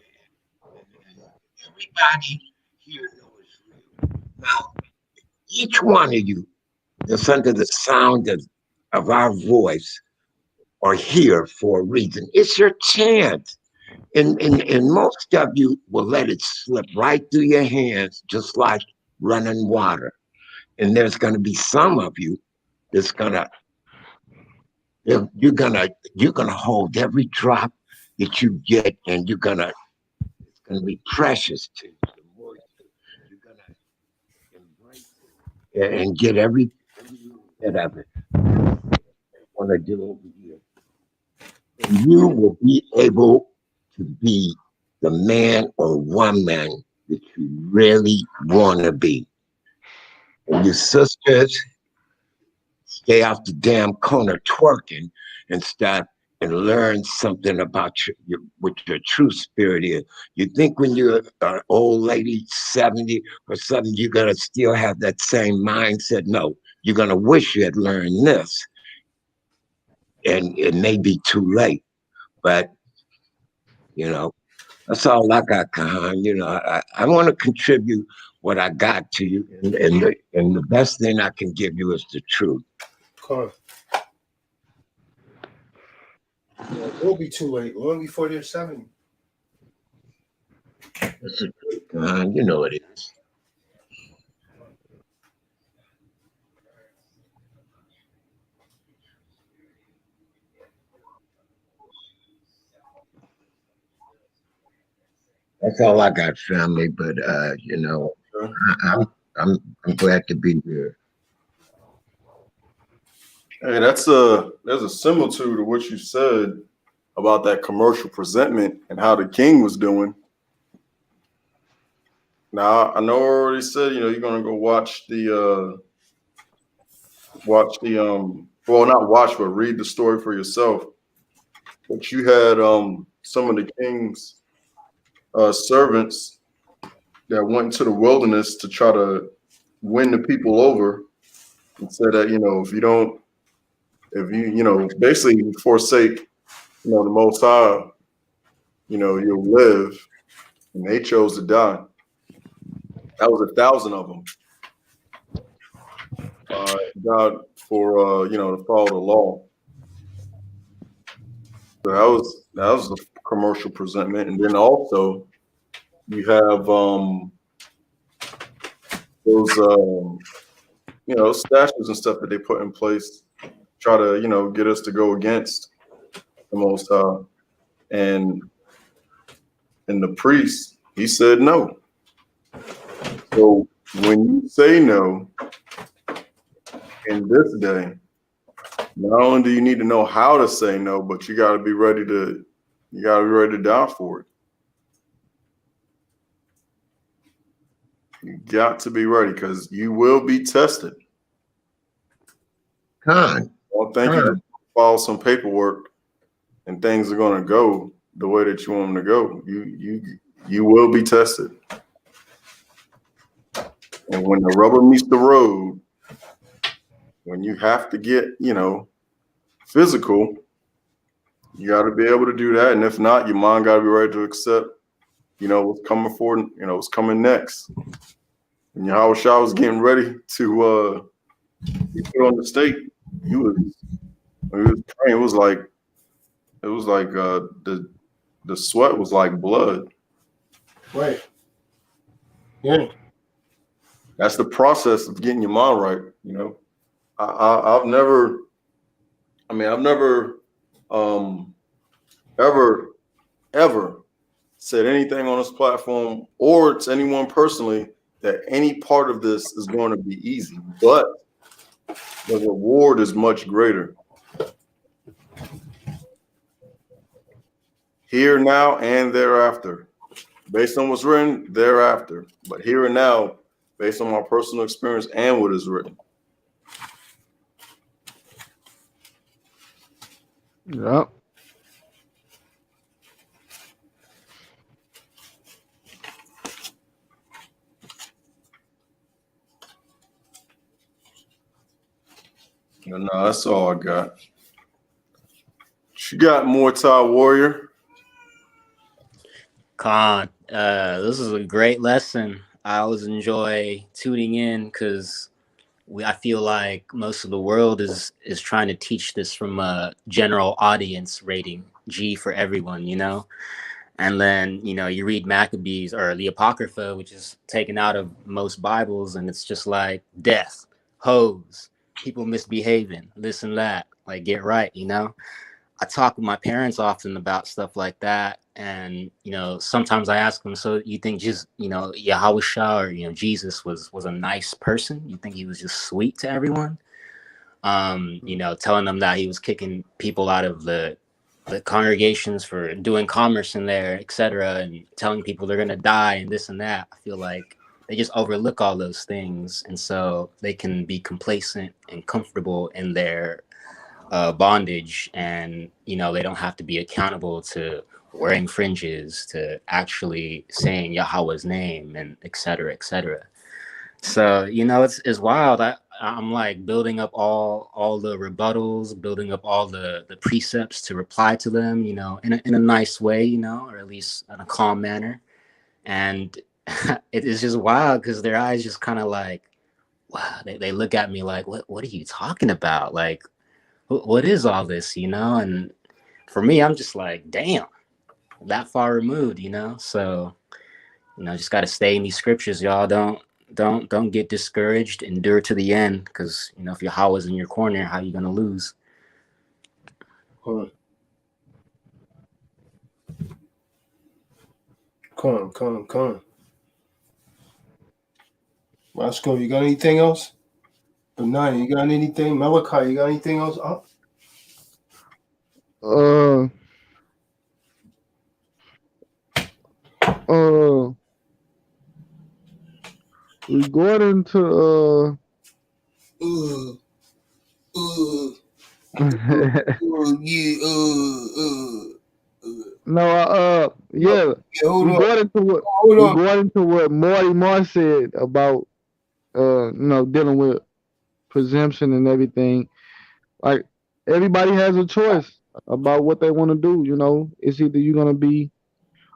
Everybody here knows real. Now, each one of you that's under the sound of our voice are here for a reason. It's your chance. And most of you will let it slip right through your hands, just like running water. And there's going to be some of you that's you're gonna hold every drop that you get, and it's gonna be precious to you. The more you're gonna embrace it and get every bit of it. Want to do over here, and you will be able to be the man or woman that you really want to be. And you sisters, stay off the damn corner twerking and stuff, and learn something about what your true spirit is. You think when you're an old lady, 70 or something, you're going to still have that same mindset? No, you're going to wish you had learned this. And it may be too late, but, you know, that's all I got, Kahan. You know, I want to contribute what I got to you, and the best thing I can give you is the truth. Come on. Yeah, it will be too late. Long before they're 70. That's the truth, Kahan. You know it is. That's all I got, family. But you know, I'm glad to be here. Hey, there's a similitude to what you said about that commercial presentment and how the king was doing. Now I know I already said, you know, you're gonna go watch the well, not watch, but read the story for yourself. But you had some of the king's servants that went into the wilderness to try to win the people over, and said that, you know, if you basically forsake, you know, the Most High, you know, you'll live. And they chose to die. That was 1,000 of them. Died for to follow the law. So that was the commercial presentment, and then also you have those statutes and stuff that they put in place, try to get us to go against the Most High, and the priest, he said no. So when you say no in this day, not only do you need to know how to say no, but you got to be ready to die for it. You got to be ready, because you will be tested. Con. Well, thank you. Just follow some paperwork, and things are going to go the way that you want them to go. You will be tested, and when the rubber meets the road, when you have to get physical, you got to be able to do that. And if not, your mind got to be ready to accept what's coming forward, what's coming next. And Yahweh Shah was getting ready to be put on the stake. he was when he was praying. It was like the sweat was like blood. Right. Yeah. That's the process of getting your mind right. You know, I've never. I mean, I've never um, ever ever said anything on this platform or to anyone personally that any part of this is going to be easy, but the reward is much greater. Here, now, and thereafter. Based on what's written, thereafter. But here and now, based on my personal experience and what is written. Yep. No, that's all I got. She got Mortal Warrior. Khan, this is a great lesson. I always enjoy tuning in because I feel like most of the world is trying to teach this from a general audience rating, G for everyone, you know. And then you read Maccabees or the Apocrypha, which is taken out of most Bibles, and it's just like death, hoes, people misbehaving, this and that. Like get right, you know. I talk with my parents often about stuff like that, and sometimes I ask them, so you think just Yahweh or Jesus was a nice person? You think he was just sweet to everyone? Telling them that he was kicking people out of the congregations for doing commerce in there, etc., and telling people they're gonna die and this and that. I feel like they just overlook all those things, and so they can be complacent and comfortable in their bondage, and they don't have to be accountable to wearing fringes, to actually saying Yahweh's name, and etc., etc. So it's wild. I'm like building up all the rebuttals, building up all the precepts to reply to them, in a nice way, or at least in a calm manner. And it is just wild because their eyes just kind of like, wow, they look at me like, what are you talking about? Like, what is all this, And for me, I'm just like, damn, that far removed, So, just got to stay in these scriptures, y'all. Don't get discouraged. Endure to the end, because if Yahweh's in your corner, how you gonna lose? Come on. Roscoe, you got anything else? Benaiah, you got anything? Malachi, you got anything else? Uh, we going into no, yeah, Hold we on. going into what Hold we on. going into what Marty Marr said about dealing with presumption and everything. Like everybody has a choice about what they want to do. It's either you're gonna be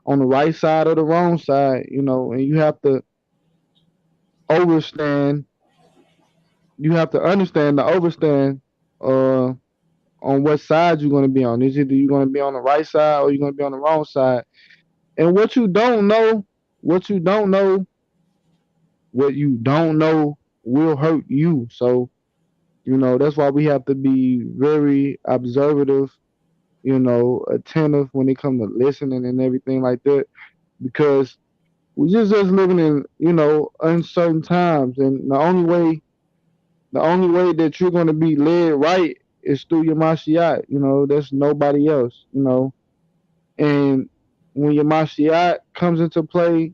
on the right side or the wrong side. And you have to overstand. You have to understand to overstand. On what side you're gonna be on. It's either you're gonna be on the right side or you're gonna be on the wrong side. And what you don't know, what you don't know will hurt you. So, that's why we have to be very observative, attentive when it comes to listening and everything like that. Because we're just living in, uncertain times. And the only way that you're gonna be led right is through your Mashiach. There's nobody else, And when your Mashiach comes into play,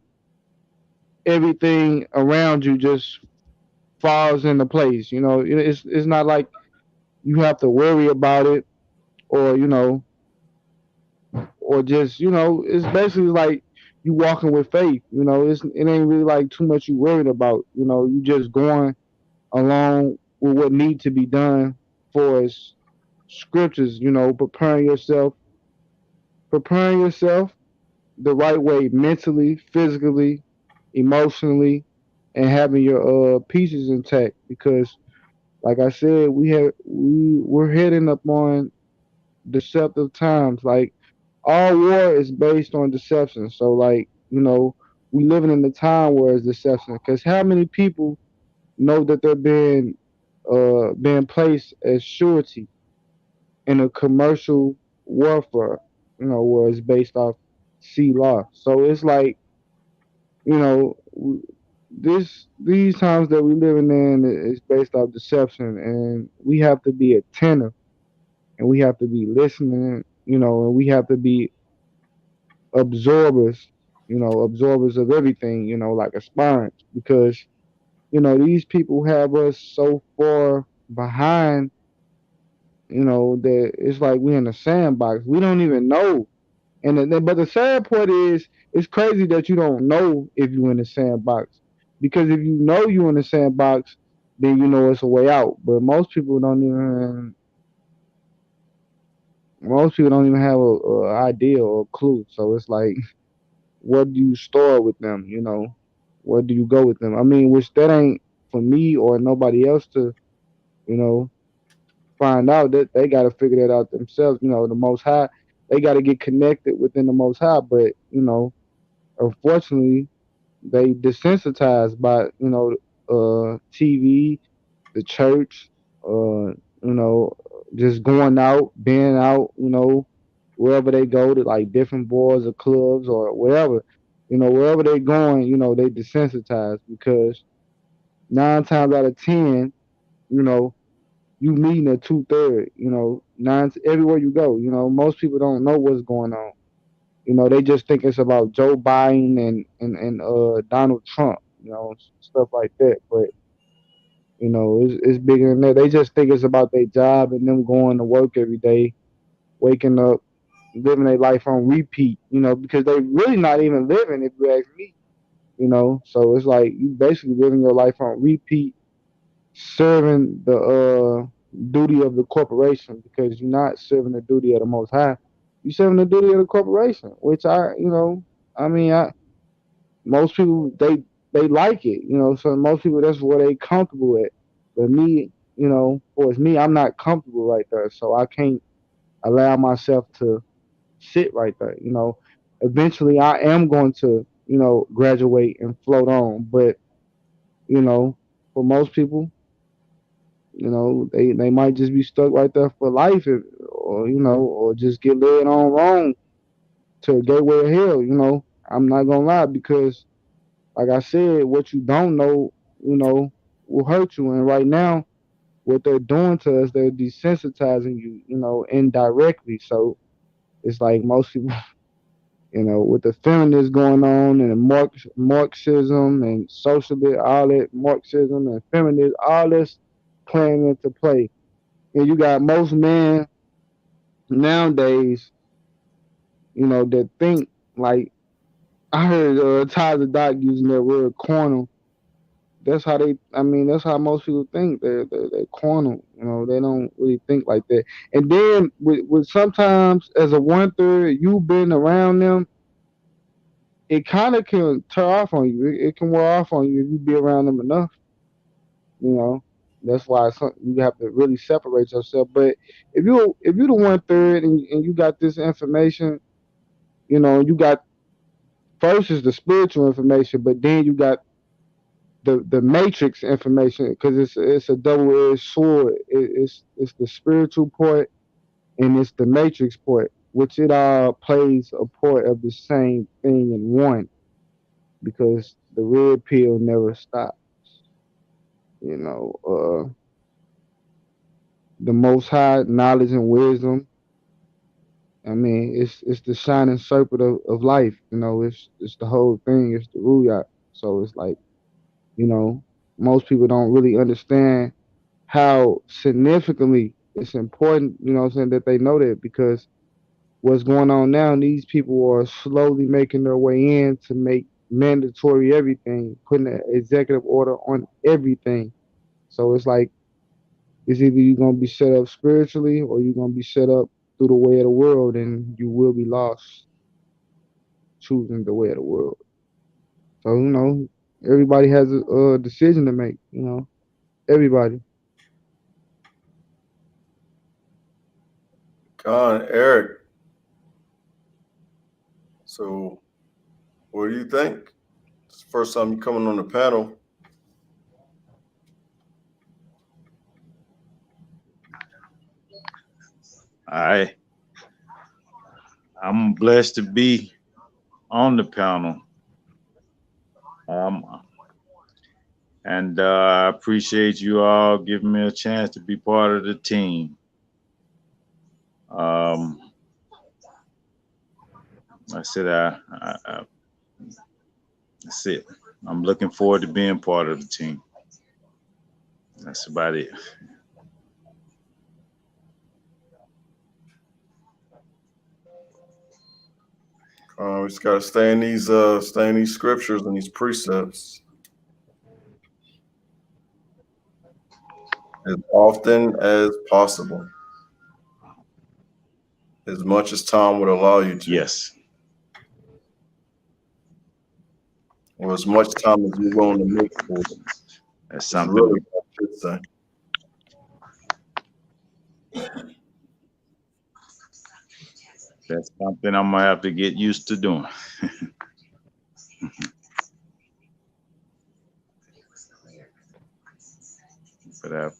everything around you just falls into place. It's not like you have to worry about it, or or just it's basically like you walking with faith. It ain't really like too much you worried about. You just going along with what needs to be done for us scriptures. Preparing yourself the right way, mentally, physically, emotionally, and having your pieces intact, because Like I said, we're heading up on deceptive times. Like all war is based on deception. So like, we living in a time where it's deception. Because how many people know that they're being placed as surety in a commercial warfare, where it's based off sea law. So it's like, you know, these times that we living in is based off deception, and we have to be attentive, and we have to be listening, and we have to be absorbers, absorbers of everything, like a sponge, because these people have us so far behind, that it's like we in a sandbox. We don't even know. But the sad part is, it's crazy that you don't know if you in a sandbox. Because if you know you in a sandbox, then you know it's a way out. But most people don't even have a idea or a clue. So it's like, what do you store with them? Where do you go with them? I mean, which that ain't for me or nobody else to, you know, find out. That they got to figure that out themselves. The Most High, they got to get connected within the Most High. But unfortunately, they desensitized by TV, the church, just going out, being out, wherever they go to, like different boards or clubs or wherever, wherever they going, they desensitized, because 9 times out of 10, you know, you meeting a 2/3, nine everywhere you go. Most people don't know what's going on. They just think it's about Joe Biden and Donald Trump, stuff like that. But it's bigger than that. They just think it's about their job and them going to work every day, waking up, living their life on repeat. Because they really not even living, if you ask me. So it's like you basically living your life on repeat, serving the duty of the corporation, because you're not serving the duty of the Most High. You're serving the duty of the corporation, which I mean, most people they like it, so most people that's where they comfortable at. But me, for it's me, I'm not comfortable right there, so I can't allow myself to sit right there. Eventually I am going to, graduate and float on, but you know, for most people, they might just be stuck right there for life, or or just get led on wrong to a gateway of hell. I'm not gonna lie, because like I said, what you don't know, you know, will hurt you. And right now, what they're doing to us, they're desensitizing you, indirectly. So it's like most people, with the feminists going on and the Marxism and socialism, all that Marxism and feminism, all this playing into play. And you got most men nowadays, that think like, I heard Tyler Doc using that word corner. That's how most people think. They're corner. They don't really think like that. And then with sometimes as a 1/3, you been around them, it kind of can tear off on you. It can wear off on you if you be around them enough. You know, that's why you have to really separate yourself. But if you the 1/3 and you got this information, you got, first is the spiritual information, but then you got the matrix information, because it's a double-edged sword. It's the spiritual part and it's the matrix part, which it all plays a part of the same thing in one, because the red pill never stops. The Most High knowledge and wisdom. I mean, it's the shining serpent of life. It's the whole thing. It's the ruach. So it's like, you know, most people don't really understand how significantly it's important, what I'm saying, that they know that, because what's going on now, these people are slowly making their way in to make mandatory everything, putting an executive order on everything. So it's like, it's either you're gonna be set up spiritually or you're gonna be set up through the way of the world, and you will be lost choosing the way of the world. So everybody has a decision to make. Everybody. Eric. So, what do you think? It's the first time you coming on the panel. I'm blessed to be on the panel. And I appreciate you all giving me a chance to be part of the team. I said, that's it. I'm looking forward to being part of the team. That's about it. We just gotta stay in these scriptures and these precepts as often as possible, as much as time would allow you to. Yes. Or as much time as you're willing to make for it. That's something. Really, I should say. That's something I'm gonna have to get used to doing. But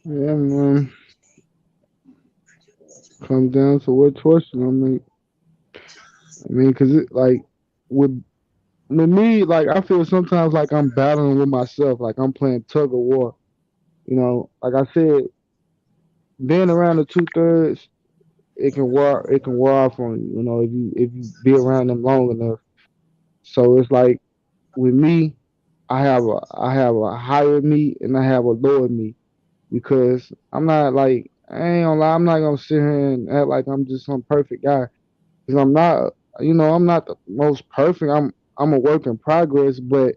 Yeah, man. Comes down to what choice you gonna make. I mean, cause it like with me, like I feel sometimes like I'm battling with myself, like I'm playing tug of war. You know, like I said, being around the 2/3, it can wear off on you. You know, if you be around them long enough. So it's like with me, I have a higher me and I have a lower me because I'm not like I ain't gonna lie, I'm not gonna sit here and act like I'm just some perfect guy because I'm not. You know, I'm not the most perfect. I'm a work in progress, but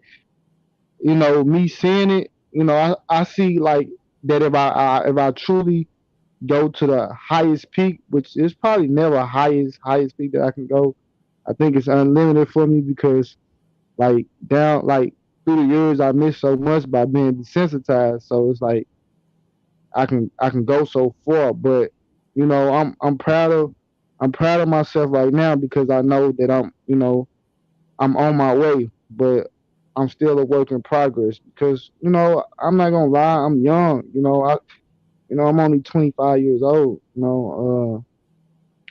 you know, me seeing it, you know, I see like that if I truly go to the highest peak, which is probably never highest peak that I can go. I think it's unlimited for me because like through the years I missed so much by being desensitized. So it's like I can go so far, but you know I'm proud of myself right now because I know that I'm on my way, but I'm still a work in progress because I'm not gonna lie, I'm young. I'm only 25 years old.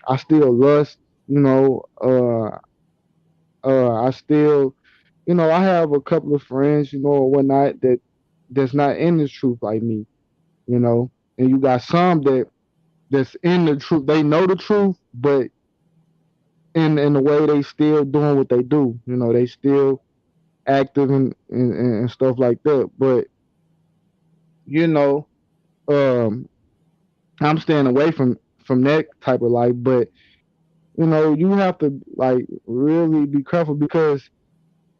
I still lust. You know, I still, I have a couple of friends, or whatnot that's not in the truth like me. And you got some that's in the truth. They know the truth, but in the way they still doing what they do. They still active and stuff like that. But you know, um, I'm staying away from that type of life. But you have to like really be careful because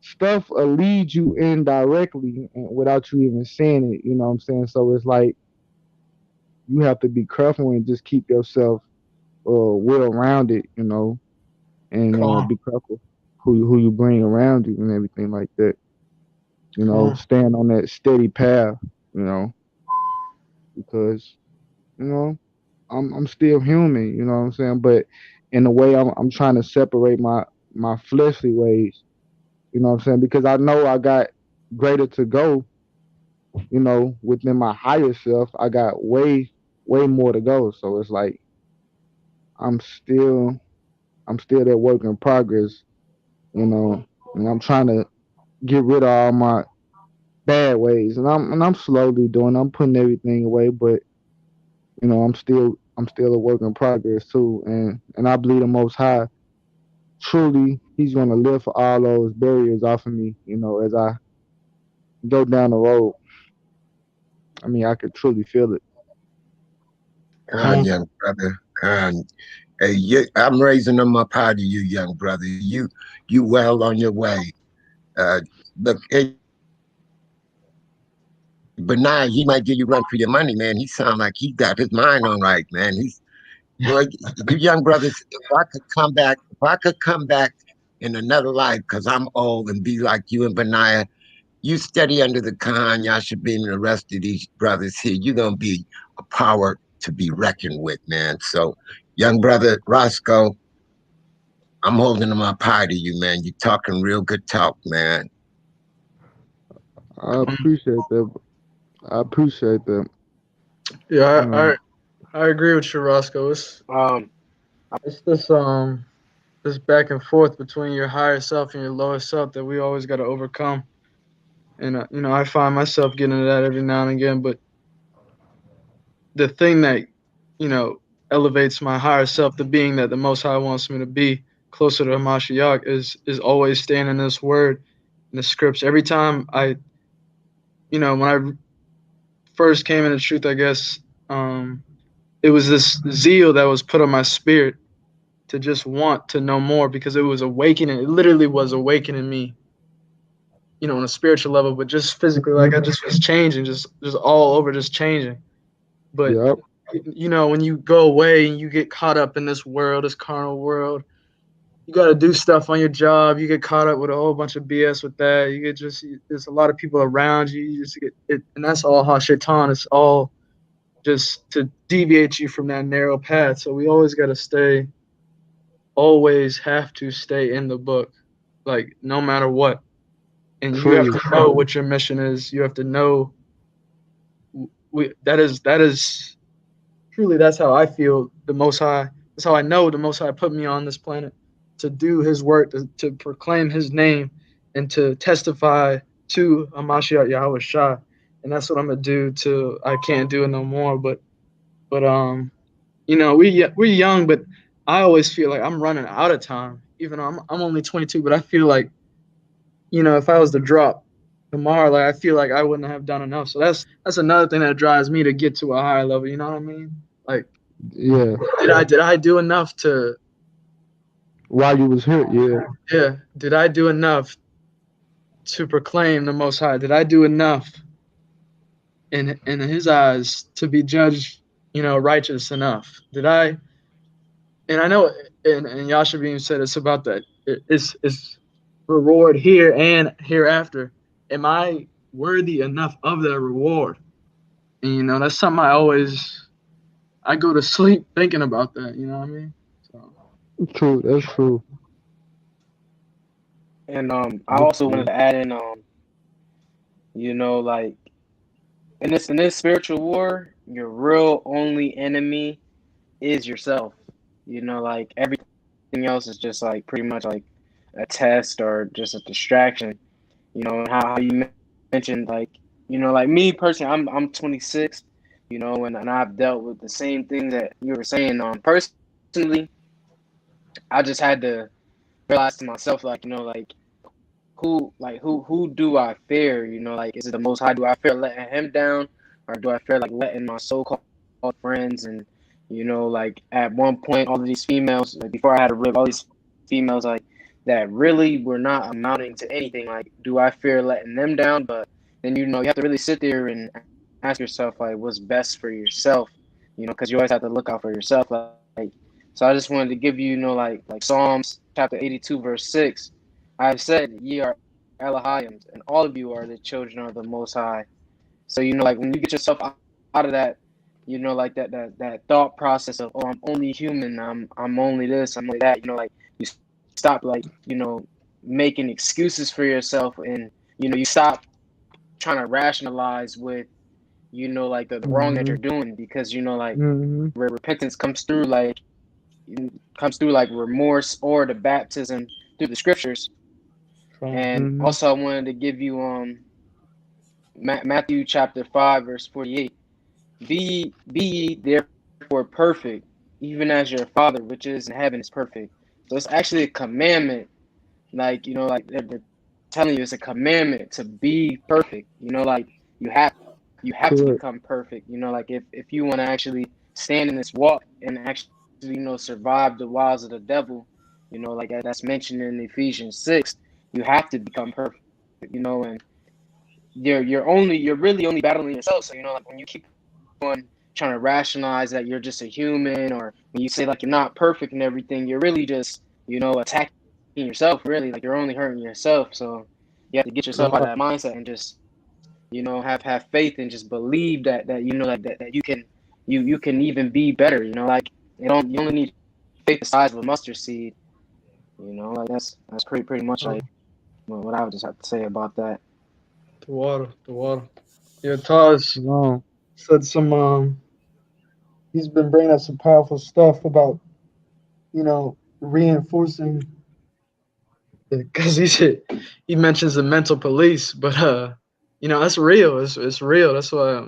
stuff will lead you indirectly without you even saying it. You know what I'm saying? So it's like you have to be careful and just keep yourself well rounded. And Come on. be careful who you bring around you and everything like that. Staying on that steady path. Because you know I'm still human. You know what I'm saying? But in a way, I'm trying to separate my fleshly ways. You know what I'm saying? Because I know I got greater to go. Within my higher self, I got way more to go. So it's like I'm still I'm still that work in progress. And I'm trying to get rid of all my bad ways, and I'm slowly doing. I'm putting everything away, but I'm still a work in progress too. And I believe the Most High truly He's gonna lift all those barriers off of me. As I go down the road. I mean, I could truly feel it. Con, young brother. Con. Hey, I'm raising them up high to you, young brother. You well on your way. Look, hey, Benai, he might give you run for your money, man. He sound like he got his mind on right, man. Boy, you young brothers, if I could come back in another life, because I'm old and be like you and Benaiah, you steady under the Khan, Yashabim, and the rest of these brothers here. You're gonna be a power to be reckoned with, man. So, young brother Roscoe, I'm holding them up high to you, man. You're talking real good talk, man. I appreciate that. I appreciate that. Yeah, Um, I agree with you, Roscoe. Um, It's this back and forth between your higher self and your lower self that we always got to overcome. And I find myself getting into that every now and again. But the thing that elevates my higher self, the being that the Most High wants me to be closer to Hamashiach, is always staying in this word, in the scripts. Every time when I first came into truth, I guess it was this zeal that was put on my spirit to just want to know more, because it was awakening. It literally was awakening me, on a spiritual level, but just physically, like I just was changing, just all over, just changing. But yep. when you go away and you get caught up in this world, this carnal world, you got to do stuff on your job. You get caught up with a whole bunch of BS with that. There's a lot of people around you. You just get it, and that's all Hashatan. It's all just to deviate you from that narrow path. So we always have to stay in the book, like no matter what. And you have Truly. to know what your mission is. You have to know. That is truly, that's how I feel. The Most High. That's how I know the Most High put me on this planet to do His work, to proclaim His name, and to testify to Hamashiach Yahweh Shah. And that's what I'm gonna do till I can't do it no more. But we're young, but I always feel like I'm running out of time. Even though I'm only 22, but I feel like if I was to drop tomorrow, like I feel like I wouldn't have done enough. So that's another thing that drives me to get to a higher level. You know what I mean? Like, Yeah. did I do enough to? While you was here, yeah. Yeah. Did I do enough to proclaim the Most High? Did I do enough in His eyes to be judged, righteous enough? Did I? And I know, and Yashabim said it's about that. It's reward here and hereafter. Am I worthy enough of that reward? And that's something I go to sleep thinking about that. You know what I mean? So. True. That's true. and I also wanted to add in, like in this spiritual war, your real only enemy is yourself. Like everything else is just like pretty much like a test or just a distraction. And how you mentioned, like, like me personally, I'm 26, and I've dealt with the same thing that you were saying. Personally, I just had to realize to myself, like, who do I fear? Like, is it the Most High? Do I fear letting Him down, or do I fear like letting my so-called friends? And like at one point, all of these females, like before I had to live, all these females, like, that really were not amounting to anything. Like, do I fear letting them down? But then you have to really sit there and ask yourself, like, what's best for yourself? Because you always have to look out for yourself. Like, so I just wanted to give you, like Psalms chapter 82 verse 6. I have said, ye are Elohim, and all of you are the children of the Most High. So like when you get yourself out of that, like that thought process of, oh, I'm only human, I'm only this, I'm only that. Like you stop, like, making excuses for yourself, and you stop trying to rationalize with like the wrong that you're doing, because like where repentance comes through like remorse or the baptism through the scriptures. And also I wanted to give you Matthew chapter 5 verse 48. Be ye therefore perfect, even as your Father which is in heaven is perfect. So it's actually a commandment. Like, like they're telling you, it's a commandment to be perfect. Like you have to become perfect. Like if you want to actually stand in this walk and actually, survive the wiles of the devil, like that's mentioned in Ephesians 6, you have to become perfect. And you're really only battling yourself. So like when you keep on trying to rationalize that you're just a human, or when you say like you're not perfect and everything, you're really just attacking yourself. Really, like you're only hurting yourself. So you have to get yourself out of that mindset and just have faith and just believe that you can you can even be better. You know, like you only need faith the size of a mustard seed. You know, like that's pretty much like what I would just have to say about that. The water. Yeah, Taj No. said some. He's been bringing up some powerful stuff about reinforcing because he mentions the mental police, but that's real. It's real. That's why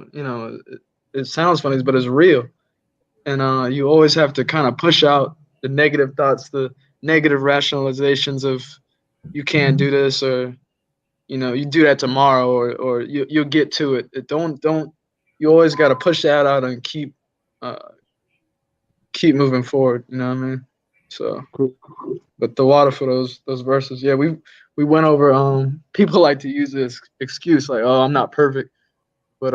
it sounds funny, but it's real. And you always have to kind of push out the negative thoughts, the negative rationalizations of you can't do this, or you do that tomorrow, or you'll get to it. Don't you always got to push that out and uh, keep moving forward. You know what I mean? So, but the water for those verses, yeah, we went over. People like to use this excuse like, oh, I'm not perfect, but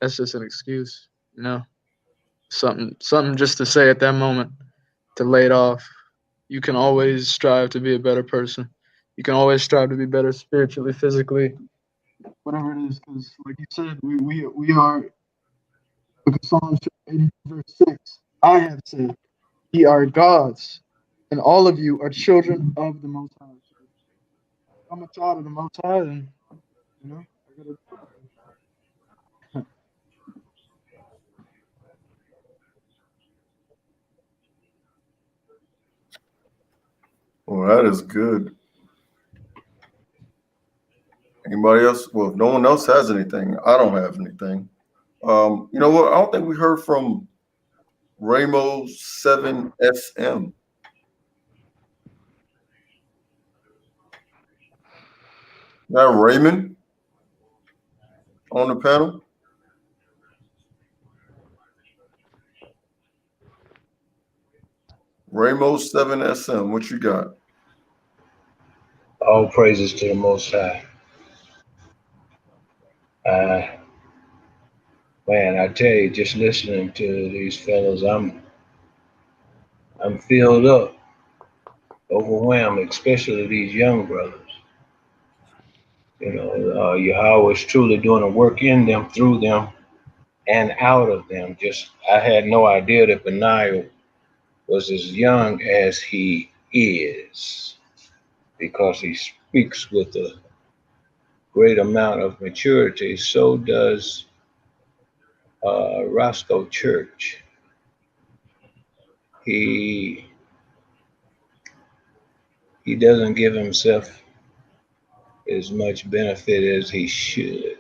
that's just an excuse. Something just to say at that moment to lay it off. You can always strive to be a better person. You can always strive to be better spiritually, physically, whatever it is. Because, like you said, we are. Look at Psalms 80, verse 6. I have said, ye are gods, and all of you are children of the Most High. So I'm a child of the Most High, and I gotta. Well, that is good. Anybody else? Well, if no one else has anything, I don't have anything. You know what? I don't think we heard from Ramo 7SM. That Raymond on the panel? Ramo 7SM, what you got? All praises to the Most High. Man, I tell you, just listening to these fellows, I'm filled up, overwhelmed, especially these young brothers. Yahweh is truly doing a work in them, through them, and out of them. Just I had no idea that Benaiah was as young as he is, because he speaks with a great amount of maturity. So does Roscoe Church. He doesn't give himself as much benefit as he should.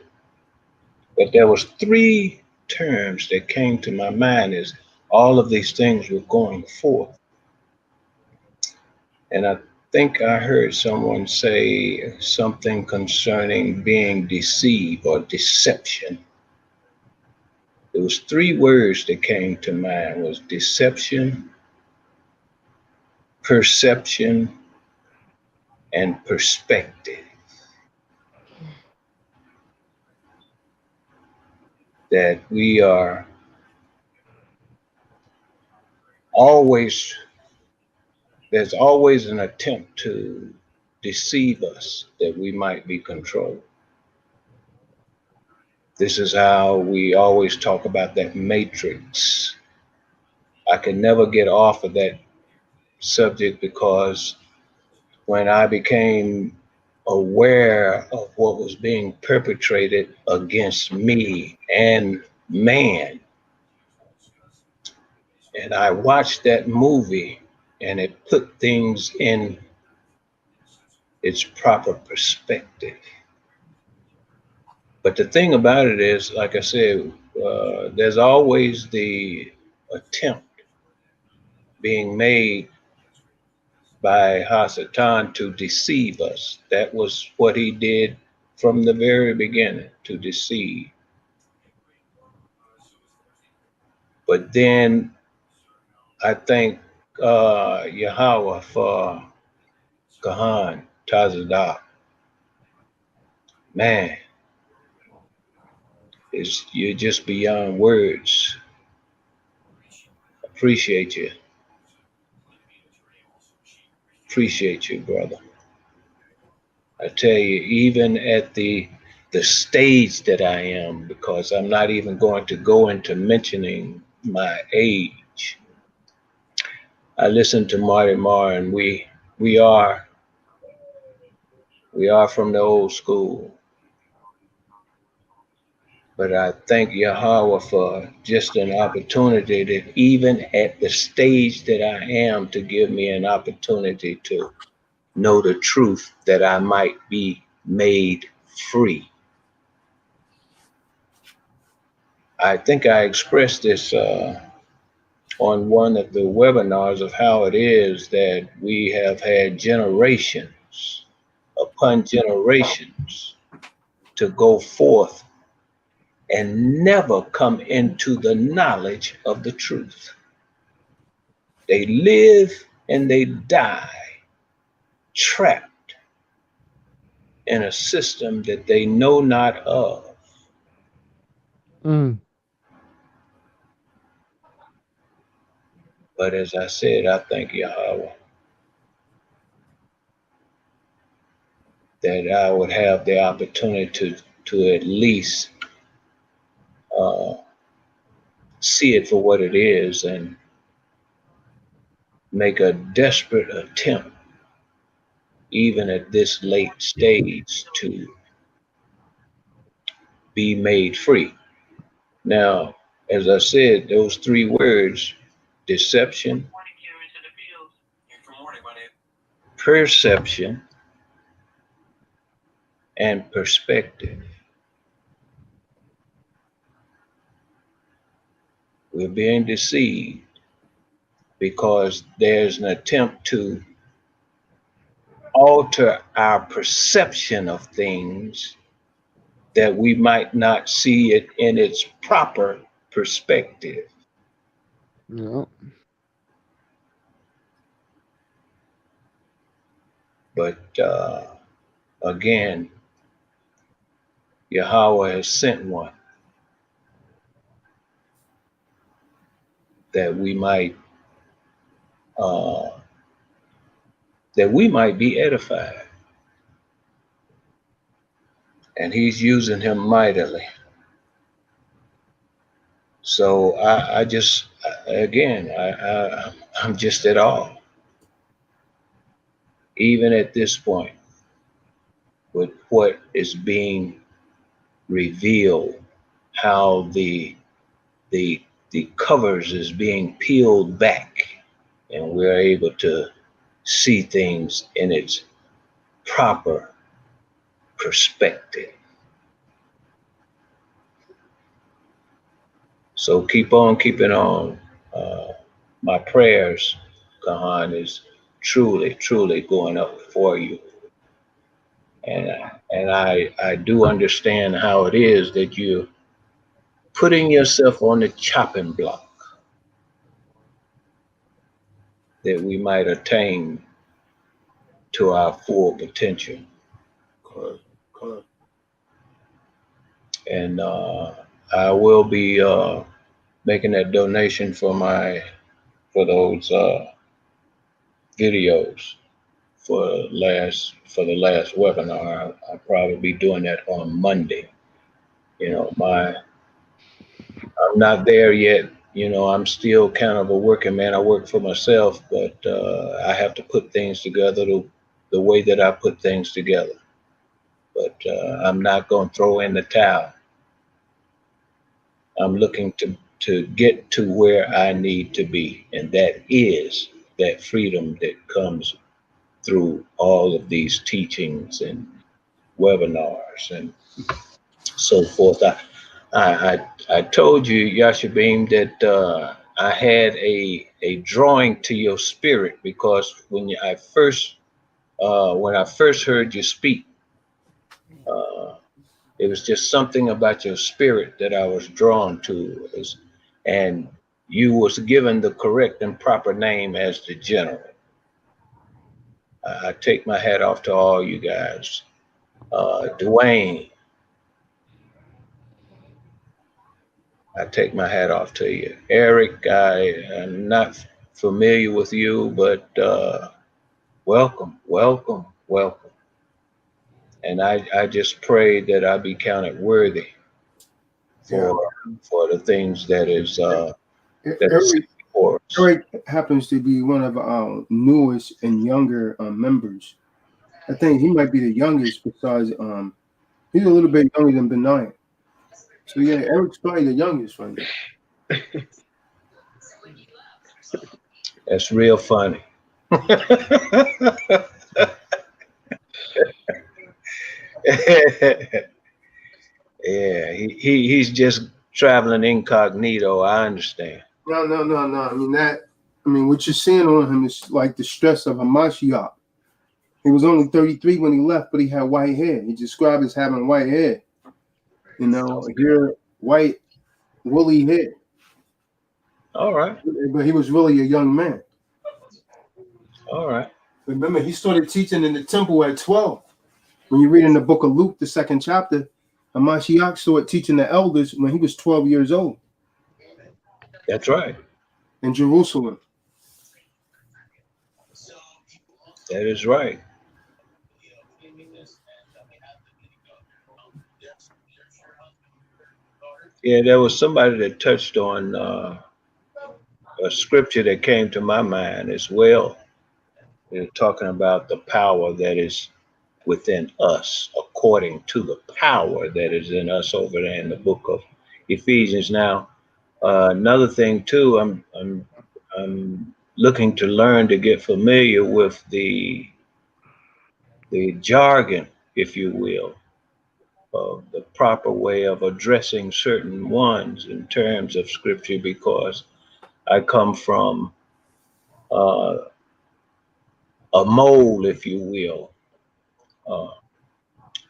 But there was three terms that came to my mind as all of these things were going forth. And I think I heard someone say something concerning being deceived or deception. There was three words that came to mind: was deception, perception, and perspective. That we are always, there's always an attempt to deceive us that we might be controlled. This is how we always talk about that matrix. I can never get off of that subject, because when I became aware of what was being perpetrated against me and man, and I watched that movie, and it put things in its proper perspective. But the thing about it is, like I said, there's always the attempt being made by Hasatan to deceive us. That was what he did from the very beginning, to deceive. But then I thank Yahweh for Kahan Tazadah. Man, you're just beyond words. Appreciate you. Appreciate you, brother. I tell you, even at the the stage that I am, because I'm not even going to go into mentioning my age. I listened to Marty Marr, and we are from the old school. But I thank Yahweh for just an opportunity that even at the stage that I am, to give me an opportunity to know the truth, that I might be made free. I think I expressed this on one of the webinars of how it is that we have had generations upon generations to go forth and never come into the knowledge of the truth. They live and they die trapped in a system that they know not of. Mm. But as I said, I thank Yahweh that I would have the opportunity to at least see it for what it is and make a desperate attempt, even at this late stage, to be made free. Now, as I said, those three words, deception, perception, and perspective. We're being deceived because there's an attempt to alter our perception of things, that we might not see it in its proper perspective. Yeah. But again, Yahweh has sent one that we might be edified, and He's using him mightily. So I just, again, I'm just at awe, even at this point, with what is being revealed, how the covers is being peeled back, and we're able to see things in its proper perspective. So keep on keeping on. My prayers, Kahan, is truly, truly going up for you. And I do understand how it is that you're putting yourself on the chopping block, that we might attain to our full potential. And I will be making that donation for those videos for the last webinar. I'll probably be doing that on Monday. You know, I'm not there yet. You know, I'm still kind of a working man. I work for myself, but I have to put things together the way that I put things together. But I'm not going to throw in the towel. I'm looking to get to where I need to be, and that is that freedom that comes through all of these teachings and webinars and so forth. I told you, Yashabim, that I had a drawing to your spirit, because when I first heard you speak, it was just something about your spirit that I was drawn to, and you was given the correct and proper name as the general. I take my hat off to all you guys. Dwayne, I take my hat off to you. Eric, I am not familiar with you, but welcome, welcome, welcome. And I just pray that I be counted worthy Yeah. for the things that is that is Eric, for us. Eric happens to be one of our newest and younger members. I think he might be the youngest besides he's a little bit younger than Benaiah. So yeah, Eric's probably the youngest right now. That's real funny. Yeah, he's just traveling incognito. I understand. No. I mean what you're seeing on him is like the stress of a Mashiach. He was only 33 when he left, but he had white hair. He described as having white hair. You know, here white woolly hair. All right. But he was really a young man. All right. Remember, he started teaching in the temple at 12. When you read in the book of Luke, the 2nd chapter, Hamashiach started teaching the elders when he was 12 years old. That's right. In Jerusalem. That is right. Yeah, there was somebody that touched on a scripture that came to my mind as well. They're talking about the power that is within us, according to the power that is in us over there in the book of Ephesians. Now, another thing too, I'm looking to learn to get familiar with the jargon, if you will, of the proper way of addressing certain ones in terms of scripture, because I come from a mold, if you will,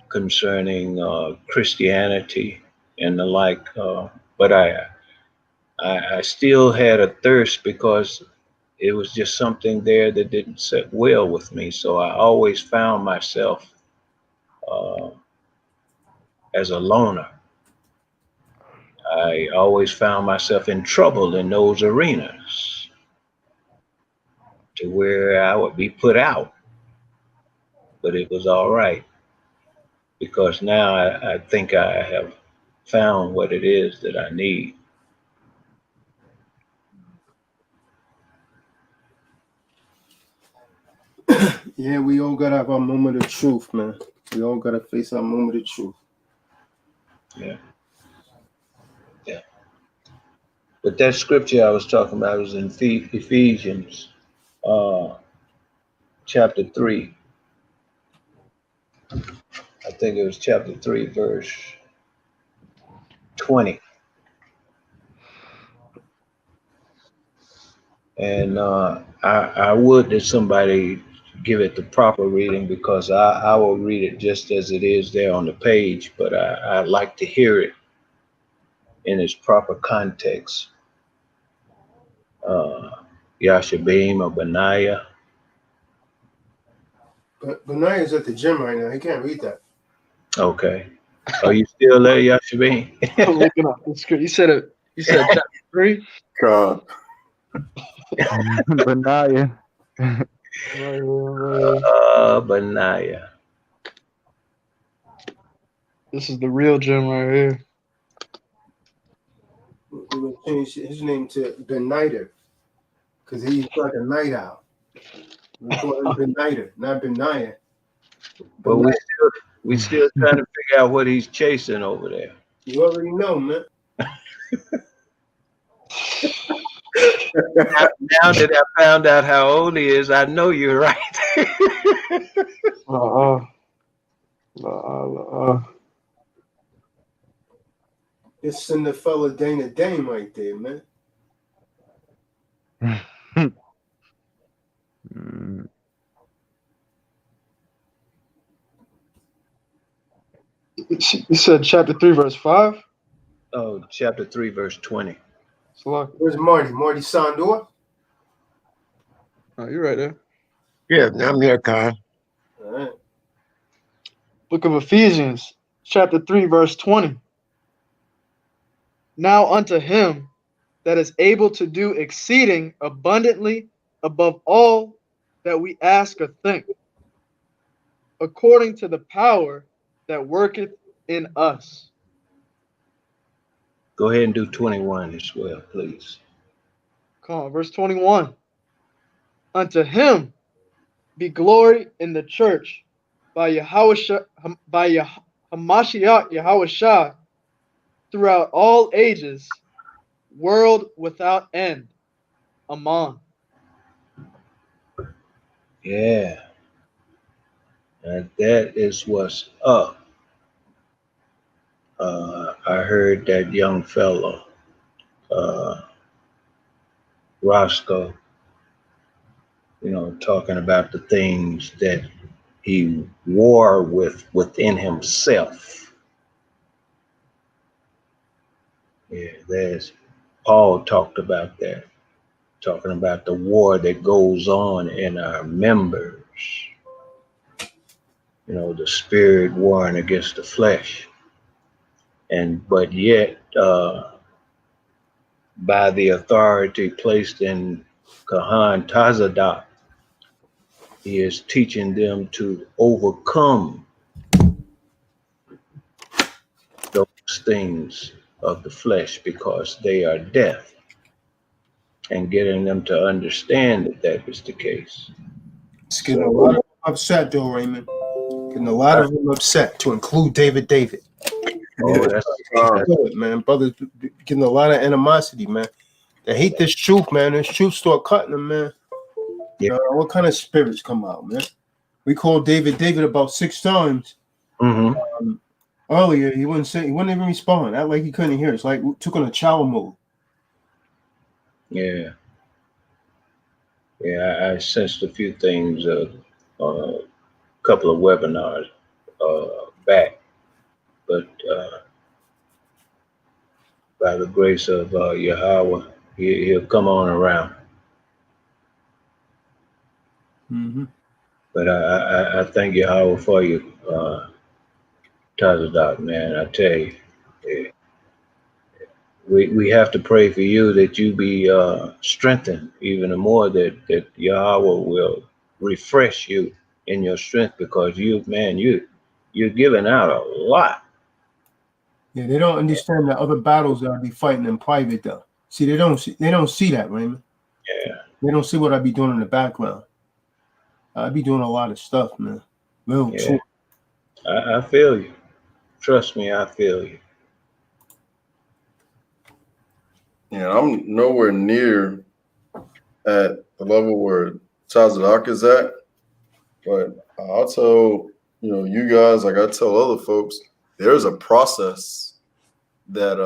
concerning Christianity and the like. But I still had a thirst because it was just something there that didn't sit well with me. So I always found myself as a loner. I always found myself in trouble in those arenas to where I would be put out. But it was all right because now I think I have found what it is that I need. Yeah, we all gotta have our moment of truth, man. We all gotta face our moment of truth. Yeah. Yeah. But that scripture I was talking about was in Ephesians chapter 3. I think it was chapter 3, verse 20. And I would that somebody give it the proper reading, because I will read it just as it is there on the page, but I like to hear it in its proper context. Yashabim or Benaiah. But Benaiah's at the gym right now. He can't read that. Okay. Are you still there, Yashabim? I'm looking up the script. You said it. You said chapter 3. God. Benaiah. Benaiah. This is the real gym right here. We're gonna change his name to Beniter, because he's like a night owl. We call him Beniter, not Benaiah. But we still trying to figure out what he's chasing over there. You already know, man. Now that I found out how old he is, I know you're right. It's in the fella Dana Dame right there, man. You said chapter 3, verse 5? Oh, chapter 3, verse 20. Where's Marty? Marty Sandor? Oh, you're right there. Yeah, I'm here, Kyle. All right. Book of Ephesians, chapter 3, verse 20. Now unto him that is able to do exceeding abundantly above all that we ask or think, according to the power that worketh in us. Go ahead and do 21 as well, please. Come on, verse 21. Unto him be glory in the church by Hamashiach Yahushua throughout all ages, world without end. Amen. Yeah. And that is what's up. I heard that young fellow, Roscoe, talking about the things that he war within himself. Yeah, there's Paul talked about that, talking about the war that goes on in our members. The spirit warring against the flesh. But yet, by the authority placed in Kahan Tazadak, he is teaching them to overcome those things of the flesh because they are death, and getting them to understand that is the case. It's getting a lot of them upset, though, Raymond. Getting a lot of them upset, to include David. Oh, that's good, man. Brothers getting a lot of animosity, man. They hate this truth, man. This truth start cutting them, man. Yeah. What kind of spirits come out, man? We called David about 6 times. Mm-hmm. Earlier, he wouldn't even respond. Act like he couldn't hear. It's like we took on a child mode. Yeah. I sensed a few things a couple of webinars back, but by the grace of Yahweh, he'll come on around. Mm-hmm. But I thank Yahweh for you, Tazadak, man. I tell you, we have to pray for you that you be strengthened even more, that Yahweh will refresh you in your strength, because you're giving out a lot. Yeah, they don't understand the other battles that I be fighting in private, though. See, they don't see that, Raymond. Yeah. They don't see what I be doing in the background. I be doing a lot of stuff, man. Yeah. I feel you. Trust me, I feel you. Yeah, I'm nowhere near at the level where Tazadak is at, but I'll tell you guys, like I tell other folks, there's a process that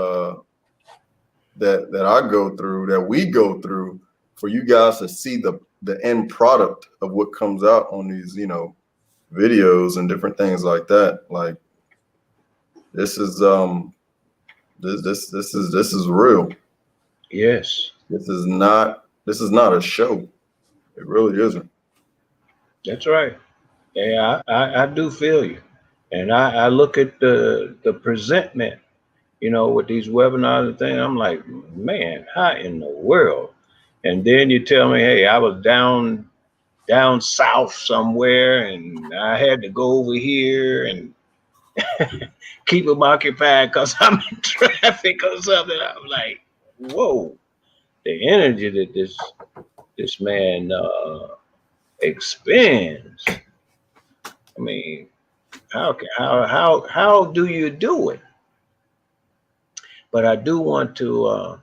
that I go through, that we go through, for you guys to see the end product of what comes out on these videos and different things like that. Like this is this is real. Yes. This is not a show. It really isn't. That's right. Yeah, I do feel you. And I look at the presentment, with these webinars and things. I'm like, man, how in the world? And then you tell me, hey, I was down south somewhere and I had to go over here and keep them occupied because I'm in traffic or something. I'm like, whoa, the energy that this man expends. I mean, how do you do it? But I do want to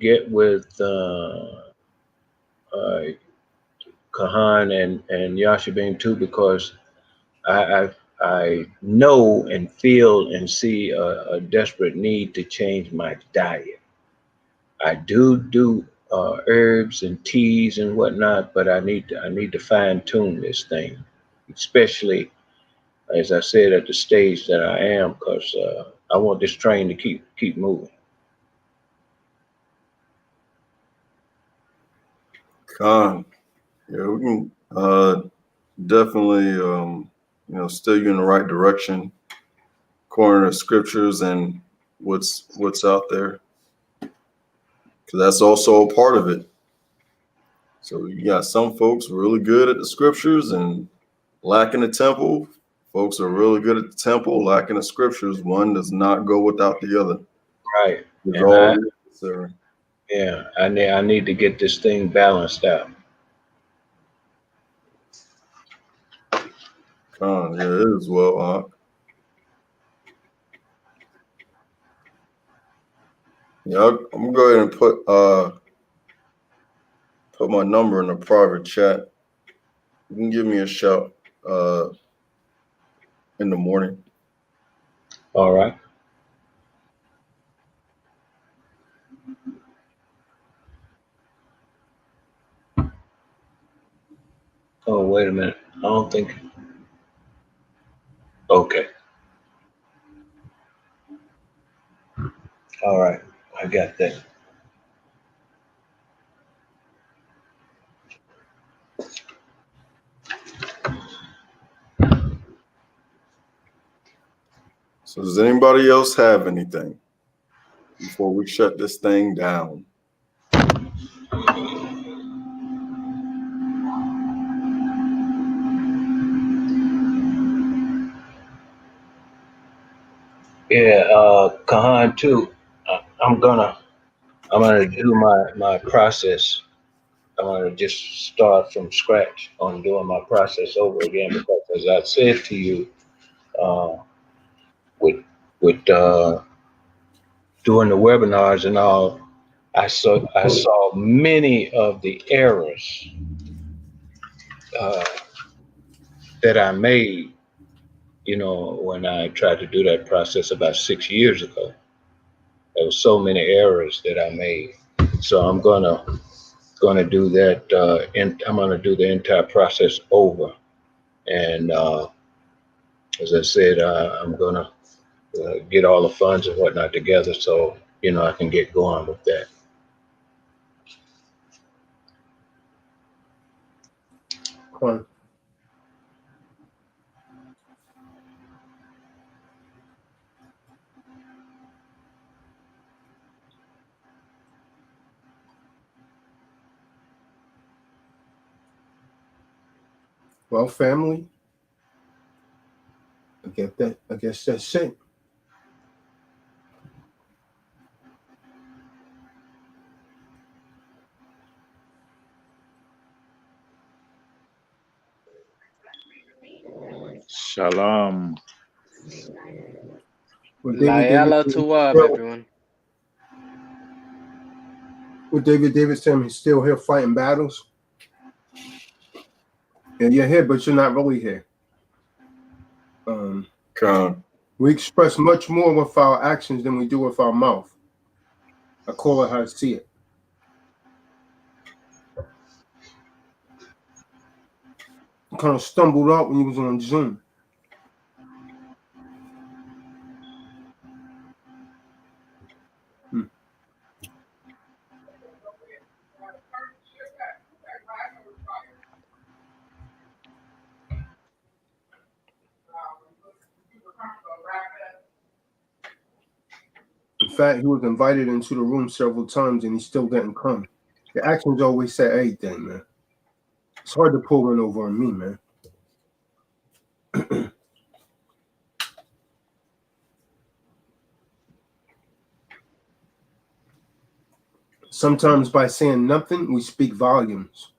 get with Kahan and Yashabim too, because I know and feel and see a desperate need to change my diet. I do herbs and teas and whatnot, but I need to fine tune this thing, especially as I said at the stage that I am, because I want this train to keep moving. Con, yeah, we can definitely steer you in the right direction, according to scriptures and what's out there, because that's also a part of it. So you got some folks really good at the scriptures, and lacking the temple. Folks are really good at the temple, lacking the scriptures. One does not go without the other. Right. It's And all necessary. I need to get this thing balanced out. Yeah, it is well. Yeah, I'm gonna go ahead and put my number in the private chat. You can give me a shout in the morning. All right. Oh, wait a minute. I don't think. Okay. All right. I got that. So does anybody else have anything before we shut this thing down? Yeah, Kahan too. I'm gonna do my process. I'm gonna just start from scratch on doing my process over again because, as I said to you, uh, with doing the webinars and all, I saw many of the errors uh, that I made. You know, when I tried to do that process about 6 years ago, there were so many errors that I made. So I'm gonna do that, and I'm gonna do the entire process over. And as I said, I'm gonna get all the funds and whatnot together, so I can get going with that. Fine. Well, family, I guess that's it. Shalom. What Layala Tuab, everyone. What David David saying, he's still here fighting battles. And you're here, but you're not really here. We express much more with our actions than we do with our mouth. I call it how I see it. You kind of stumbled out when you was on Zoom. In fact, he was invited into the room several times and he still didn't come. The actions always say everything, man. It's hard to pull one over on me, man. Sometimes by saying nothing, we speak volumes.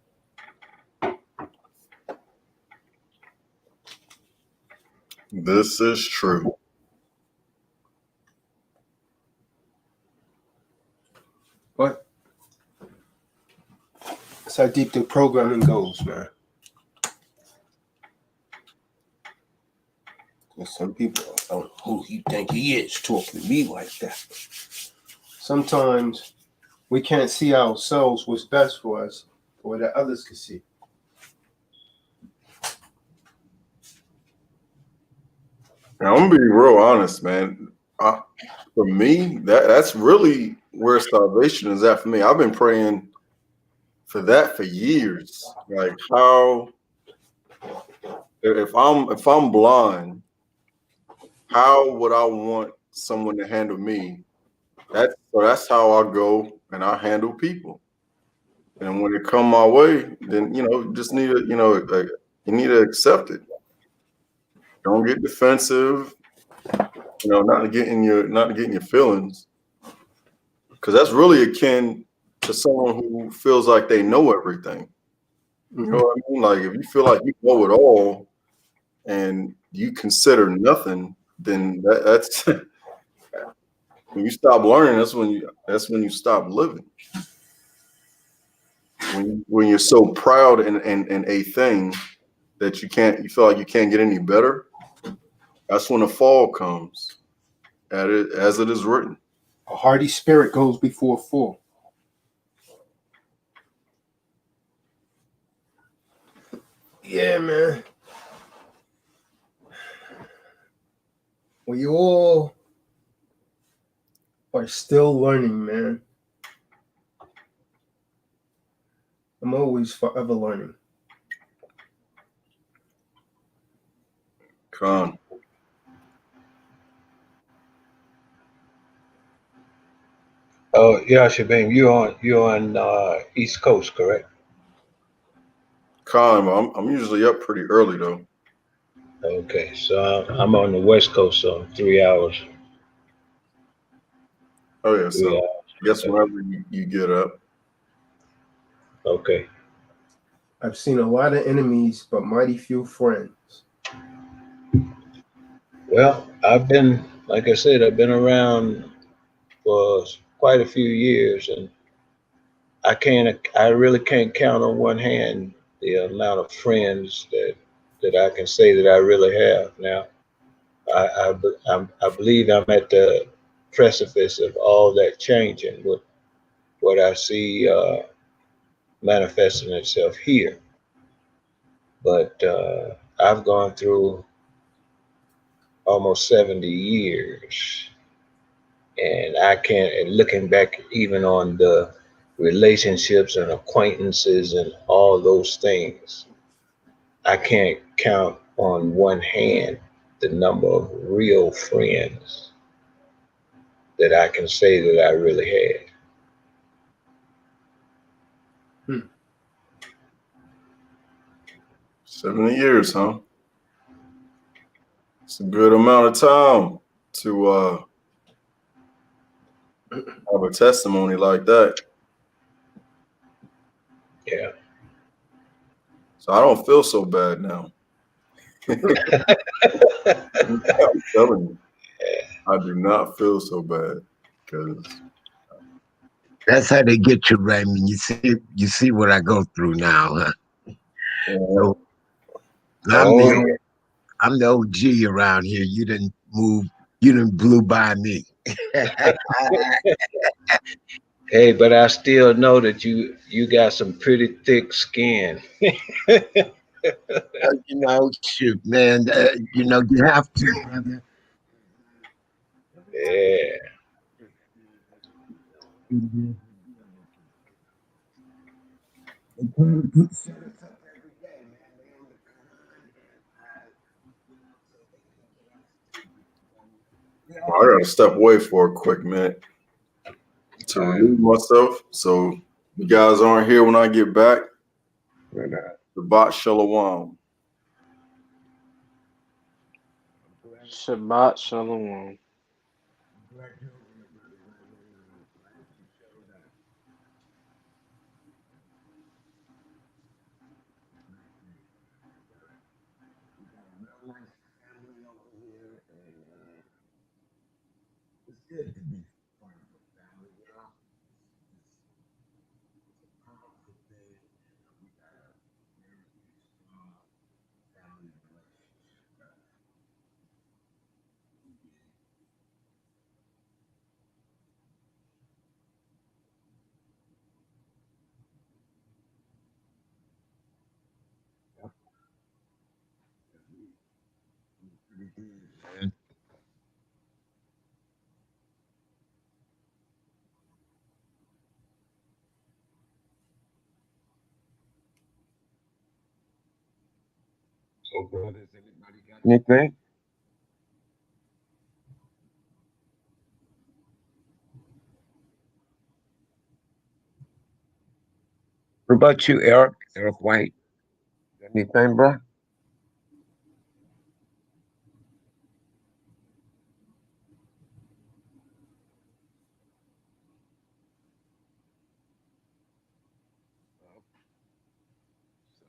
This is true. But that's how deep the programming goes, man. And some people, oh, who you think he is talking to me like that? Sometimes we can't see ourselves what's best for us or that others can see. Now, I'm gonna be real honest, man. For me, that's really where salvation is at for me. I've been praying for that for years. Like, how if I'm blind, how would I want someone to handle me? That's how I go and I handle people. And when it come my way, then you just need to you need to accept it. Don't get defensive. You know, not to get in your feelings, because that's really akin to someone who feels like they know everything. You know what I mean? Like if you feel like you know it all and you consider nothing, then that's when you stop learning. That's when you stop living. When you're so proud in a thing that you feel like you can't get any better. That's when the fall comes, as it is written. A hardy spirit goes before a fall. Yeah, man. We all are still learning, man. I'm always forever learning. Con. Oh yeah, Shabam, you're on East Coast, correct? Con, I'm usually up pretty early though. Okay, so I'm on the West Coast, so 3 hours. Oh yeah, 3 so hours. I guess whenever you get up. Okay. I've seen a lot of enemies, but mighty few friends. Well, like I said, I've been around for quite a few years, and I really can't count on one hand the amount of friends that I can say that I really have now. I believe I'm at the precipice of all that changing with what I see manifesting itself here. But I've gone through almost 70 years, and I can't, and looking back even on the relationships and acquaintances and all those things, I can't count on one hand the number of real friends that I can say that I really had. 70 years, huh? It's a good amount of time to have a testimony like that. Yeah. So I don't feel so bad now. I'm telling you, I do not feel so bad because That's how they get you, Raymond. You see what I go through now, huh? So Oh yeah. I'm the OG around here. You didn't move. You didn't blew by me. Hey, but I still know that you got some pretty thick skin. Shoot, man. You have to, brother. Yeah. I gotta step away for a quick minute to relieve myself. So you guys aren't here when I get back. Shabbat Shalom. Shabbat Shalom. It's good to be part of a family, you know. It's a powerful thing. We got a very strong family relationship. Pretty good, man. So, brothers, anybody got anything? What about you, Eric? Eric White? Got anything, bro?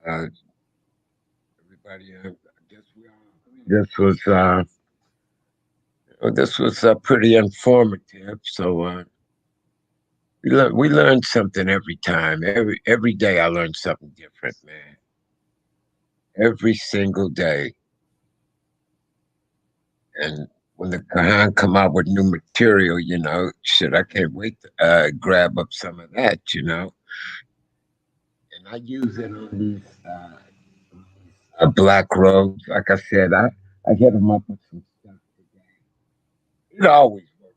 Everybody, I guess we all. This was pretty informative. So we learned something every time. Every day I learned something different, man. Every single day. And when the Kahan come out with new material, shit, I can't wait to grab up some of that, And I use it on these black robes. Like I said, I hit them up with some stuff today. It always works.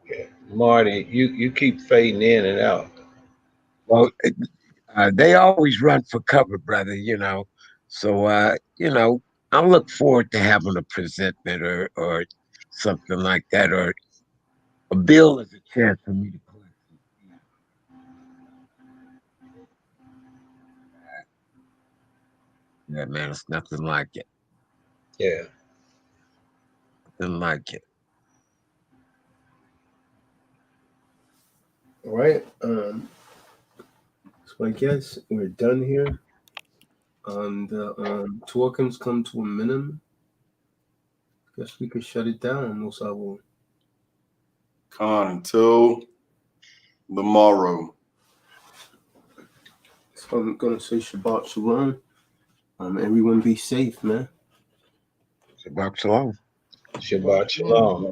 Yeah. Marty, you keep fading in and out. Well, they always run for cover, brother. So, I look forward to having a presentment or something like that, or a bill is a chance for me to collect some fees. Yeah, man, it's nothing like it. Yeah. Nothing like it. All right. So I guess we're done here. The talking's come to a minimum. Guess we could shut it down, Musawo. Until tomorrow. So I'm gonna say Shabbat Shalom. Everyone be safe, man. Shabbat Shalom. Shabbat shalom.